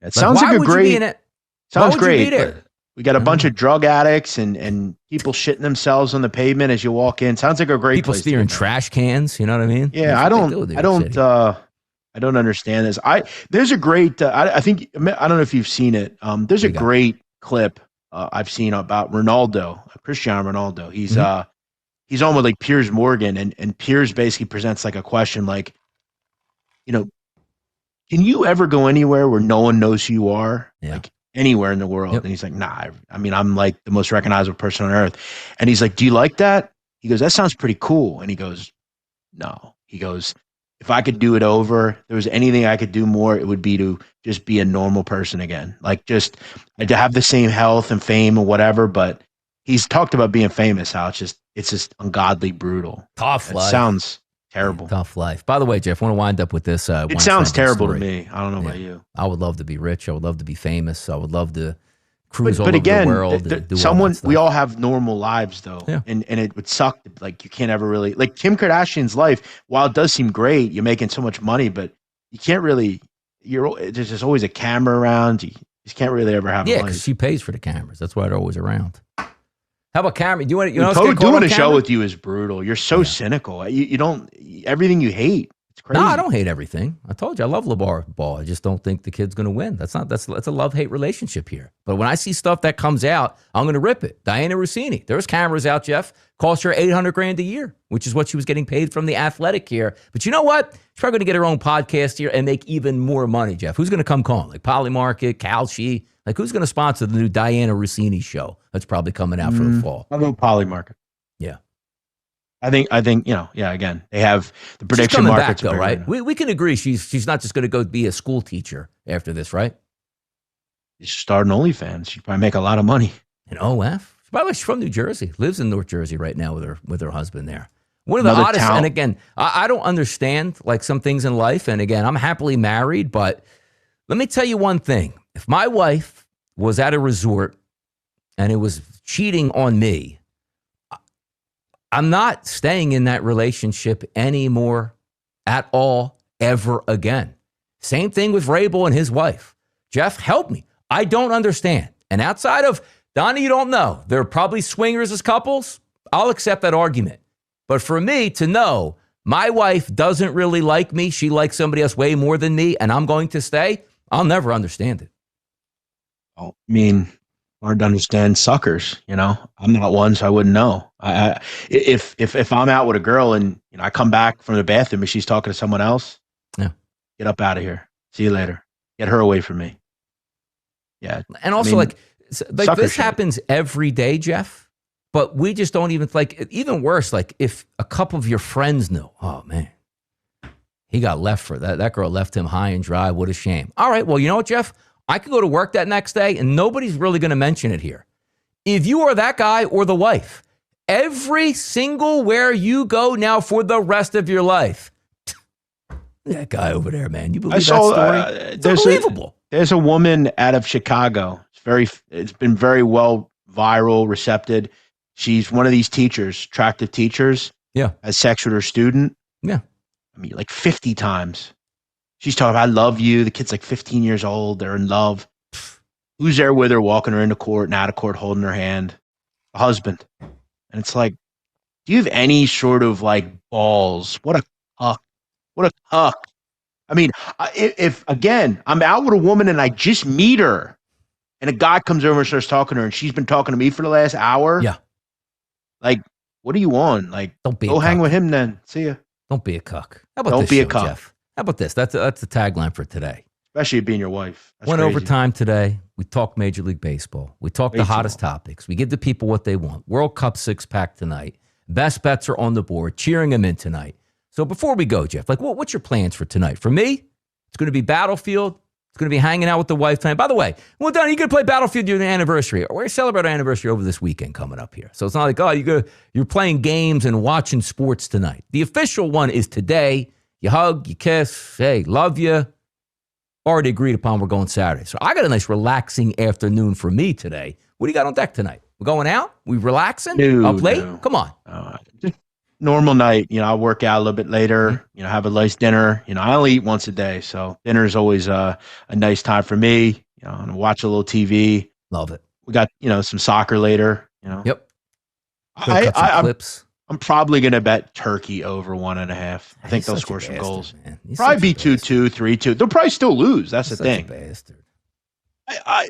It sounds like a great. Sounds great. We got a bunch of drug addicts and people shitting themselves on the pavement as you walk in. Sounds like a great people place. People steering trash cans. You know what I mean? Yeah, I don't understand this. There's a great. I think I don't know if you've seen it. There's a great clip I've seen about Ronaldo, Cristiano Ronaldo. He's on with like Piers Morgan, and Piers basically presents like a question, like, can you ever go anywhere where no one knows who you are? Yeah. Like anywhere in the world. Yep. And he's like, nah, I'm like the most recognizable person on earth. And he's like, do you like that? He goes, that sounds pretty cool. And he goes, no. He goes, if I could do it over, if there was anything I could do more, it would be to just be a normal person again. Like just to have the same health and fame and whatever. But he's talked about being famous, how it's just ungodly brutal. Tough life. It sounds terrible. Tough life. By the way, Jeff, I want to wind up with this. It sounds terrible to me. I don't know about you. I would love to be rich. I would love to be famous. I would love to cruise all over the world. We all have normal lives though. Yeah. And it would suck. Like you can't ever really, like Kim Kardashian's life, while it does seem great, you're making so much money, but you can't really, there's just always a camera around. You just can't really ever have a life. Yeah, because she pays for the cameras. That's why they're always around. How about camera? Do you want doing a show with you is brutal. You're so cynical. You don't everything you hate. It's crazy. No, I don't hate everything. I told you I love LeBron Ball. I just don't think the kid's going to win. That's a love-hate relationship here. But when I see stuff that comes out, I'm going to rip it. Diana Rossini. There's cameras out, Jeff. Cost her $800,000 a year, which is what she was getting paid from the Athletic here. But you know what? She's probably going to get her own podcast here and make even more money, Jeff. Who's going to come calling? Like Polymarket, Kelce. Like who's going to sponsor the new Diana Rossini show that's probably coming out for the fall? I'll go Polymarket. Yeah. I think, again, they have the prediction she's coming markets. Back, though, right? We can agree she's not just going to go be a school teacher after this, right? She's starting OnlyFans. She'd probably make a lot of money. An OF? By the way, she's from New Jersey. Lives in North Jersey right now with her husband there. One of the oddest, and again, I don't understand like some things in life. And again, I'm happily married, but let me tell you one thing. If my wife was at a resort and it was cheating on me, I'm not staying in that relationship anymore at all, ever again. Same thing with Rabel and his wife. Jeff, help me. I don't understand. And outside of Donnie, you don't know. They're probably swingers as couples. I'll accept that argument. But for me to know my wife doesn't really like me, she likes somebody else way more than me, and I'm going to stay, I'll never understand it. I mean, hard to understand suckers, I'm not one, so I wouldn't know. If I'm out with a girl and I come back from the bathroom and she's talking to someone else, get up out of here. See you later. Get her away from me. Yeah. And also this happens every day, Jeff. But we just don't even even worse, like if a couple of your friends knew, oh man, he got left for that. That girl left him high and dry. What a shame. All right. Well, you know what, Jeff? I could go to work that next day and nobody's really going to mention it here. If you are that guy or the wife, every single where you go now for the rest of your life, that guy over there, man, you believe that story? It's unbelievable. There's a woman out of Chicago. It's been very well viral, recepted. She's one of these teachers, attractive teachers. Yeah. Has sex with her student. Yeah. I mean, like 50 times. She's talking about, I love you. The kid's like 15 years old. They're in love. Who's there with her, walking her into court and out of court, holding her hand? The husband. And it's like, do you have any sort of like balls? What a cuck. What a cuck. I mean, if again, I'm out with a woman and I just meet her and a guy comes over and starts talking to her and she's been talking to me for the last hour. Yeah. Like, what are you on? Like, go hang with him then. See ya. Don't be a cuck. How about this show, Jeff? How about this? That's the tagline for today. Especially being your wife. Went overtime today. We talk Major League Baseball. We talk the hottest topics. We give the people what they want. World Cup six-pack tonight. Best bets are on the board. Cheering them in tonight. So before we go, Jeff, like what's your plans for tonight? For me, It's going to be Battlefield. It's going to be hanging out with the wife tonight. By the way, well, Donnie, you going to play Battlefield during the anniversary. We're celebrating our anniversary over this weekend coming up here. So it's not like, oh, you're playing games and watching sports tonight. The official one is today. You hug, you kiss, hey, love you. Already agreed upon we're going Saturday. So I got a nice relaxing afternoon for me today. What do you got on deck tonight? We're going out? We relaxing? Up late? No. Come on. Just normal night. I'll work out a little bit later, have a nice dinner. I only eat once a day. So dinner is always a nice time for me. And watch a little TV. Love it. We got, some soccer later, Yep. Clips. I'm probably going to bet Turkey over 1.5. I think they'll score some goals. Probably be 2-2, 3-2. They'll probably still lose. That's the thing.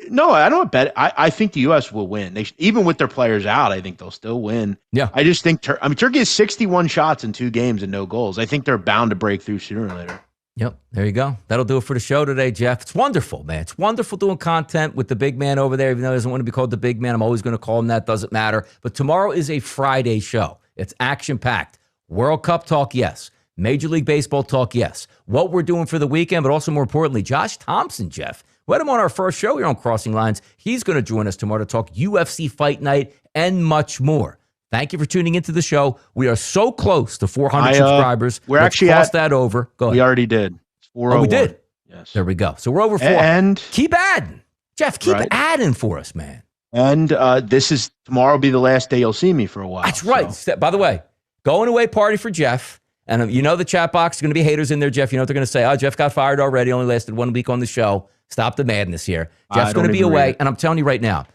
No, I don't bet. I think the U.S. will win. Even with their players out, I think they'll still win. Yeah. I just think Turkey has 61 shots in 2 games and no goals. I think they're bound to break through sooner or later. Yep. There you go. That'll do it for the show today, Jeff. It's wonderful, man. It's wonderful doing content with the big man over there. Even though he doesn't want to be called the big man, I'm always going to call him that. Doesn't matter. But tomorrow is a Friday show. It's action-packed. World Cup talk, yes. Major League Baseball talk, yes. What we're doing for the weekend, but also more importantly, Josh Thompson, Jeff. We had him on our first show here on Crossing Lines. He's going to join us tomorrow to talk UFC Fight Night and much more. Thank you for tuning into the show. We are so close to 400 subscribers. We're Let's actually cross that over. Go ahead. We already did. It's 401. Oh, we did? Yes. There we go. So we're over 4. And keep adding. Jeff, keep adding for us, man. And tomorrow will be the last day you'll see me for a while. That's right. So. By the way, going away party for Jeff. And the chat box is going to be haters in there, Jeff. You know what they're going to say? Oh, Jeff got fired already. Only lasted 1 week on the show. Stop the madness here. Jeff's going to be away. And I'm telling you right now,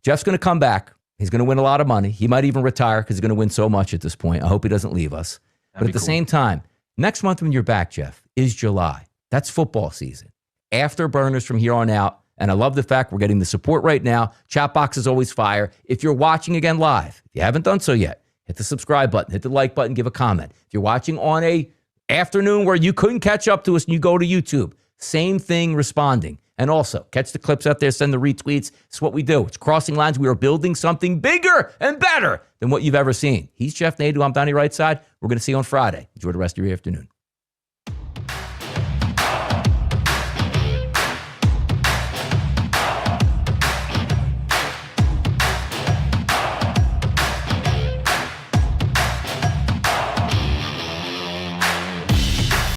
Jeff's going to come back. He's going to win a lot of money. He might even retire because he's going to win so much at this point. I hope he doesn't leave us. But at the same time, next month when you're back, Jeff, is July. That's football season. Afterburners from here on out. And I love the fact we're getting the support right now. Chat box is always fire. If you're watching again live, if you haven't done so yet, hit the subscribe button, hit the like button, give a comment. If you're watching on a afternoon where you couldn't catch up to us and you go to YouTube, same thing responding. And also, catch the clips out there, send the retweets. It's what we do. It's Crossing Lines. We are building something bigger and better than what you've ever seen. He's Jeff Nadu. I'm Donnie Rightside. We're going to see you on Friday. Enjoy the rest of your afternoon.